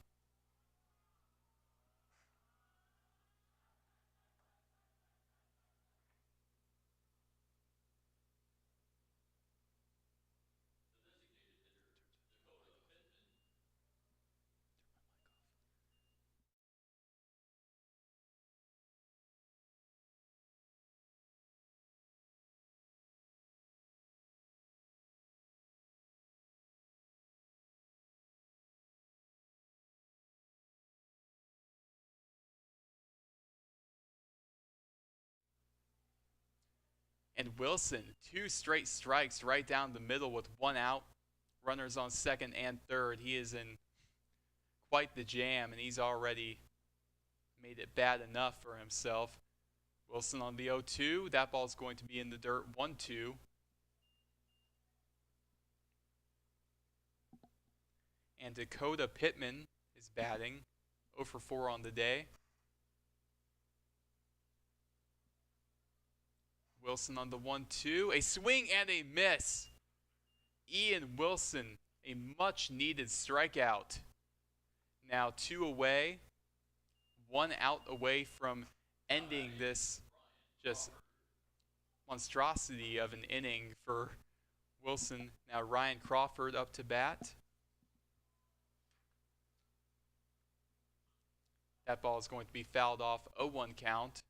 And Wilson, 2 straight strikes right down the middle with 1 out. Runners on second and third. He is in quite the jam, and he's already made it bad enough for himself. Wilson on the 0-2. That ball's going to be in the dirt. 1-2. And Dakota Pittman is batting. 0 for 4 on the day. Wilson on the 1-2. A swing and a miss. Ian Wilson, a much needed strikeout. Now 2 away. 1 out away from ending this just monstrosity of an inning for Wilson. Now Ryan Crawford up to bat. That ball is going to be fouled off. 0-1 count.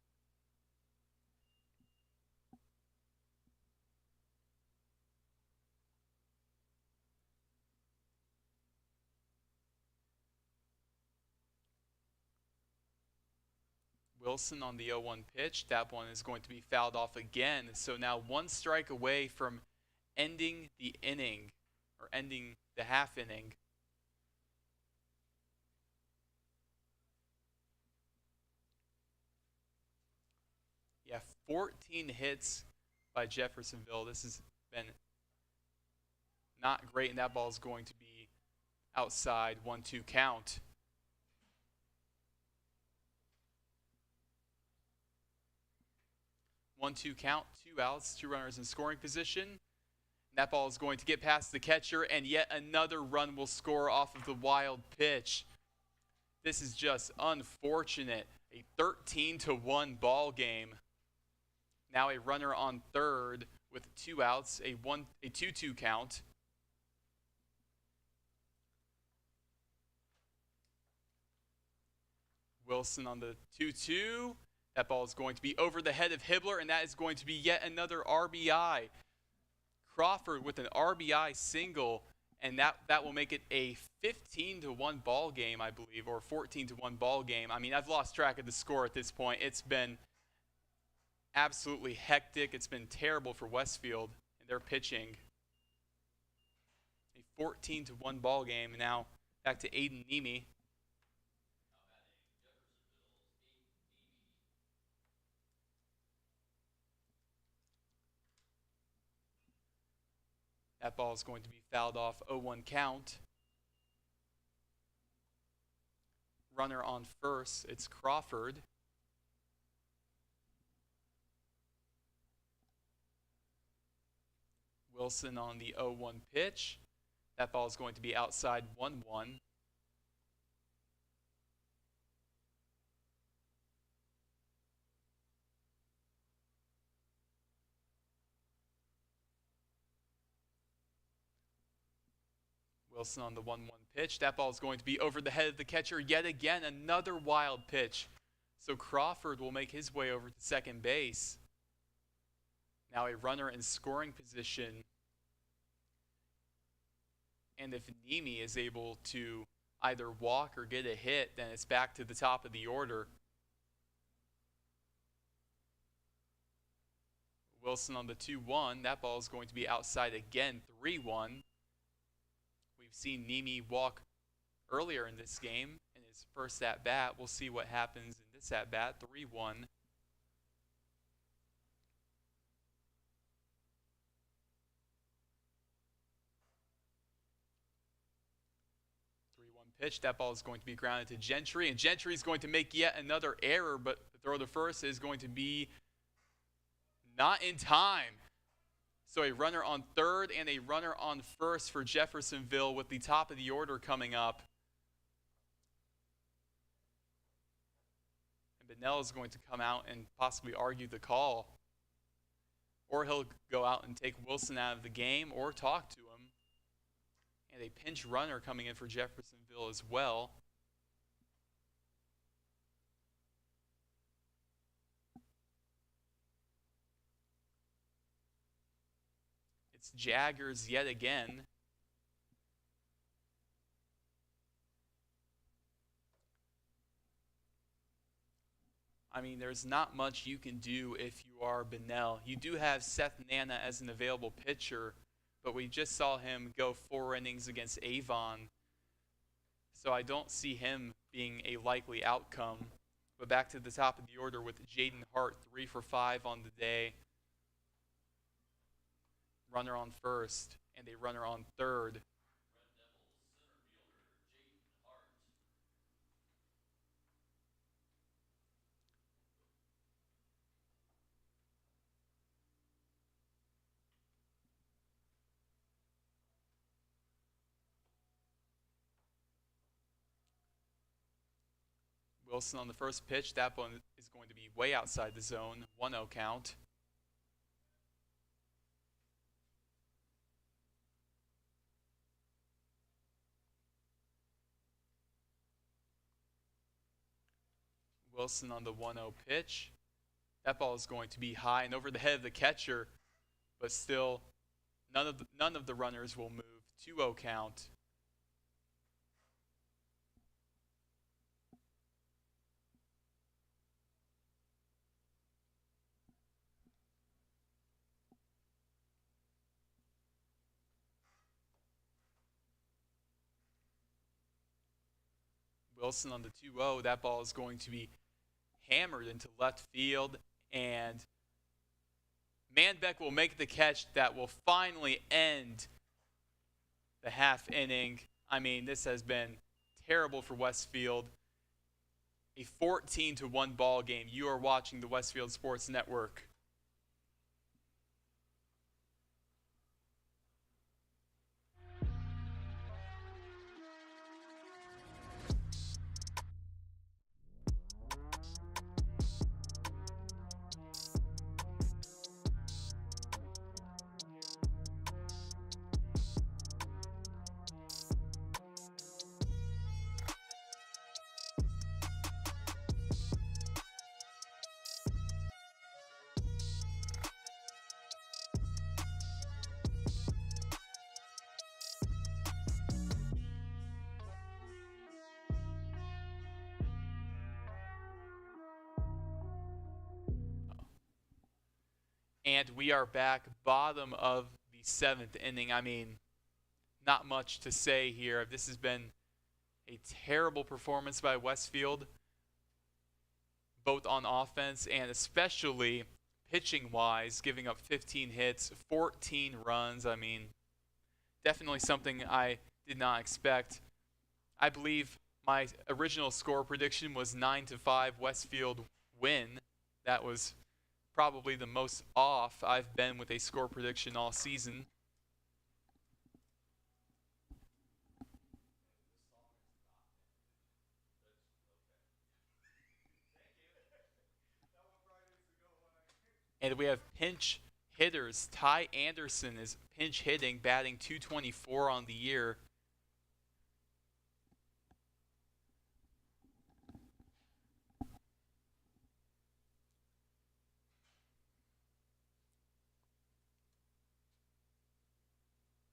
Wilson on the 0-1 pitch. That one is going to be fouled off again. So now 1 strike away from ending the inning, or ending the half inning. Yeah, 14 hits by Jeffersonville. This has been not great, and that ball is going to be outside. 1-2 count. One-two count, 2 outs, 2 runners in scoring position. That ball is going to get past the catcher, and yet another run will score off of the wild pitch. This is just unfortunate. A 13-1 ball game. Now a runner on third with 2 outs, a 2-2 count. Wilson on the 2-2. That ball is going to be over the head of Hibbler, and that is going to be yet another RBI. Crawford with an RBI single, and that will make it a 15-1 ball game, I believe, or 14-1 ball game. I mean, I've lost track of the score at this point. It's been absolutely hectic. It's been terrible for Westfield and their pitching. A 14-1 ball game. Now back to Aiden Nemi. That ball is going to be fouled off. 0-1 count. Runner on first. It's Crawford. Wilson on the 0-1 pitch. That ball is going to be outside. 1-1. Wilson on the 1-1 pitch. That ball is going to be over the head of the catcher. Yet again, another wild pitch. So Crawford will make his way over to second base. Now a runner in scoring position. And if Nemi is able to either walk or get a hit, then it's back to the top of the order. Wilson on the 2-1. That ball is going to be outside again. 3-1. We've seen Nemi walk earlier in this game in his first at-bat. We'll see what happens in this at-bat. 3-1. Pitch. That ball is going to be grounded to Gentry, and Gentry is going to make yet another error, but the throw to first is going to be not in time. So a runner on third and a runner on first for Jeffersonville with the top of the order coming up. And Bennell is going to come out and possibly argue the call. Or he'll go out and take Wilson out of the game or talk to him. And a pinch runner coming in for Jeffersonville as well. It's Jaggers yet again. I mean, there's not much you can do if you are Benell. You do have Seth Nana as an available pitcher, but we just saw him go 4 innings against Avon, so I don't see him being a likely outcome. But back to the top of the order with Jaden Hart, 3 for 5 on the day. Runner on first, and a runner on third. Red Devils center fielder Jaden Hart. Wilson on the first pitch. That one is going to be way outside the zone. 1-0 count. Wilson on the 1-0 pitch. That ball is going to be high and over the head of the catcher, but still none of the runners will move. 2-0 count. Wilson on the 2-0. That ball is going to be hammered into left field, and Manbeck will make the catch that will finally end the half inning. I mean, this has been terrible for Westfield. A 14-1 ball game. You are watching the Westfield Sports Network. And we are back, bottom of the 7th inning. I mean, not much to say here. This has been a terrible performance by Westfield, both on offense and especially pitching-wise, giving up 15 hits, 14 runs. I mean, definitely something I did not expect. I believe my original score prediction was 9-5 Westfield win. That was probably the most off I've been with a score prediction all season. And we have pinch hitters. Ty Anderson is pinch hitting, batting .224 on the year.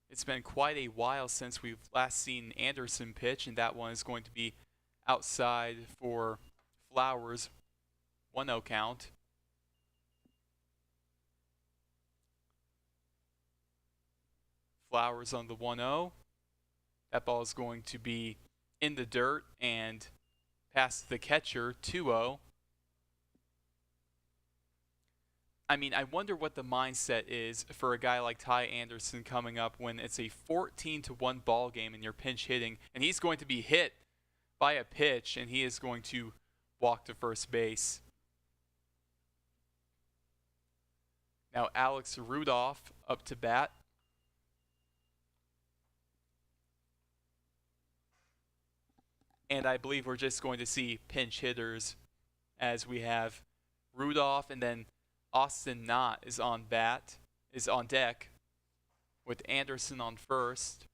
It's been quite a while since we've last seen Anderson pitch, and that one is going to be outside for Flowers. 1-0 count. Flowers on the 1-0. That ball is going to be in the dirt and past the catcher. 2-0. I mean, I wonder what the mindset is for a guy like Ty Anderson coming up when it's a 14-1 ball game and you're pinch hitting, and he's going to be hit by a pitch, and he is going to walk to first base. Now Alex Rudolph up to bat. And I believe we're just going to see pinch hitters as we have Rudolph, and then Austin Knott is on deck with Anderson on first.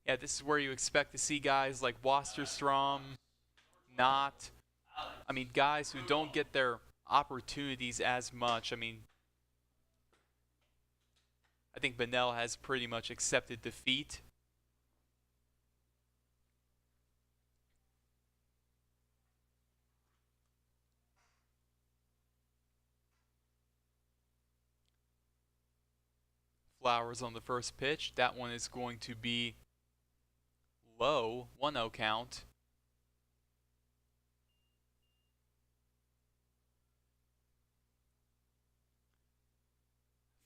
Yeah, this is where you expect to see guys like Wasterstrom, Knott. I mean, guys who don't get their opportunities as much. I mean, I think Benell has pretty much accepted defeat. Flowers on the first pitch. That one is going to be low, 1-0 count.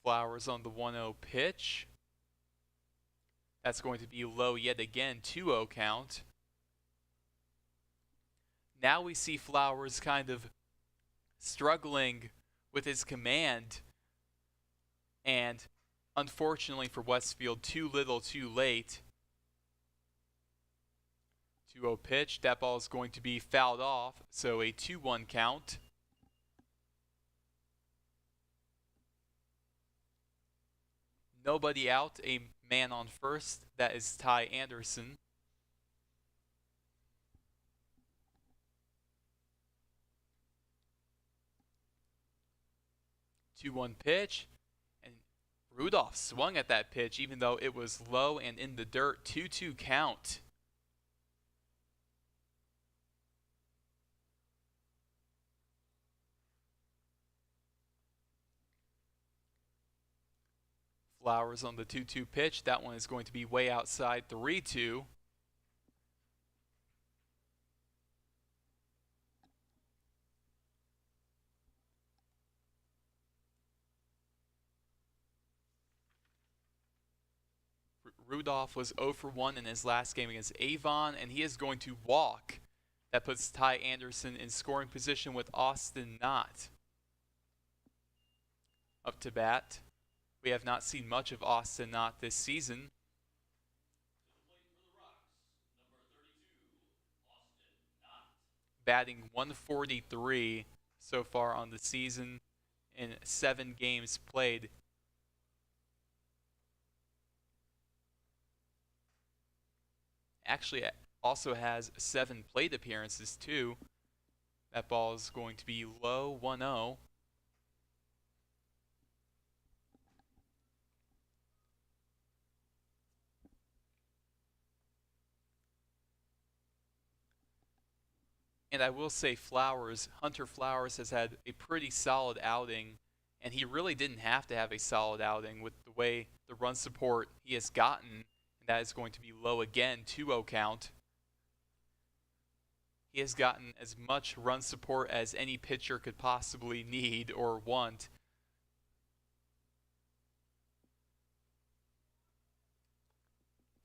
Flowers on the 1-0 pitch. That's going to be low yet again, 2-0 count. Now we see Flowers kind of struggling with his command, and unfortunately for Westfield, too little too late. 2-0 pitch, that ball is going to be fouled off, so a 2-1 count. Nobody out, a man on first, that is Ty Anderson. Two-one pitch, and Rudolph swung at that pitch even though it was low and in the dirt. 2-2 count. Flowers on the 2-2 pitch. That one is going to be way outside. 3-2. Rudolph was 0 for 1 in his last game against Avon, and he is going to walk. That puts Ty Anderson in scoring position with Austin Knott up to bat. We have not seen much of Austin Knott this season. Batting 143 so far on the season in 7 games played. Actually also has 7 plate appearances too. That ball is going to be low, 1-0. And I will say Hunter Flowers has had a pretty solid outing, and he really didn't have to have a solid outing with the way the run support he has gotten. And that is going to be low again, 2-0 count. He has gotten as much run support as any pitcher could possibly need or want.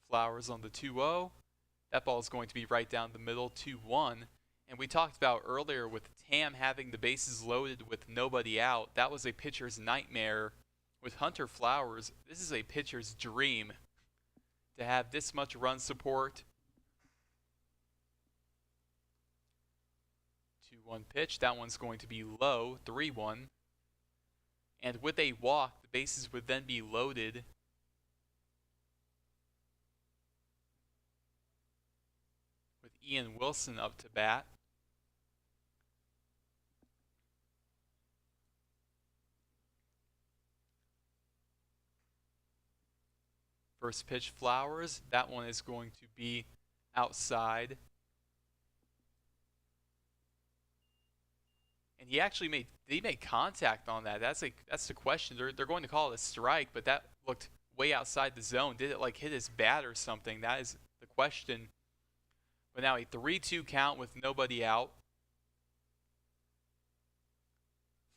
Flowers on the 2-0. That ball is going to be right down the middle, 2-1. And we talked about earlier with Tam having the bases loaded with nobody out. That was a pitcher's nightmare. With Hunter Flowers, this is a pitcher's dream to have this much run support. 2-1 pitch. That one's going to be low, 3-1. And with a walk, the bases would then be loaded. With Ian Wilson up to bat. First pitch, Flowers. That one is going to be outside. And he actually made contact on that. That's the question. They're going to call it a strike, but that looked way outside the zone. Did it like hit his bat or something? That is the question. But now a 3-2 count with nobody out.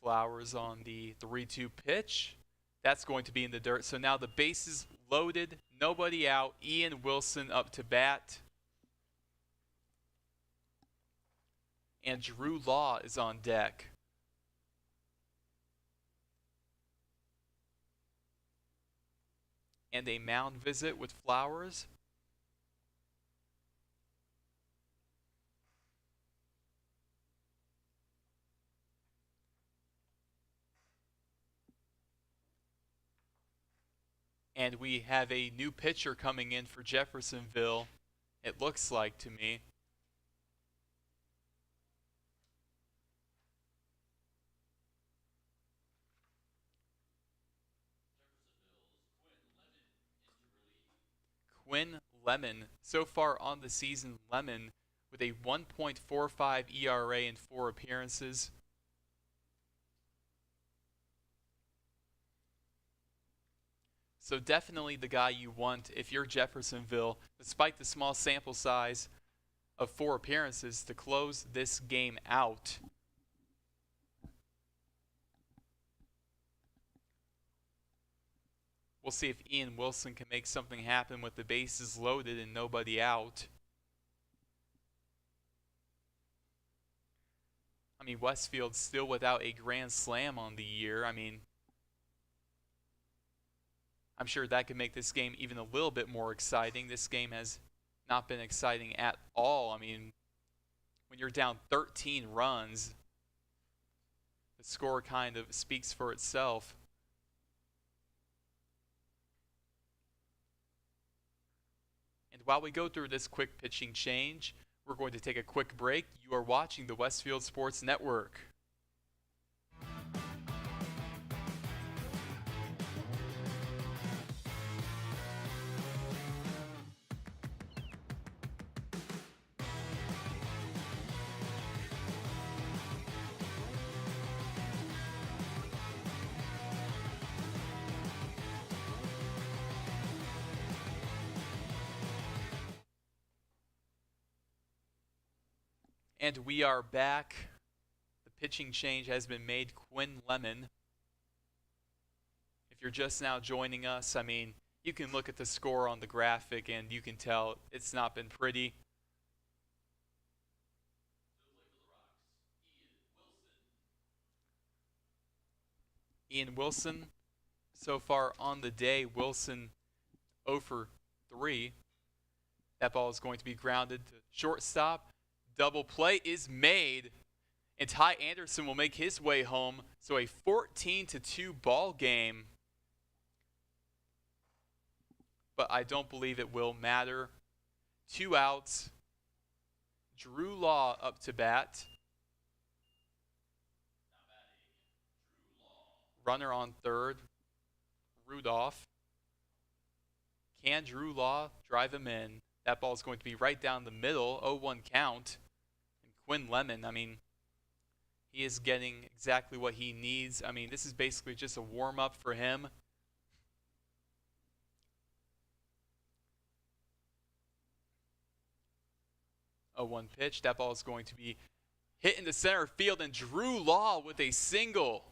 Flowers on the 3-2 pitch. That's going to be in the dirt. So now the bases loaded, nobody out. Ian Wilson up to bat. And Drew Law is on deck. And a mound visit with Flowers. And we have a new pitcher coming in for Jeffersonville, it looks like to me. Quinn Lemon, so far on the season, Lemon with a 1.45 ERA in 4 appearances. So definitely the guy you want if you're Jeffersonville, despite the small sample size of 4 appearances, to close this game out. We'll see if Ian Wilson can make something happen with the bases loaded and nobody out. I mean, Westfield's still without a grand slam on the year. I mean, I'm sure that could make this game even a little bit more exciting. This game has not been exciting at all. I mean, when you're down 13 runs, the score kind of speaks for itself. And while we go through this quick pitching change, we're going to take a quick break. You are watching the Westfield Sports Network. And we are back. The pitching change has been made. Quinn Lemon. If you're just now joining us, I mean, you can look at the score on the graphic and you can tell it's not been pretty. Ian Wilson, so far on the day, Wilson 0 for 3. That ball is going to be grounded to shortstop. Double play is made, and Ty Anderson will make his way home. So a 14-2 ball game. But I don't believe it will matter. 2 outs. Drew Law up to bat. Runner on third. Rudolph. Can Drew Law drive him in? That ball is going to be right down the middle. 0-1 count. Quinn Lemon, I mean, he is getting exactly what he needs. I mean, this is basically just a warm-up for him. A 1 pitch. That ball is going to be hit into center field, and Drew Law with a single.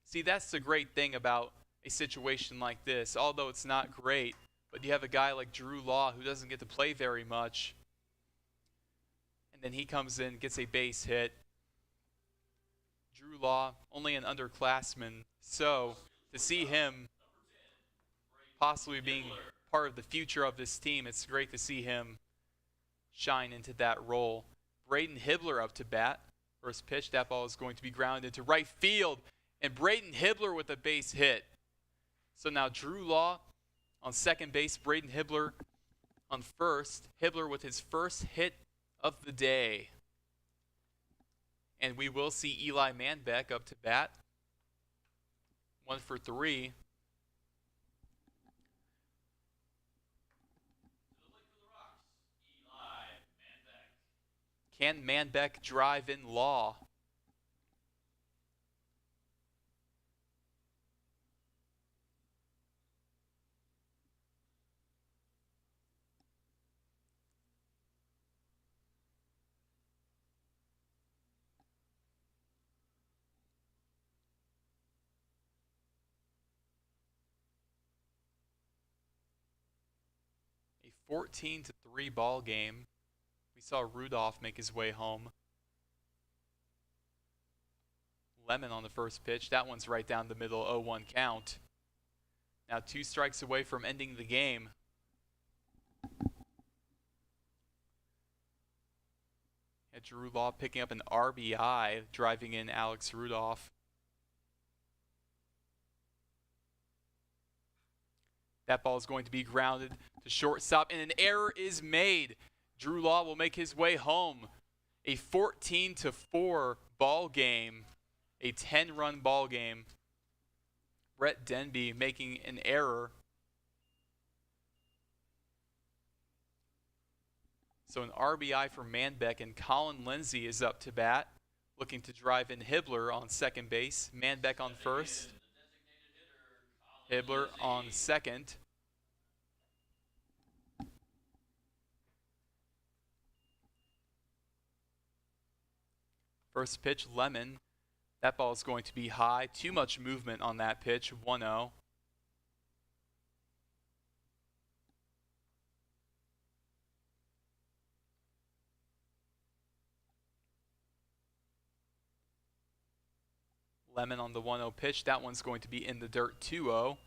See, that's the great thing about a situation like this. Although it's not great, but you have a guy like Drew Law who doesn't get to play very much. And then he comes in, gets a base hit. Drew Law, only an underclassman. So to see him possibly being part of the future of this team, it's great to see him shine into that role. Braden Hibbler up to bat. First pitch, that ball is going to be grounded to right field. And Braden Hibbler with a base hit. So now Drew Law on second base, Braden Hibbler on first. Hibbler with his first hit of the day. And we will see Eli Manbeck up to bat. 1 for 3. Can Manbeck drive in Law? A 14-3 ball game. We saw Rudolph make his way home. Lemon on the first pitch. That one's right down the middle, 0-1 count. Now 2 strikes away from ending the game. And Drew Law picking up an RBI, driving in Alex Rudolph. That ball is going to be grounded to shortstop, and an error is made. Drew Law will make his way home. A 14-4 ball game, a 10-run ball game. Brett Denby making an error. So an RBI for Manbeck, and Colin Lindsay is up to bat, looking to drive in Hibbler on second base. Manbeck on first. Hibbler on second. First pitch, Lemon. That ball is going to be high. Too much movement on that pitch. 1-0. Lemon on the 1-0 pitch. That one's going to be in the dirt. 2-0.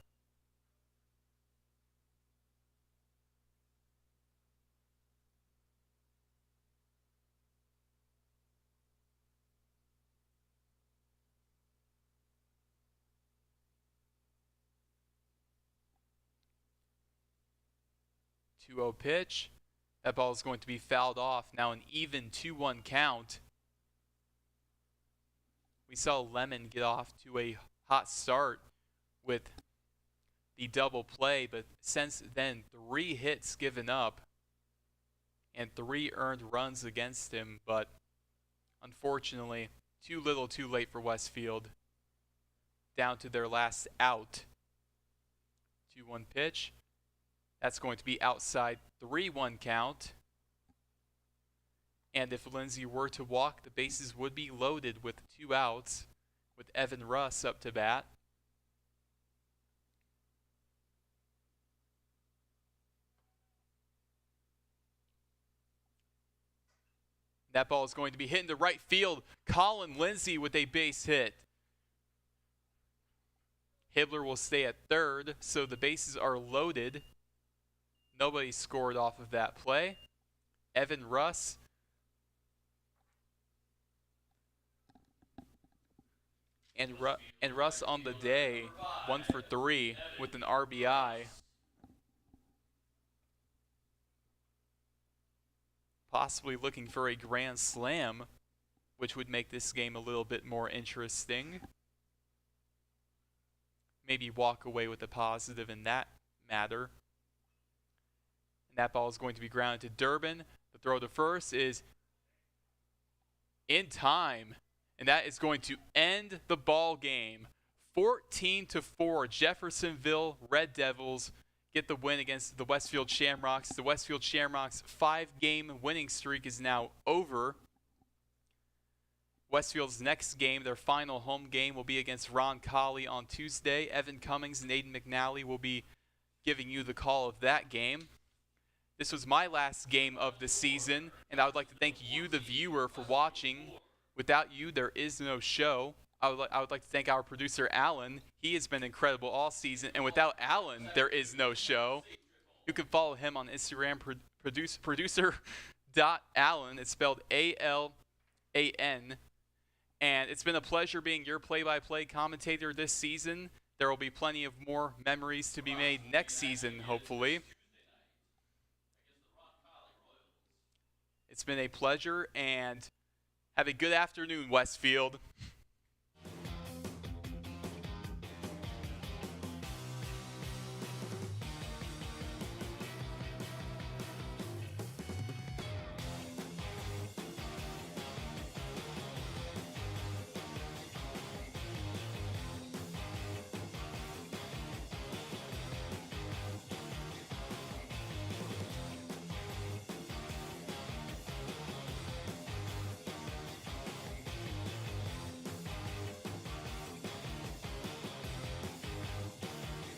Pitch. That ball is going to be fouled off. Now an even 2-1 count. We saw Lemon get off to a hot start with the double play, but since then 3 hits given up and 3 earned runs against him, but unfortunately too little too late for Westfield. Down to their last out. 2-1 pitch. That's going to be outside. 3-1 count. And if Lindsay were to walk, the bases would be loaded with 2 outs, with Evan Russ up to bat. That ball is going to be hit into right field. Colin Lindsay with a base hit. Hibbler will stay at third, so the bases are loaded. Nobody scored off of that play. Evan Russ and Russ on the day, 1 for 3 with an RBI. Possibly looking for a grand slam, which would make this game a little bit more interesting. Maybe walk away with a positive in that matter. That ball is going to be grounded to Durbin. The throw to first is in time, and that is going to end the ball game. 14-4, Jeffersonville Red Devils get the win against the Westfield Shamrocks. The Westfield Shamrocks' 5-game winning streak is now over. Westfield's next game, their final home game, will be against Ron Colley on Tuesday. Evan Cummings and Aiden McNally will be giving you the call of that game. This was my last game of the season, and I would like to thank you, the viewer, for watching. Without you, there is no show. I would like to thank our producer, Alan. He has been incredible all season, and without Alan, there is no show. You can follow him on Instagram, producer.allen. It's spelled A-L-A-N. And it's been a pleasure being your play-by-play commentator this season. There will be plenty of more memories to be made next season, hopefully. It's been a pleasure, and have a good afternoon, Westfield.